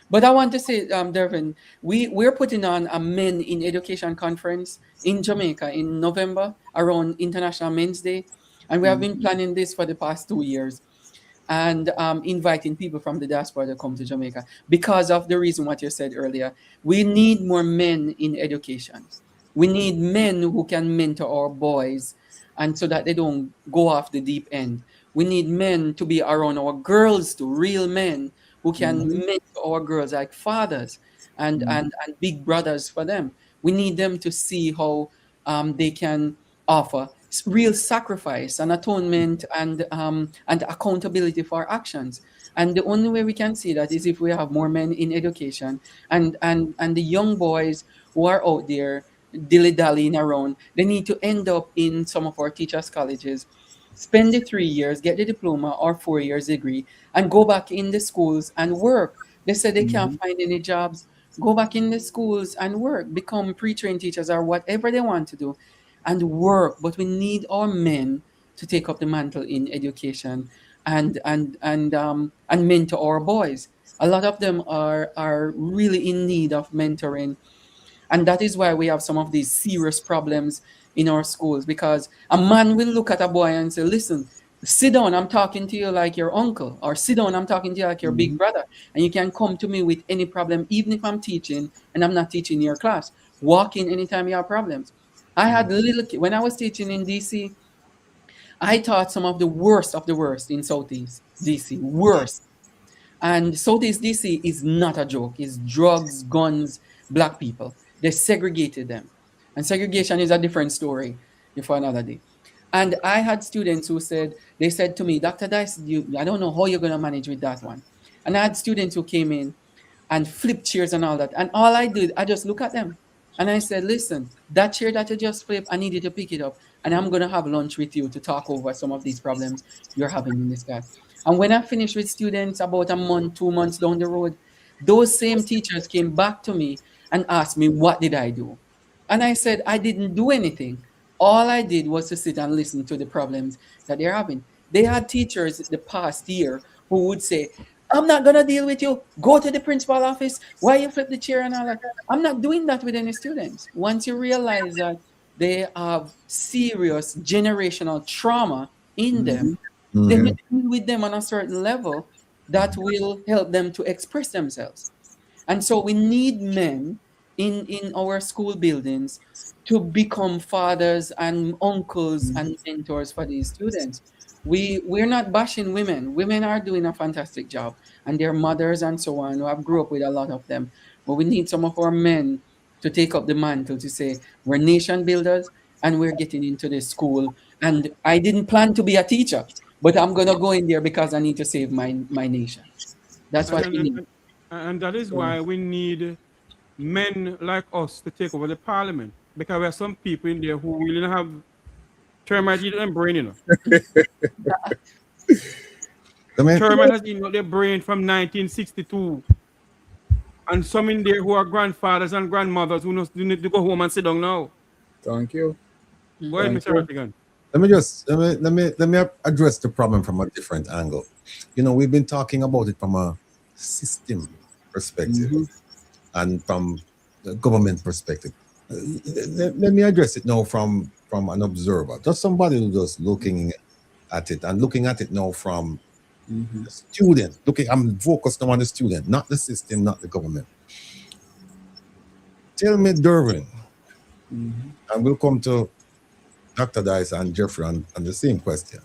But I want to say, Dervin, we're putting on a Men in Education conference in Jamaica in November around International Men's Day. And we have been planning this for the past 2 years and inviting people from the diaspora to come to Jamaica because of the reason what you said earlier. We need more men in education. We need men who can mentor our boys and so that they don't go off the deep end. We need men to be around our girls too, real men who can mentor our girls like fathers and big brothers for them. We need them to see how they can offer real sacrifice and atonement and accountability for our actions. And the only way we can see that is if we have more men in education and the young boys who are out there dilly-dallying around, they need to end up in some of our teachers' colleges, spend the 3 years, get the diploma or 4 years degree, and go back in the schools and work. They said they can't find any jobs. Go back in the schools and work, become pre-trained teachers or whatever they want to do and work. But we need our men to take up the mantle in education and mentor our boys. A lot of them are really in need of mentoring. And that is why we have some of these serious problems in our schools, because a man will look at a boy and say, listen, sit down, I'm talking to you like your uncle, or sit down, I'm talking to you like your big brother, and you can come to me with any problem, even if I'm teaching and I'm not teaching your class. Walk in anytime you have problems. I had when I was teaching in DC, I taught some of the worst in Southeast DC, worst. And Southeast DC is not a joke. It's drugs, guns, black people. They segregated them. And segregation is a different story for another day. And I had students who they said to me, Dr. Dice, I don't know how you're going to manage with that one. And I had students who came in and flipped chairs and all that. And all I did, I just look at them. And I said, listen, that chair that you just flipped, I need you to pick it up. And I'm going to have lunch with you to talk over some of these problems you're having in this class. And when I finished with students about a month, 2 months down the road, those same teachers came back to me and asked me, what did I do? And I said, I didn't do anything. All I did was to sit and listen to the problems that they're having. They had teachers the past year who would say, I'm not going to deal with you. Go to the principal office. Why you flip the chair and all that? I'm not doing that with any students. Once you realize that they have serious generational trauma in them, then you deal with them on a certain level that will help them to express themselves. And so we need men in our school buildings to become fathers and uncles and mentors for these students. We're not bashing women. Women are doing a fantastic job, and their mothers and so on, who have grew up with a lot of them. But we need some of our men to take up the mantle to say, we're nation builders and we're getting into the school. And I didn't plan to be a teacher, but I'm going to go in there because I need to save my nation. That's what we need. And that is why we need men like us to take over the parliament. Because there are some people in there who really don't have termite eating their brain, you know. Termite has eaten their brain from 1962. And some in there who are grandfathers and grandmothers who need to go home and sit down now. Thank you. Go ahead, Mr. Rattigan. Let me address the problem from a different angle. You know, we've been talking about it from a system perspective and from the government perspective. Let me address it now from an observer, just somebody who's just looking at it and looking at it now from the student. I'm focused now on the student, not the system, not the government. Tell me, Derwin, and we'll come to Dr. Dice and Jeffrey on the same question.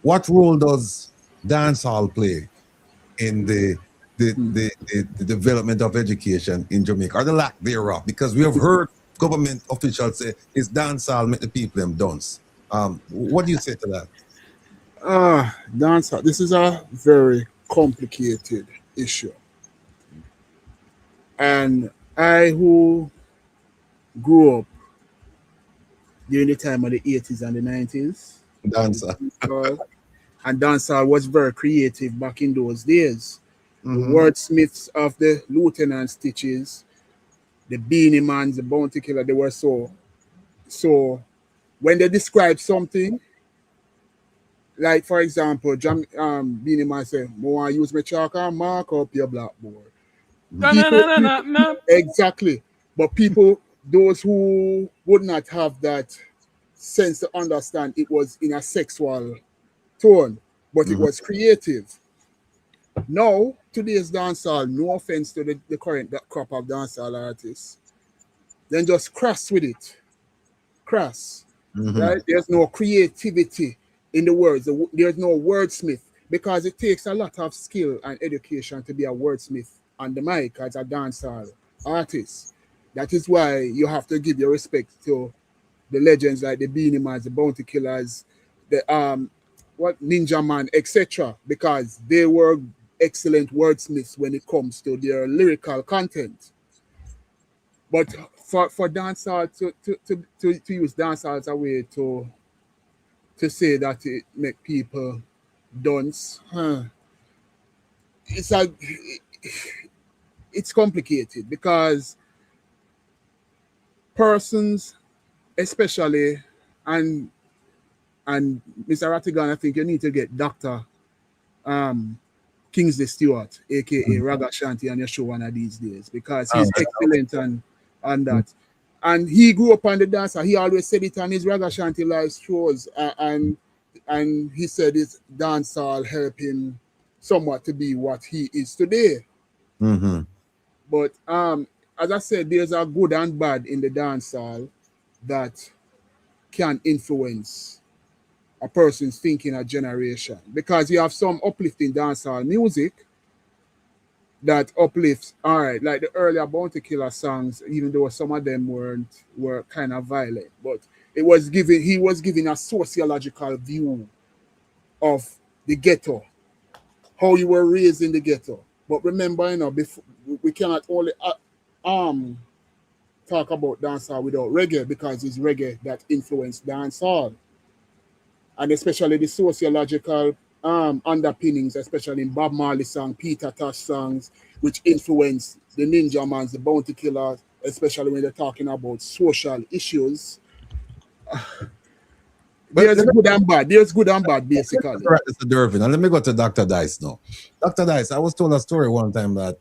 What role does dancehall play in the development of education in Jamaica, or the lack thereof? Because we have heard government officials say it's dancehall make the people them dance. What do you say to that? Dancehall. This is a very complicated issue, and I who grew up during the time of the 80s and the 90s, and dancehall was very creative back in those days. The wordsmiths of the Lieutenant Stitches, the Beanie Mans, the Bounty Killer, they were so when they describe something, like for example, Beanie Man say, "I want to use my chalk and mark up your blackboard." No. Exactly. But people, those who would not have that sense to understand, it was in a sexual tone, but it was creative. Now, today's dancehall, no offense to the current crop of dancehall artists, then just crass with it. Crass. Right? There's no creativity in the words. There's no wordsmith, because it takes a lot of skill and education to be a wordsmith on the mic as a dancehall artist. That is why you have to give your respect to the legends like the Beanie Mans, the Bounty Killers, the Ninja Man, etc., because they were excellent wordsmiths when it comes to their lyrical content. But for dancehall to use dancehall as a way to say that it make people dance, it's complicated, because persons, especially, and Mr. Rattigan, I think you need to get Dr. Kingsley Stewart, aka Raga Shanti, on your show one of these days, because he's excellent on that. And he grew up on the dancer. He always said it on his Raga Shanti live shows, and And he said his dancehall helped him somewhat to be what he is today. Mm-hmm. But as I said, there's a good and bad in the dancehall that can influence a person's thinking a generation. Because you have some uplifting dancehall music that uplifts, all right, like the earlier Bounty Killer songs, even though some of them were kind of violent, but he was giving a sociological view of the ghetto, how you were raised in the ghetto. But remember, before, we cannot only talk about dancehall without reggae, because it's reggae that influenced dancehall, and especially the sociological underpinnings, especially in Bob Marley song, Peter Tosh songs, which influence the Ninja Mans, the Bounty Killers, especially when they're talking about social issues. There's good and bad. There's good and bad, basically. Right, Mr. Dervin. And let me go to Dr. Dice now. Dr. Dice, I was told a story one time that,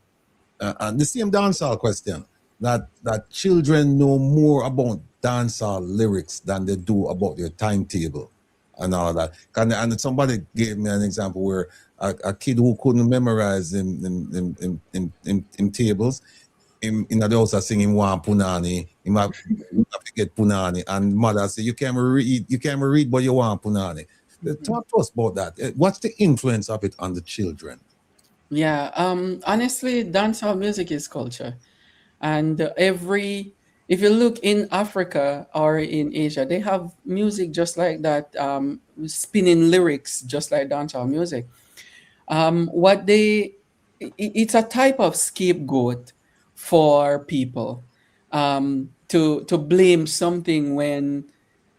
and the same dancehall question, that children know more about dancehall lyrics than they do about their timetable and all that. And somebody gave me an example where a kid who couldn't memorize in tables, in the house are singing one punani, he have to get punani, and mother say you can't read, but you want punani. Talk to us about that. What's the influence of it on the children? Yeah, honestly, dancehall music is culture. And if you look in Africa or in Asia, they have music just like that, spinning lyrics just like dancehall music. It's a type of scapegoat for people, to blame something when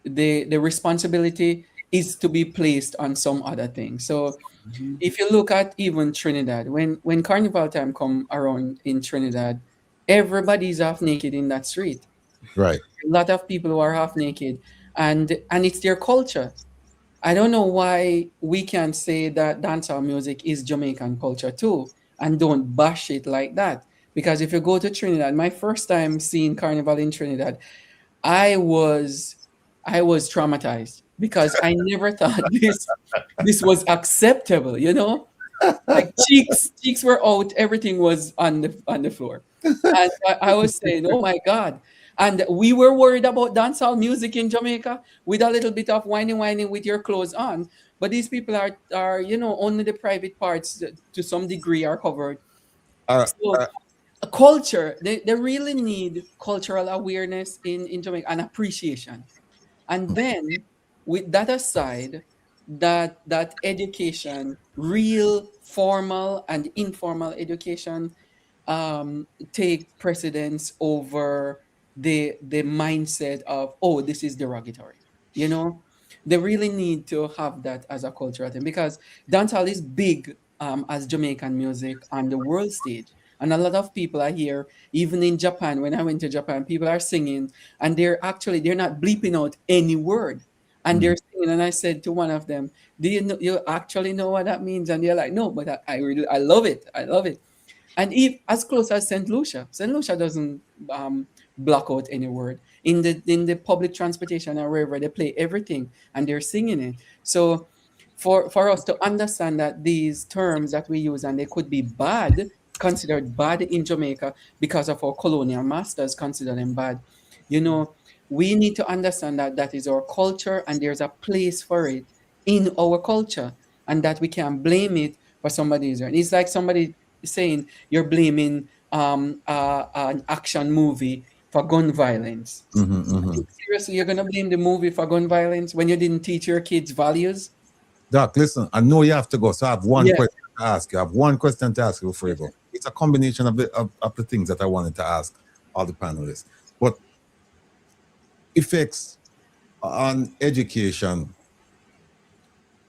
the responsibility is to be placed on some other thing. So if you look at even Trinidad, when carnival time come around in Trinidad, everybody's half naked in that street. Right. A lot of people who are half naked, and it's their culture. I don't know why we can't say that dancehall music is Jamaican culture too, and don't bash it like that. Because if you go to Trinidad, my first time seeing carnival in Trinidad, I was traumatized, because I never thought this was acceptable, Like cheeks were out, everything was on the floor. And I was saying, oh my God. And we were worried about dancehall music in Jamaica with a little bit of whining with your clothes on. But these people are only the private parts to some degree are covered. So a culture, they really need cultural awareness in Jamaica and appreciation. And then with that aside, that education, real formal and informal education, take precedence over the mindset of, oh, this is derogatory. They really need to have that as a cultural thing, because dancehall is big as Jamaican music on the world stage. And a lot of people are here, even in Japan. When I went to Japan, people are singing, and they're not bleeping out any word. And they're singing. And I said to one of them, do you actually know what that means? And they're like, no, but I love it. I love it. And if as close as St. Lucia doesn't block out any word. In the public transportation or wherever, they play everything and they're singing it. So for us to understand that these terms that we use, and they could be considered bad in Jamaica because of our colonial masters consider them bad, we need to understand that that is our culture, and there's a place for it in our culture, and that we can't blame it for somebody's. It's like somebody saying you're blaming an action movie for gun violence. Seriously, you're gonna blame the movie for gun violence when you didn't teach your kids values? Doc, listen, I know you have to go, so I have one question to ask you. I have one question to ask you before you go. It's a combination of the things that I wanted to ask all the panelists. But effects on education,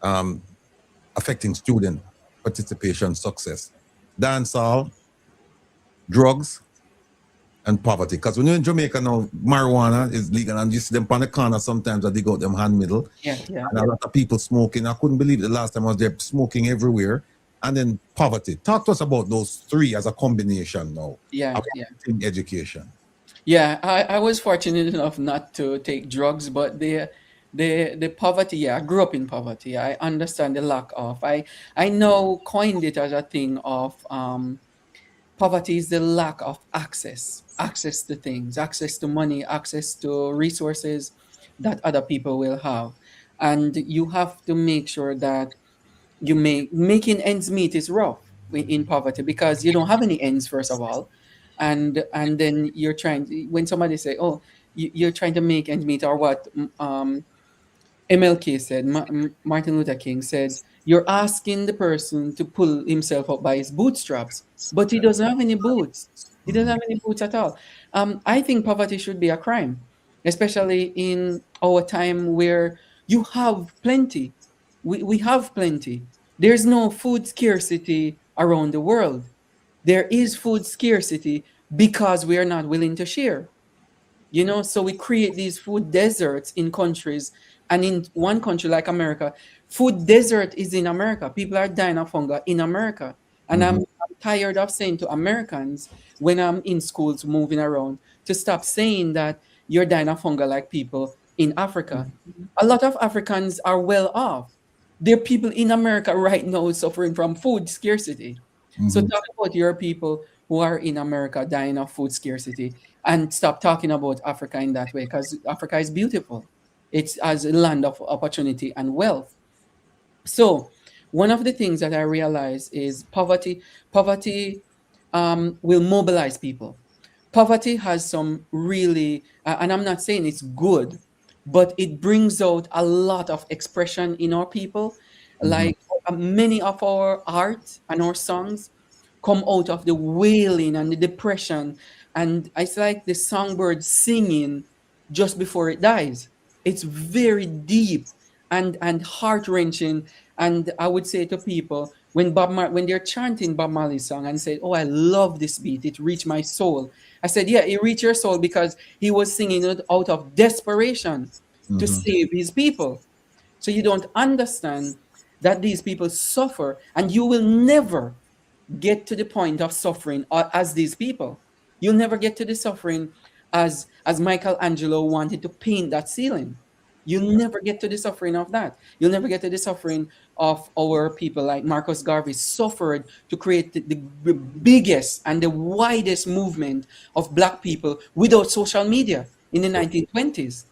affecting student participation, success, dancehall, drugs, and poverty. Because when you're in Jamaica now, marijuana is legal, and you see them on the corner sometimes that they got them hand middle. And a lot of people smoking. I couldn't believe the last time I was there, smoking everywhere. And then poverty. Talk to us about those three as a combination now. In education. Yeah, I was fortunate enough not to take drugs, but the poverty. Yeah, I grew up in poverty. I understand the lack of. I now coined it as a thing of poverty is the lack of access to things, access to money, access to resources that other people will have, and you have to make sure that making ends meet is rough in poverty because you don't have any ends first of all, and then you're trying when somebody say, oh, you're trying to make ends meet, or what MLK said, Martin Luther King said, you're asking the person to pull himself up by his bootstraps, but he doesn't have any boots. He doesn't have any boots at all. I think poverty should be a crime, especially in our time where you have plenty. We have plenty. There's no food scarcity around the world. There is food scarcity because we are not willing to share. So we create these food deserts in countries, and in one country like America, food desert is in America. People are dying of hunger in America. And I'm tired of saying to Americans when I'm in schools moving around to stop saying that you're dying of hunger like people in Africa. A lot of Africans are well off. There are people in America right now suffering from food scarcity. So talk about your people who are in America dying of food scarcity, and stop talking about Africa in that way, because Africa is beautiful. It's as a land of opportunity and wealth. So one of the things that I realize is poverty. Poverty will mobilize people. Poverty has some really, and I'm not saying it's good, but it brings out a lot of expression in our people. Like many of our art and our songs come out of the wailing and the depression, and it's like the songbird singing just before it dies. It's very deep and heart-wrenching. And I would say to people, when when they're chanting Bob Marley's song and say, oh, I love this beat, it reached my soul, I said, yeah, it reached your soul because he was singing it out of desperation to save his people. So you don't understand that these people suffer, and you will never get to the point of suffering as these people. You'll never get to the suffering as Michelangelo wanted to paint that ceiling. You'll never get to the suffering of that. You'll never get to the suffering of our people like Marcus Garvey suffered to create the biggest and the widest movement of Black people without social media in the 1920s.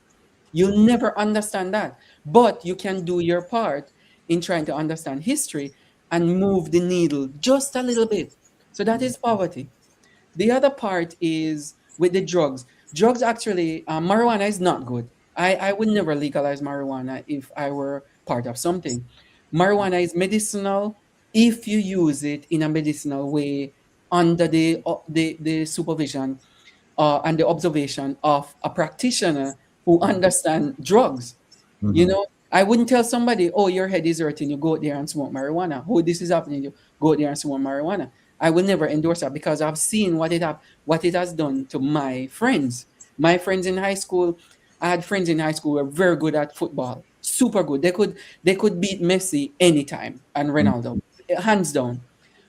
You'll never understand that. But you can do your part in trying to understand history and move the needle just a little bit. So that is poverty. The other part is with the drugs. Drugs actually, marijuana is not good. I would never legalize marijuana if I were part of something. Marijuana is medicinal if you use it in a medicinal way under the supervision and the observation of a practitioner who understands drugs. I wouldn't tell somebody, oh, your head is hurting, you go out there and smoke marijuana. Oh, this is happening, you go out there and smoke marijuana. I will never endorse that because I've seen what it has done to my friends. My friends in high school, I had friends in high school who were very good at football, super good. They could beat Messi anytime and Ronaldo, hands down.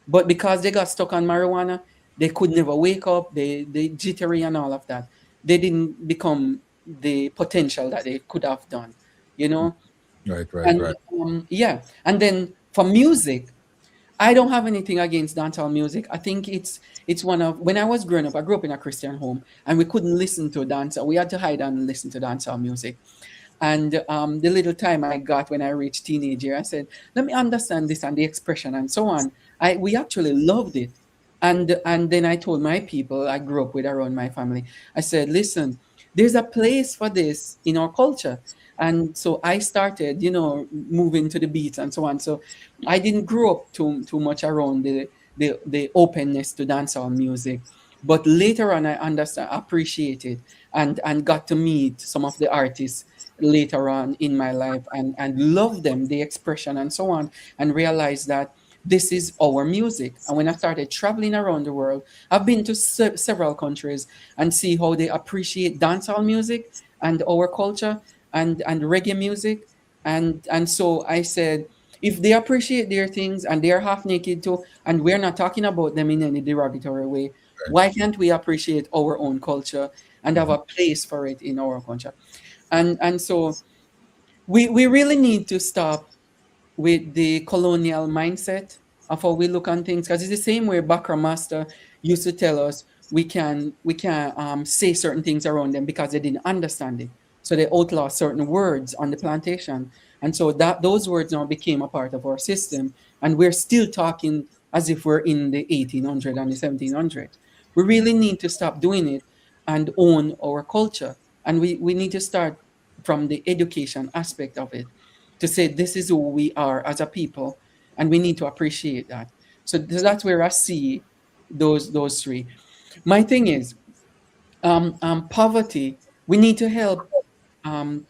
But because they got stuck on marijuana, they could never wake up. They jittery and all of that. They didn't become the potential that they could have done. Right. Yeah. And then for music, I don't have anything against dancehall music. I think it's one of, when I was growing up, I grew up in a Christian home and we couldn't listen to dance. We had to hide and listen to dancehall music. And the little time I got when I reached teenage year, I said, let me understand this and the expression and so on. We actually loved it. And then I told my people I grew up with around my family, I said, listen, there's a place for this in our culture. And so I started, moving to the beats and so on. So I didn't grow up too much around the openness to dancehall music. But later on, I appreciated and got to meet some of the artists later on in my life and love them, the expression and so on, and realize that this is our music. And when I started traveling around the world, I've been to several countries and see how they appreciate dancehall music and our culture and reggae music. And so I said, if they appreciate their things and they're half naked too, and we're not talking about them in any derogatory way, why can't we appreciate our own culture and have a place for it in our culture? And so we really need to stop with the colonial mindset of how we look on things, because it's the same way Bakra Master used to tell us we can say certain things around them because they didn't understand it. So they outlaw certain words on the plantation. And so that those words now became a part of our system. And we're still talking as if we're in the 1800s and the 1700s. We really need to stop doing it and own our culture. And we need to start from the education aspect of it to say this is who we are as a people, and we need to appreciate that. So that's where I see those three. My thing is, poverty. We need to help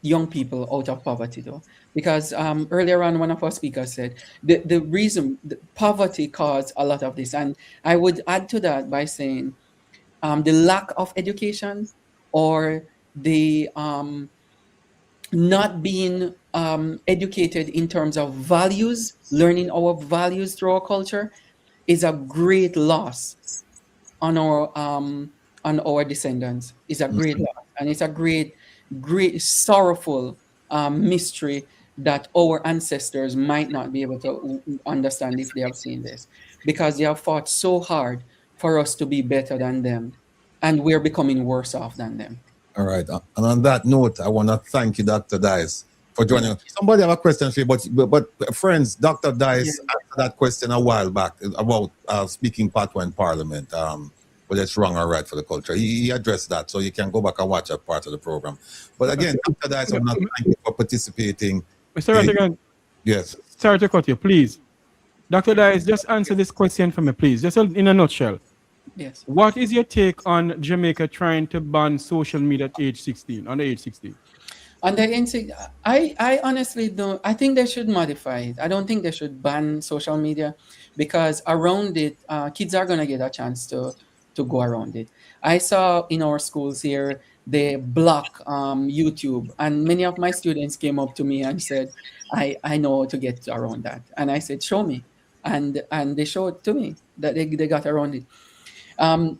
young people out of poverty, though, because earlier on one of our speakers said the reason poverty caused a lot of this, and I would add to that by saying the lack of education or the not being educated in terms of values, learning our values through our culture, is a great loss on our descendants. Is a great loss, and it's a great sorrowful mystery that our ancestors might not be able to understand if they have seen this, because they have fought so hard for us to be better than them, and we're becoming worse off than them. All right. And on that note, I want to thank you, Dr. Dice, for joining us. Somebody have a question for you, but friends, Dr. Dice answered that question a while back about speaking patois in Parliament, whether it's wrong or right for the culture. He addressed that, so you can go back and watch that part of the program. But again, Dr. Dice, I want to thank you for participating. Mr. Rattigan, yes. Sorry to cut you, please. Dr. Dice, just answer this question for me, please, just in a nutshell. Yes. What is your take on Jamaica trying to ban social media at age 16, under age 16? Under age, I honestly don't. I think they should modify it. I don't think they should ban social media, because around it, kids are gonna get a chance to go around it. I saw in our schools here they block YouTube, and many of my students came up to me and said, "I know how to get around that," and I said, "Show me," and they showed to me that they got around it.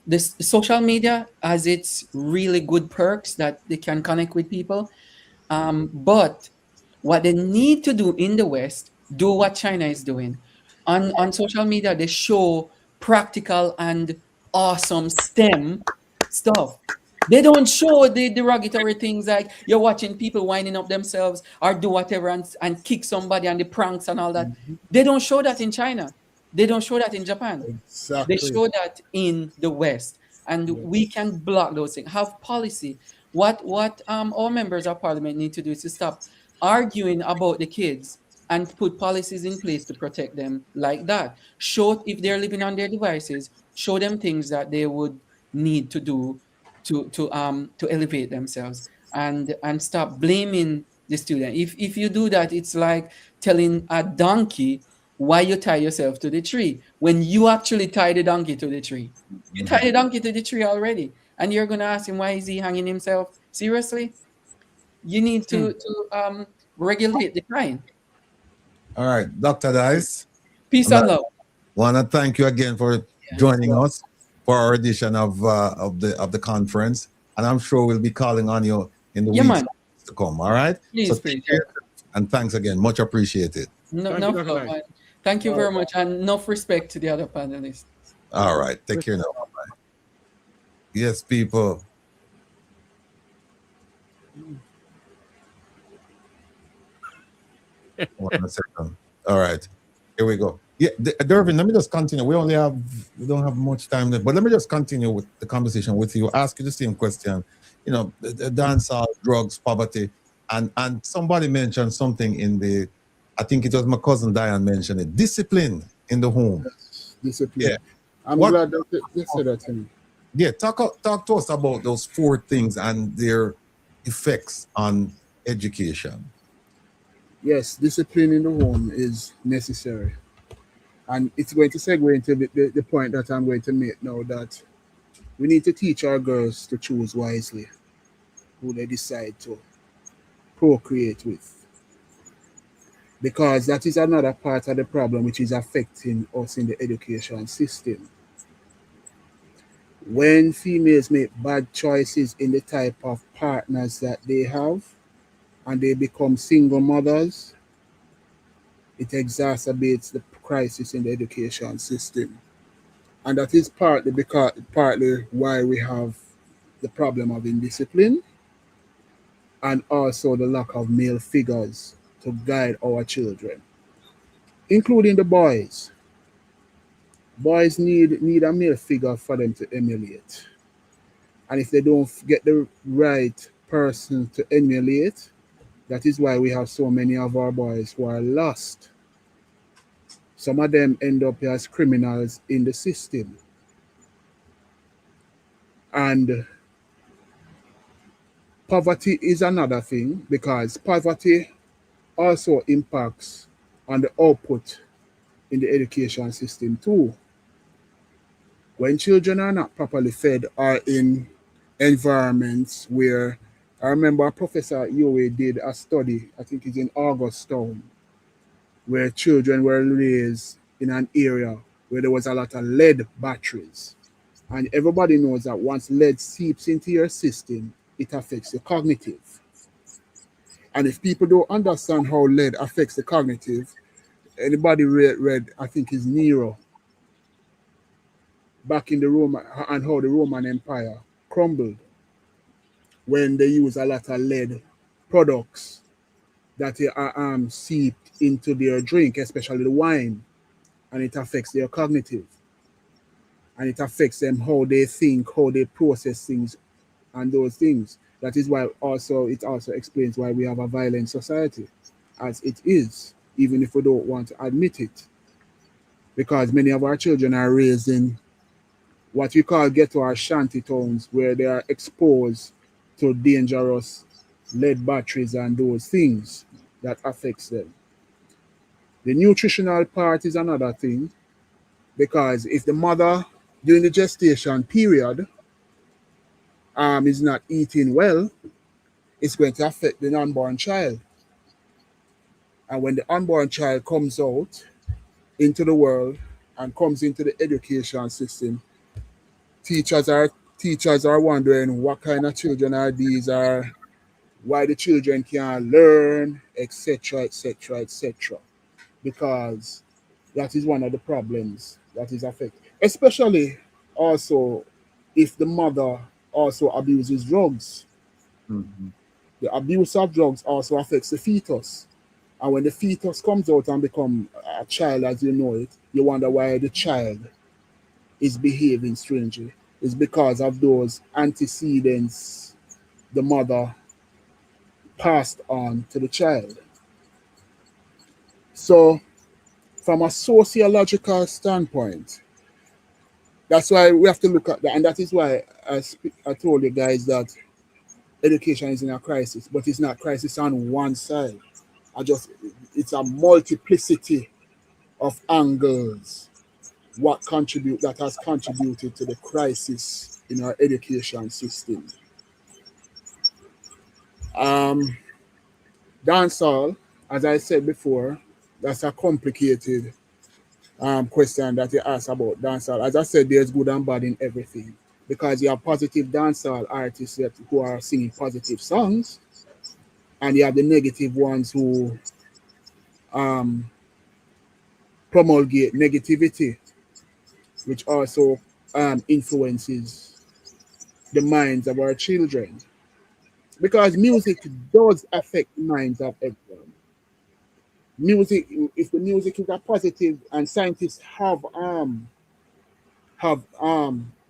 This social media has its really good perks that they can connect with people. But what they need to do in the West, do what China is doing. On social media, they show practical and awesome STEM stuff. They don't show the derogatory things like you're watching people winding up themselves or do whatever and kick somebody and the pranks and all that. They don't show that in China. They don't show that in Japan. Exactly. They show that in the West, and we can block those things. Have policy. What our members of parliament need to do is to stop arguing about the kids and put policies in place to protect them like that. Show if they're living on their devices, show them things that they would need to do to elevate themselves, and stop blaming the student. If you do that, it's like telling a donkey why you tie yourself to the tree when you actually tie the donkey to the tree. You tie the donkey to the tree already, and you're gonna ask him why is he hanging himself? Seriously? You need to regulate the crime. All right, Dr. Dice. Peace and love. Want to thank you again for joining us for our edition of the conference, and I'm sure we'll be calling on you in the weeks to come. All right. Please, and thanks again. Much appreciated. No problem. Thank you very much, and enough respect to the other panelists. All right. Take care now. Bye. Yes, people. One second. All right. Here we go. Yeah, Dervin, let me just continue. We don't have much time left, but let me just continue with the conversation with you. Ask you the same question. You know, the dancehall, drugs, poverty, and somebody mentioned something in the, I think it was my cousin Diane mentioned it, discipline in the home. Yes, discipline. Yeah. I'm glad that they said that to me. Yeah, talk to us about those 4 things and their effects on education. Yes, discipline in the home is necessary. And it's going to segue into the point that I'm going to make now, that we need to teach our girls to choose wisely who they decide to procreate with. Because that is another part of the problem which is affecting us in the education system. When females make bad choices in the type of partners that they have, and they become single mothers, it exacerbates the crisis in the education system. And that is partly why we have the problem of indiscipline and also the lack of male figures to guide our children, including the boys. Boys need a male figure for them to emulate. And if they don't get the right person to emulate, that is why we have so many of our boys who are lost. Some of them end up as criminals in the system. And poverty is another thing, because poverty also impacts on the output in the education system too. When children are not properly fed or in environments where, I remember Professor Yowe did a study, I think it's in Augustown, where children were raised in an area where there was a lot of lead batteries. And everybody knows that once lead seeps into your system, it affects the cognitive. And if people don't understand how lead affects the cognitive, anybody read I think it's Nero, back in the Roman, and how the Roman Empire crumbled when they use a lot of lead products that are seeped into their drink, especially the wine, and it affects their cognitive. And it affects them how they think, how they process things, and those things. That is why it also explains why we have a violent society, as it is, even if we don't want to admit it. Because many of our children are raised in what we call ghetto or shanty towns, where they are exposed to dangerous lead batteries and those things that affects them. The nutritional part is another thing, because if the mother during the gestation period is not eating well, it's going to affect the unborn child. And when the unborn child comes out into the world and comes into the education system, teachers are wondering what kind of children are these, or why the children can't learn, etc., etc., etc. Because that is one of the problems that is affected, especially also if the mother also abuses drugs. Mm-hmm. The abuse of drugs also affects the fetus. And when the fetus comes out and becomes a child as you know it, you wonder why the child is behaving strangely. It's because of those antecedents the mother passed on to the child. So from a sociological standpoint, that's why we have to look at that. And that is why I told you guys that education is in a crisis, but it's not crisis on one side. It's a multiplicity of angles that has contributed to the crisis in our education system. Dancehall, as I said before, that's a complicated question that you asked about dancehall. As I said, there's good and bad in everything, because you have positive dancehall artists who are singing positive songs, and you have the negative ones who promulgate negativity, which also influences the minds of our children. Because music does affect the minds of everyone. Music, if the music is a positive, and scientists have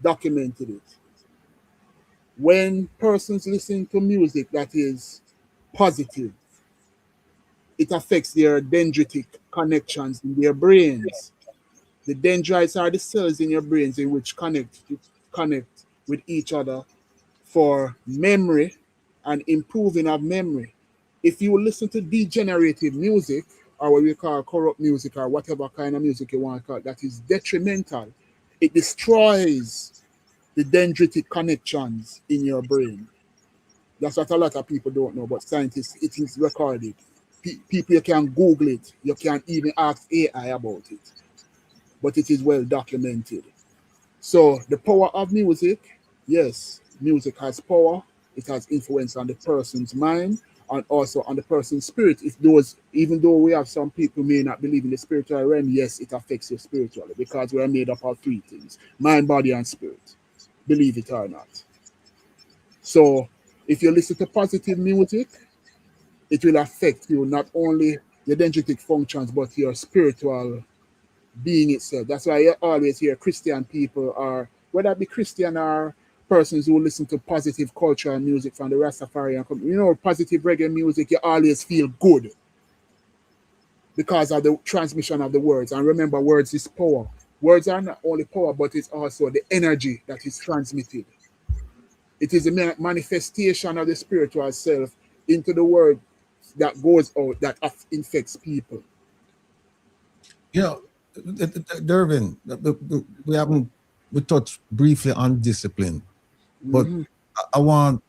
documented it. When persons listen to music that is positive, it affects their dendritic connections in their brains. The dendrites are the cells in your brains in which connect with each other for memory and improving of memory. If you listen to degenerative music, or what we call corrupt music, or whatever kind of music you want to call it, that is detrimental, it destroys the dendritic connections in your brain. That's what a lot of people don't know, but scientists, it is recorded. People, you can Google it. You can even ask AI about it. But it is well documented. So the power of music, yes, music has power. It has influence on the person's mind, and also on the person's spirit. If those, even though we have some people may not believe in the spiritual realm, yes, it affects you spiritually because we are made up of three things: mind, body, and spirit. Believe it or not. So if you listen to positive music, it will affect you not only your dendritic functions but your spiritual being itself. That's why you always hear Christian people, or whether it be Christian or persons who listen to positive cultural music from the Rastafarian community. You know, positive reggae music, you always feel good because of the transmission of the words. And remember, words is power. Words are not only power, but it's also the energy that is transmitted. It is a manifestation of the spiritual self into the word that goes out, that infects people. You know, Dervin, we touched briefly on discipline, but I want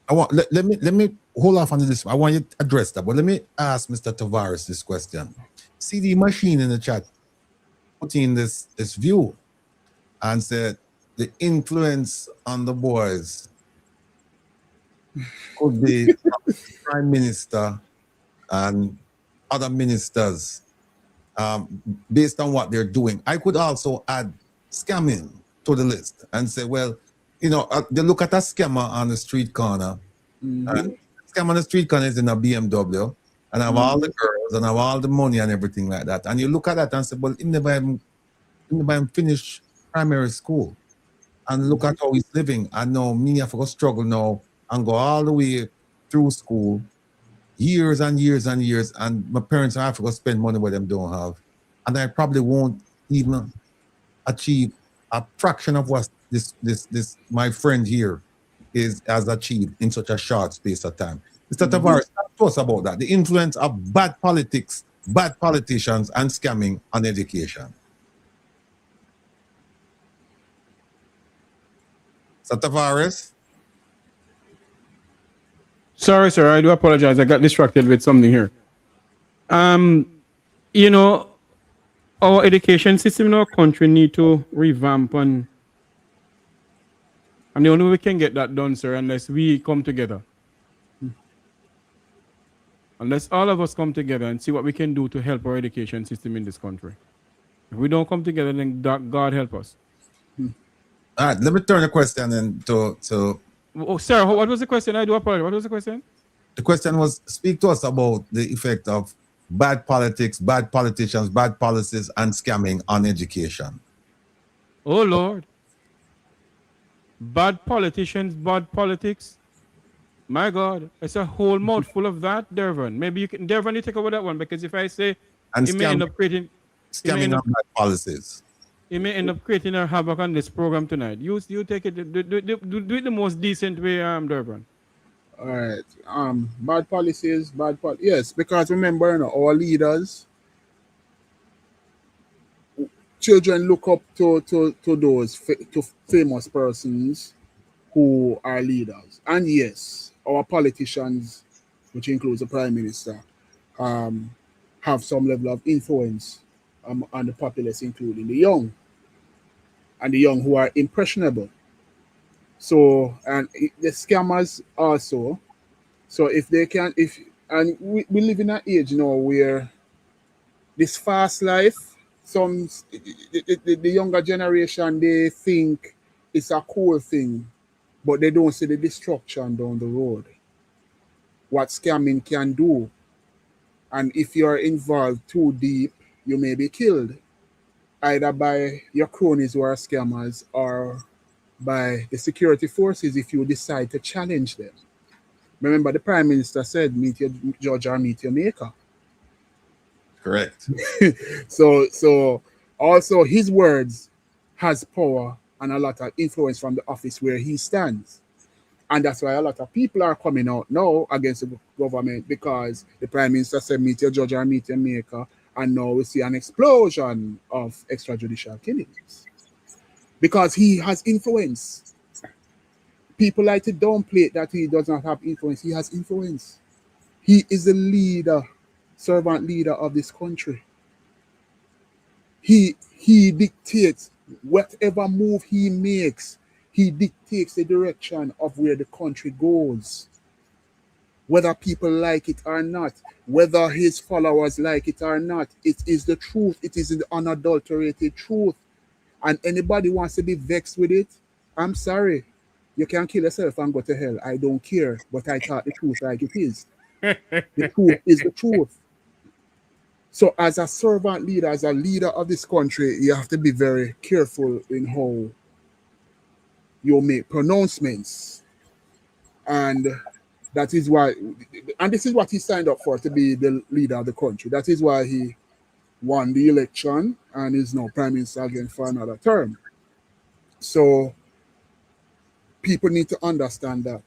let me hold off on this. I want you to address that, but let me ask Mr. Tavares this question. CD Machine in the chat put in this view and said the influence on the boys could be the Prime Minister and other ministers based on what they're doing. I could also add scamming to the list and say, well, you know, they look at a scammer on the street corner, and scammer on the street corner is in a BMW and have all the girls and have all the money and everything like that. And you look at that and say, well, he never even finished primary school. And look at how he's living. And now me have to struggle now and go all the way through school, years and years and years, and my parents have to go spend money where them don't have. And I probably won't even achieve a fraction of what this my friend here has achieved in such a short space of time. Mr. Tavares, talk to us about that. The influence of bad politics, bad politicians, and scamming on education. Mr. Tavares? Sorry, sir. I do apologize. I got distracted with something here. You know, our education system in our country need to revamp, and the only way we can get that done, sir, unless we come together. Unless all of us come together and see what we can do to help our education system in this country. If we don't come together, then God help us. All right, let me turn the question then to Oh, sir, what was the question? I do apologize. What was the question? The question was, speak to us about the effect of bad politics, bad politicians, bad policies, and scamming on education. Oh, Lord. Bad politicians, bad politics. My God, it's a whole mouthful of that, Dervin. Maybe you can, Dervin, you take over that one, because if I say And it may end up creating scamming on bad policies. It may end up creating a havoc on this program tonight. You take it, do it the most decent way, Dervin. All right. Bad policies, yes, because remember, you know, our leaders, children look up to those famous persons who are leaders. And yes, our politicians, which includes the Prime Minister, have some level of influence on the populace, including the young, and the young who are impressionable. So, and the scammers also. So if they can, and we live in an age now where this fast life, the younger generation, they think it's a cool thing, but they don't see the destruction down the road, what scamming can do. And if you're involved too deep, you may be killed, either by your cronies who are scammers or by the security forces if you decide to challenge them. Remember, the Prime Minister said, meet your judge or meet your maker. Correct. So also his words has power and a lot of influence from the office where he stands. And that's why a lot of people are coming out now against the government, because the Prime Minister said, meet your judge or meet your maker. And now we see an explosion of extrajudicial killings because he has influence. People like to downplay that he does not have influence. He has influence. He is the leader, servant leader of this country. He dictates whatever move he makes. He dictates the direction of where the country goes. whether people like it or not, whether his followers like it or not. It is the truth. It is the unadulterated truth. And anybody wants to be vexed with it, I'm sorry. You can kill yourself and go to hell. I don't care. But I thought the truth like it is. The truth is the truth. So as a servant leader, as a leader of this country, you have to be very careful in how you make pronouncements. And that is why, and this is what he signed up for, to be the leader of the country. That is why he won the election and is now prime minister again for another term. So people need to understand that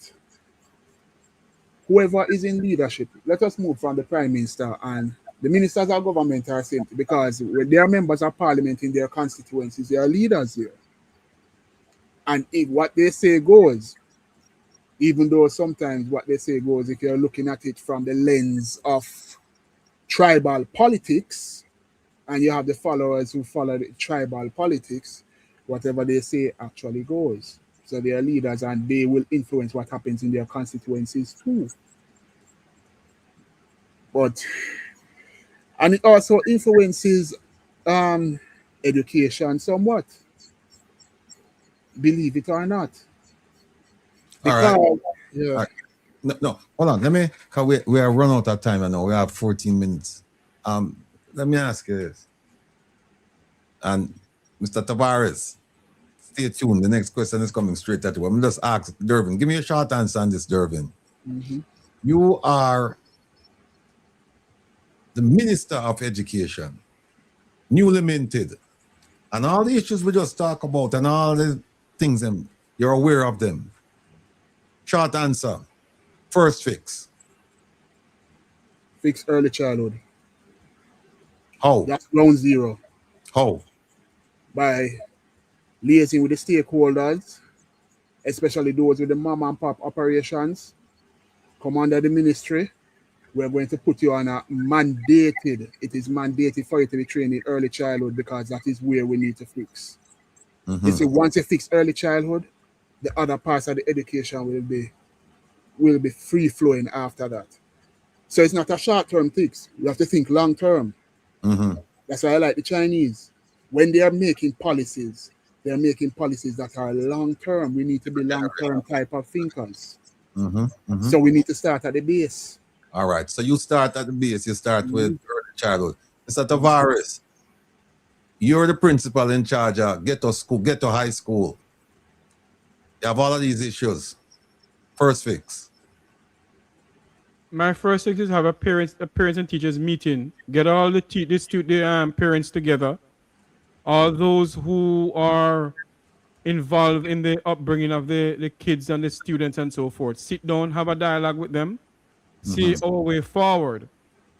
whoever is in leadership, let us move from the prime minister, and the ministers of government are same, because they are members of parliament in their constituencies, they are leaders here. And if what they say goes, even though sometimes what they say goes, if you're looking at it from the lens of tribal politics, and you have the followers who follow the tribal politics, whatever they say actually goes. So they are leaders and they will influence what happens in their constituencies too. And it also influences education somewhat. Believe it or not. Because, all right. yeah. All right. No, hold on. Let me, because we are run out of time. I know we have 14 minutes. Let me ask you this. And Mr. Tavares, stay tuned. The next question is coming straight at you. I'm just ask Dervin. Give me a short answer on this, Dervin. Mm-hmm. You are the Minister of Education, newly minted, and all the issues we just talk about and all the things you're aware of them. Short answer. First fix. Fix early childhood. How? That's ground zero. How? By liaising with the stakeholders, especially those with the mom and pop operations, come under the ministry. We're going to put you on a mandated, it is mandated for you to be trained in early childhood, because that is where we need to fix. Mm-hmm. You see, once you fix early childhood, the other parts of the education will be free flowing after that. So it's not a short-term fix. You have to think long-term. Mm-hmm. That's why I like the Chinese. When they are making policies, they're making policies that are long-term. We need to be long-term type of thinkers. Mm-hmm. Mm-hmm. So we need to start at the base. All right. So you start at the base. You start with early childhood. Mr. Tavares, you're the principal in charge of ghetto school, ghetto high school. You have all of these issues. First fix. My first fix is have a parents and teachers meeting. Get all the parents together. All those who are involved in the upbringing of the kids and the students and so forth. Sit down, have a dialogue with them, see our way forward,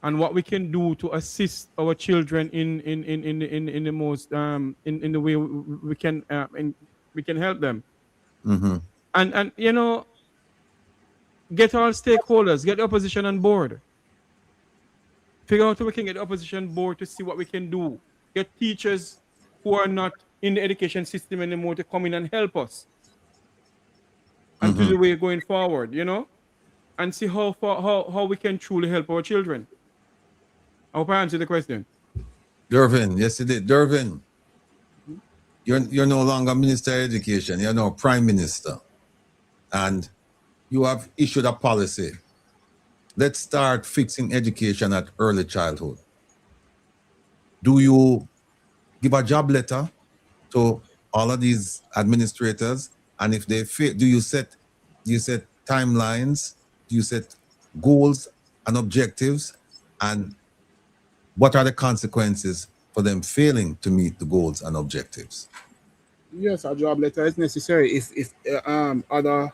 and what we can do to assist our children in the most in the way we can help them. Mm-hmm. And you know, get all stakeholders, get the opposition on board. Figure out how we can get the opposition board to see what we can do. Get teachers who are not in the education system anymore to come in and help us. And do the way going forward, you know? And see how we can truly help our children. I hope I answered the question. Dervin, yes you did. Dervin, you're no longer Minister of Education, you're now Prime Minister. And you have issued a policy. Let's start fixing education at early childhood. Do you give a job letter to all of these administrators? And if they fail, do you set timelines? Do you set goals and objectives? And what are the consequences for them failing to meet the goals and objectives? Yes, a job letter is necessary if other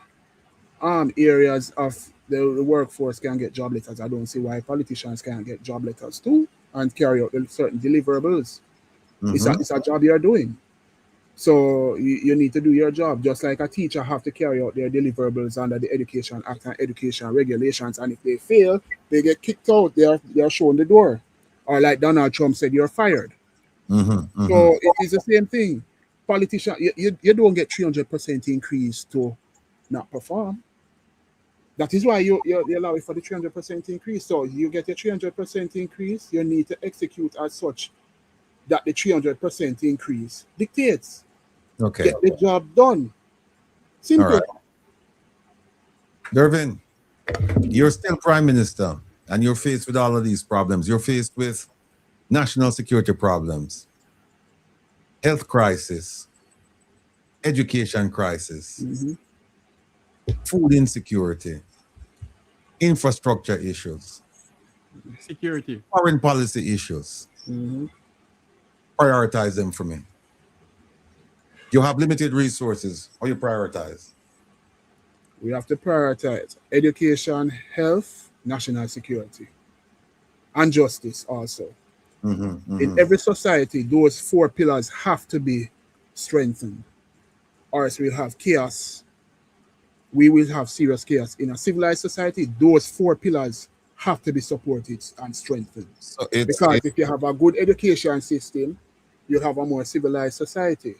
areas of the workforce can get job letters. I don't see why politicians can't get job letters too and carry out certain deliverables. It's a job you're doing. So you need to do your job, just like a teacher have to carry out their deliverables under the Education Act and education regulations. And if they fail, they get kicked out. They are shown the door. Or like Donald Trump said, you're fired. So it is the same thing. Politician, you don't get 300% increase to not perform. That is why you allow it for the 300% increase. So you get a 300% increase, you need to execute as such that the 300% increase dictates. Okay. Get the job done. Simple. All right. Dervin, you're still Prime Minister and you're faced with all of these problems. You're faced with national security problems, health crisis, education crisis, food insecurity, infrastructure issues, security, foreign policy issues. Prioritize them for me. You have limited resources. How you prioritize? We have to prioritize education, health, national security, and justice also. In every society, those 4 pillars have to be strengthened, or else we'll have chaos. We will have serious chaos. In a civilized society, those 4 pillars have to be supported and strengthened. So because if you have a good education system, you'll have a more civilized society.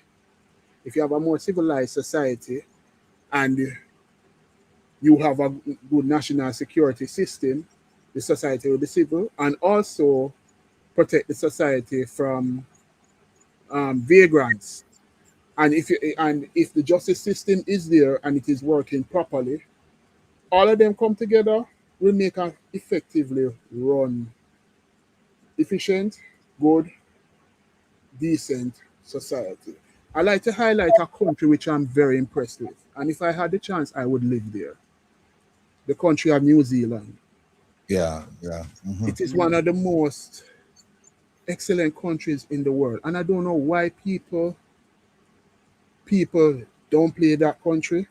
If you have a more civilized society and you have a good national security system, the society will be civil and also protect the society from vagrants. And if the justice system is there and it is working properly, all of them come together will make an effectively run, efficient, good, decent society. I like to highlight a country which I'm very impressed with. And if I had the chance, I would live there. The country of New Zealand. Yeah. It is one of the most excellent countries in the world. And I don't know why people don't play that country.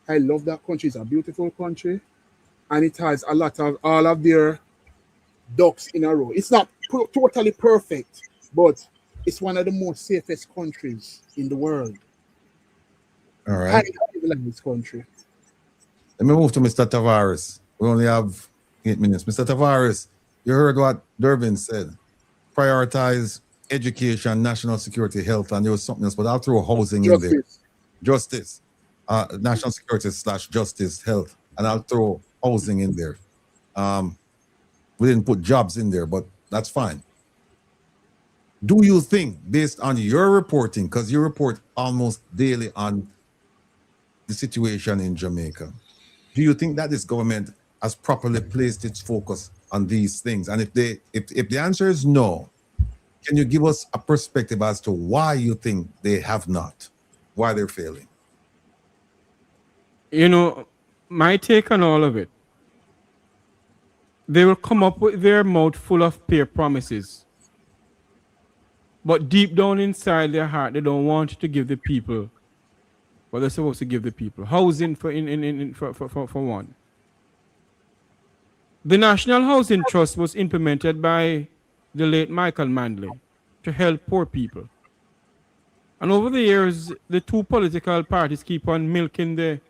I love that country. It's a beautiful country. And it has a lot of all of their ducks in a row. It's not totally perfect, but it's one of the most safest countries in the world. All right. This country. Let me move to Mr. Tavares. We only have 8 minutes. Mr. Tavares, you heard what Dervin said. Prioritize education, national security, health, and there was something else, but I'll throw housing in there. Justice. National security / justice, health, and I'll throw housing in there. We didn't put jobs in there, but that's fine. Do you think, based on your reporting, because you report almost daily on the situation in Jamaica, do you think that this government has properly placed its focus on these things? And if the answer is no, can you give us a perspective as to why you think they have not, why they're failing? You know, my take on all of it, they will come up with their mouth full of pure promises. But deep down inside their heart, they don't want to give the people what they're supposed to give the people. Housing for one. The National Housing Trust was implemented by the late Michael Manley to help poor people. And over the years, the 2 political parties keep on milking the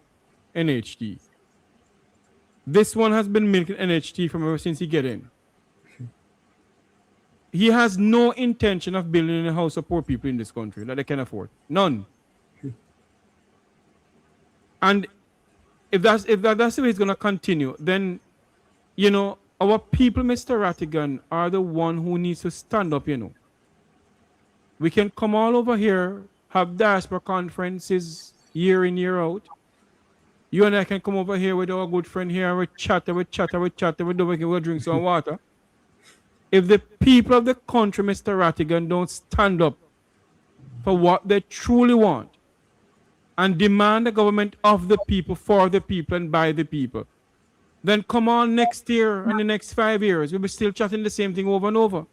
NHT. This one has been milking NHT from ever since he get in. He has no intention of building a house of poor people in this country that they can afford. None. And if that's the way it's going to continue, then, you know, our people, Mr. Rattigan, are the one who needs to stand up, you know. We can come all over here, have diaspora conferences year in, year out. You and I can come over here with our good friend here, we chatter, we drink some water. If the people of the country, Mr. Rattigan, don't stand up for what they truly want and demand the government of the people, for the people, and by the people, then come on next year and the next 5 years, we'll be still chatting the same thing over and over.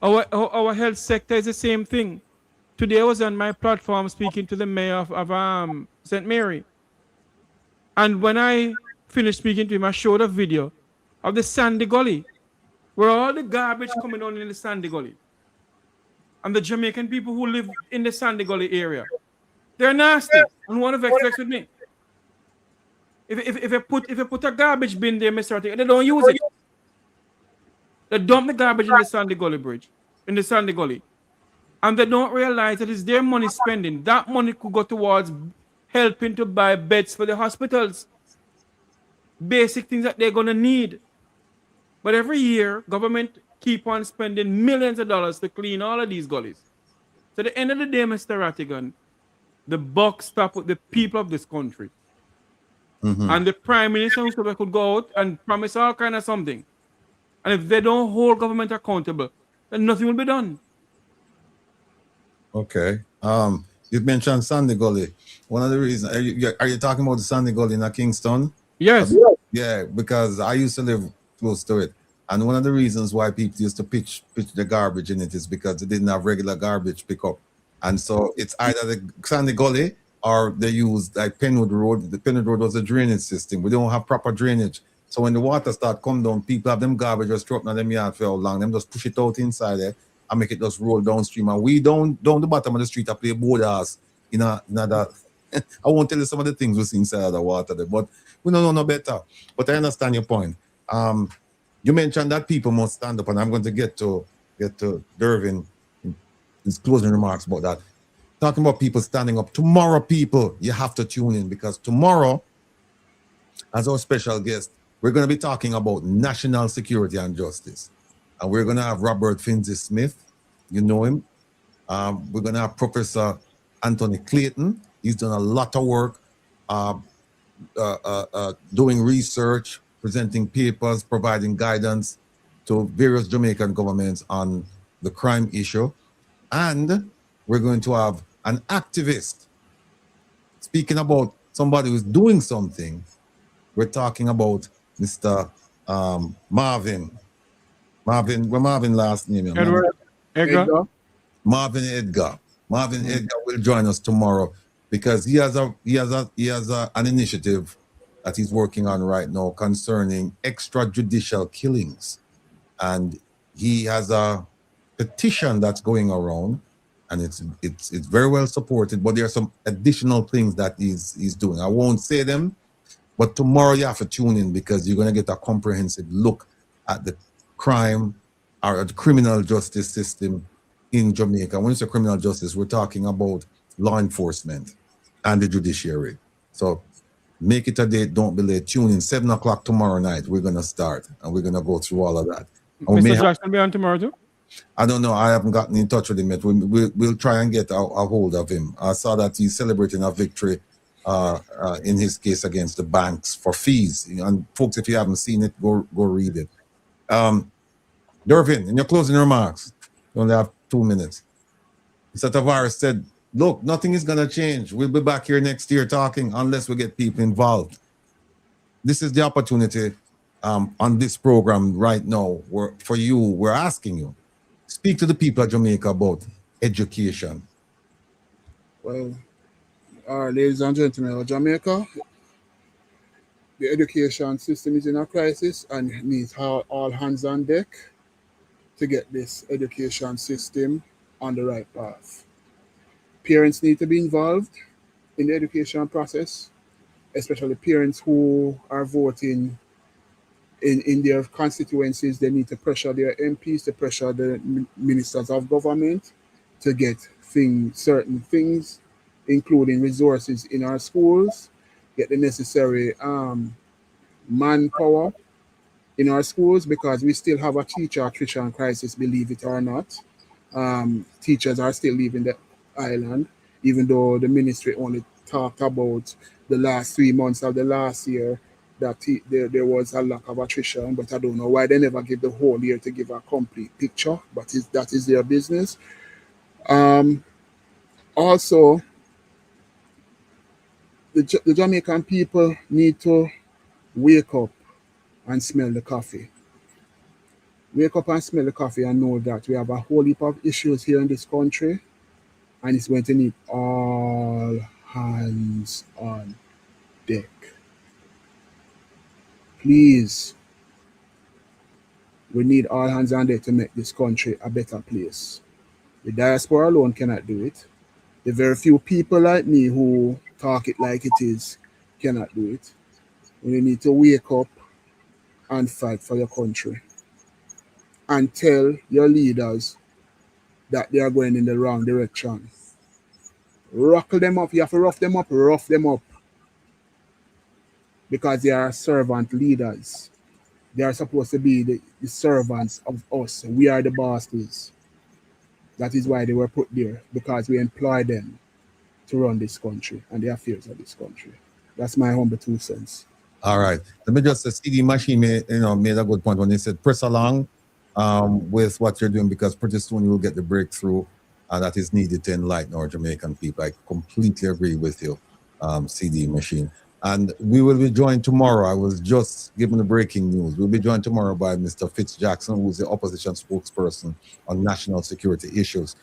Our health sector is the same thing. Today I was on my platform speaking to the mayor of St. Mary. And when I finished speaking to him, I showed a video of the Sandy Gully, where all the garbage coming on in the Sandy Gully. And the Jamaican people who live in the Sandy Gully area, they're nasty and want to vex with me. If you put a garbage bin there, Mr. Rattigan, they don't use it. They dump the garbage in the Sandy Gully bridge, in the Sandy Gully. And they don't realize that it's their money spending. That money could go towards helping to buy beds for the hospitals. basic things that they're going to need. But every year, government keep on spending millions of dollars to clean all of these gullies. So at the end of the day, Mr. Rattigan, the buck stop with the people of this country. And the prime minister could go out and promise all kind of something. And if they don't hold government accountable, then nothing will be done. Okay. You mentioned Sandy Gully. One of the reasons, are you talking about the Sandy Gully in Kingston? Yes. Yeah, because I used to live close to it. And one of the reasons why people used to pitch the garbage in it is because they didn't have regular garbage pickup. And so it's either the Sandy Gully or they use like Penwood Road. The Penwood Road was a drainage system. We don't have proper drainage. So when the water start come down, people have them garbage just thrown on them yard for how long. Them just push it out inside there and make it just roll downstream. And we down the bottom of the street, I play borders in that. I won't tell you some of the things we see inside of the water there, but we don't know no better. But I understand your point. You mentioned that people must stand up, and I'm going to get to Dervin in his closing remarks about that. Talking about people standing up. Tomorrow, people, you have to tune in, because tomorrow, as our special guest, we're going to be talking about national security and justice. And we're going to have Robert Finzi-Smith. You know him. We're going to have Professor Anthony Clayton. He's done a lot of work doing research, presenting papers, providing guidance to various Jamaican governments on the crime issue. And we're going to have an activist speaking about somebody who's doing something. We're talking about Mr. Marvin. Marvin last name? Edgar. Marvin Edgar. Marvin Edgar will join us tomorrow because he has an initiative that he's working on right now concerning extrajudicial killings, and he has a petition that's going around, and it's very well supported. But there are some additional things that he's doing. I won't say them, but tomorrow you have to tune in because you're going to get a comprehensive look at the crime or the criminal justice system in Jamaica. When it's a criminal justice, we're talking about law enforcement and the judiciary. So make it a date, don't be late. Tune in 7 o'clock tomorrow night. We're going to start and we're going to go through all of that. Mr. Jackson will be on tomorrow too? I don't know. I haven't gotten in touch with him yet. We'll try and get a hold of him. I saw that he's celebrating a victory in his case against the banks for fees. And folks, if you haven't seen it, go read it. Dervin, in your closing remarks, you only have 2 minutes. Mr. Tavares said, look, nothing is going to change. We'll be back here next year talking unless we get people involved. This is the opportunity on this program right now for you. We're asking you, speak to the people of Jamaica about education. Well, ladies and gentlemen of Jamaica, the education system is in a crisis and needs all hands on deck to get this education system on the right path. Parents need to be involved in the education process, especially parents who are voting in their constituencies. They need to pressure their MPs, to pressure the ministers of government to get certain things, including resources in our schools, get the necessary manpower in our schools, because we still have a teacher attrition crisis, believe it or not. Teachers are still leaving the island, even though the ministry only talked about the last 3 months of the last year that there was a lack of attrition, but I don't know why they never give the whole year to give a complete picture, but that is their business. Also, the Jamaican people need to wake up and smell the coffee. Wake up and smell the coffee and know that we have a whole heap of issues here in this country, and it's going to need all hands on deck. Please, we need all hands on deck to make this country a better place. The diaspora alone cannot do it. The very few people like me who talk it like it is cannot do it. We need to wake up and fight for your country and tell your leaders that they are going in the wrong direction. Rough them up. You have to rough them up. because they are servant leaders. They are supposed to be the servants of us. We are the bosses. That is why they were put there, because we employ them to run this country and the affairs of this country. That's my humble 2 cents. All right. Let me just say, CD Machine made a good point when he said, press along with what you're doing, because pretty soon you will get the breakthrough that is needed to enlighten our Jamaican people. I completely agree with you, CD Machine. And we will be joined tomorrow. I was just given the breaking news. We'll be joined tomorrow by Mr. Fitz Jackson, who's the opposition spokesperson on national security issues.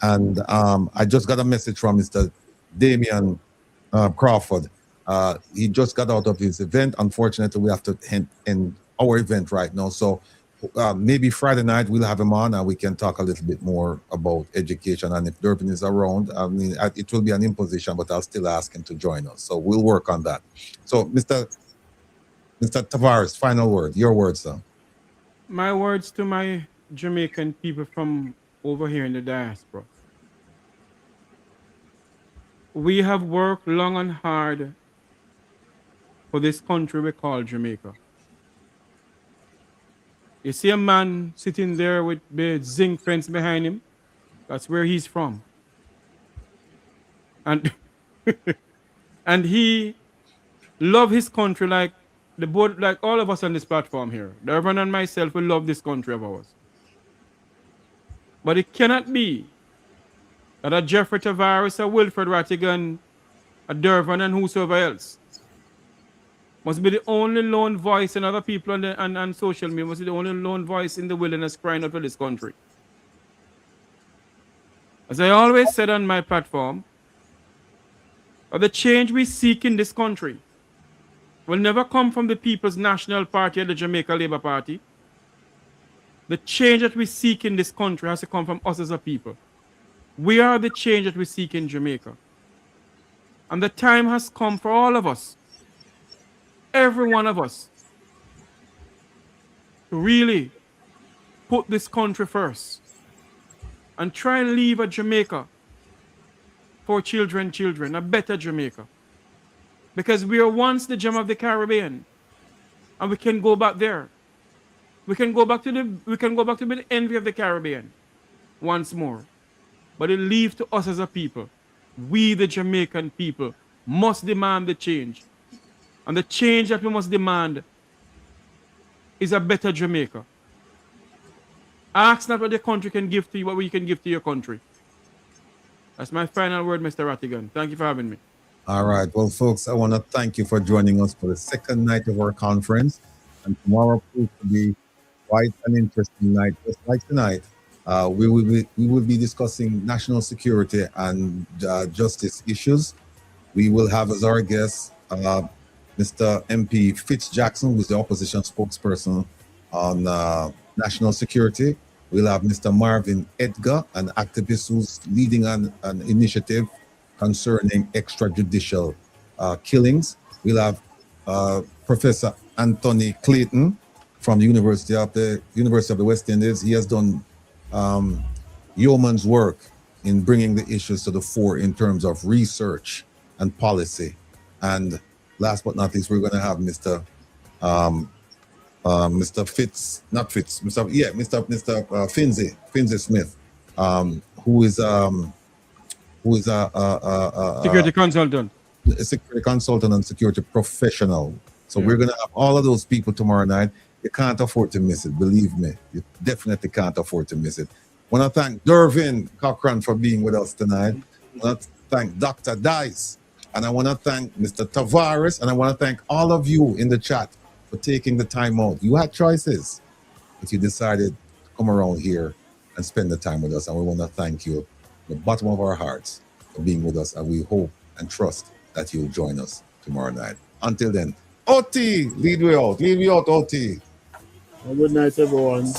And I just got a message from Mr. Damian Crawford. He just got out of his event. Unfortunately, we have to end our event right now. So maybe Friday night we'll have him on and we can talk a little bit more about education. And if Durbin is around, I mean, it will be an imposition, but I'll still ask him to join us. So we'll work on that. So Mr. Tavares, final word, your words, sir. My words to my Jamaican people from over here in the diaspora. We have worked long and hard for this country we call Jamaica. You see a man sitting there with the zinc fence behind him? That's where he's from. And and he loves his country like all of us on this platform here. Durban and myself, we love this country of ours. But it cannot be that a Jeffrey Tavares, a Wilfred Rattigan, a Durban, and whosoever else must be the only lone voice, and other people on social media must be the only lone voice in the wilderness crying out for this country. As I always said on my platform, the change we seek in this country will never come from the People's National Party or the Jamaica Labour Party. The change that we seek in this country has to come from us as a people. We are the change that we seek in Jamaica. And the time has come for all of us, every one of us, to really put this country first and try and leave a Jamaica for children, a better Jamaica. Because we are once the gem of the Caribbean, and we can go back there. We can go back to be the envy of the Caribbean once more. But it leaves to us as a people. We, the Jamaican people, must demand the change. And the change that we must demand is a better Jamaica. Ask not what the country can give to you, what we can give to your country. That's my final word, Mr. Rattigan. Thank you for having me. All right. Well, folks, I want to thank you for joining us for the second night of our conference. And tomorrow proves to be quite an interesting night. Just like tonight, we will be discussing national security and justice issues. We will have as our guest Mr. MP Fitz Jackson, who is the opposition spokesperson on national security. We'll have Mr. Marvin Edgar, an activist who's leading an initiative concerning extrajudicial killings. We'll have Professor Anthony Clayton from the University of the West Indies. He has done yeoman's work in bringing the issues to the fore in terms of research and policy. And last but not least, we're going to have Mr. Finzi Smith, who is a security consultant, and security professional. So we're going to have all of those people tomorrow night. You can't afford to miss it. Believe me, you definitely can't afford to miss it. I want to thank Dervin Cochran for being with us tonight. I want to thank Dr. Dice. And I want to thank Mr. Tavares. And I want to thank all of you in the chat for taking the time out. You had choices, but you decided to come around here and spend the time with us. And we want to thank you from the bottom of our hearts for being with us. And we hope and trust that you'll join us tomorrow night. Until then, OT, lead me out. Lead me out, OT. Good night, everyone.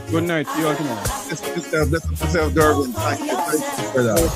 Good night. See you all tomorrow. Bless yourself, Durban. Thank you for that.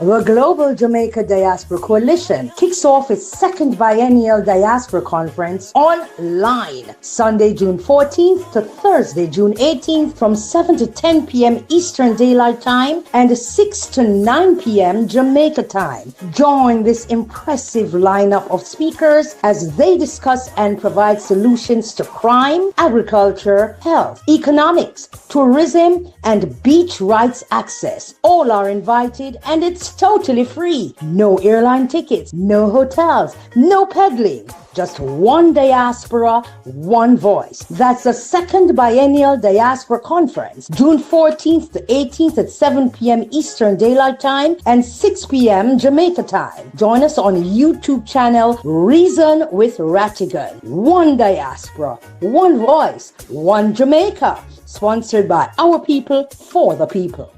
The Global Jamaica Diaspora Coalition kicks off its second biennial Diaspora Conference online Sunday, June 14th to Thursday, June 18th from 7 to 10 p.m. Eastern Daylight Time and 6 to 9 p.m. Jamaica time. Join this impressive lineup of speakers as they discuss and provide solutions to crime, agriculture, health, economics, tourism, and beach rights access. All are invited and it's totally free. No airline tickets, no hotels, no peddling. Just one diaspora, one voice. That's the second biennial Diaspora Conference, June 14th to 18th at 7 p.m. Eastern Daylight Time and 6 p.m. Jamaica time. Join us on YouTube channel Reason with Rattigan. One diaspora, one voice, one Jamaica. Sponsored by our people for the people.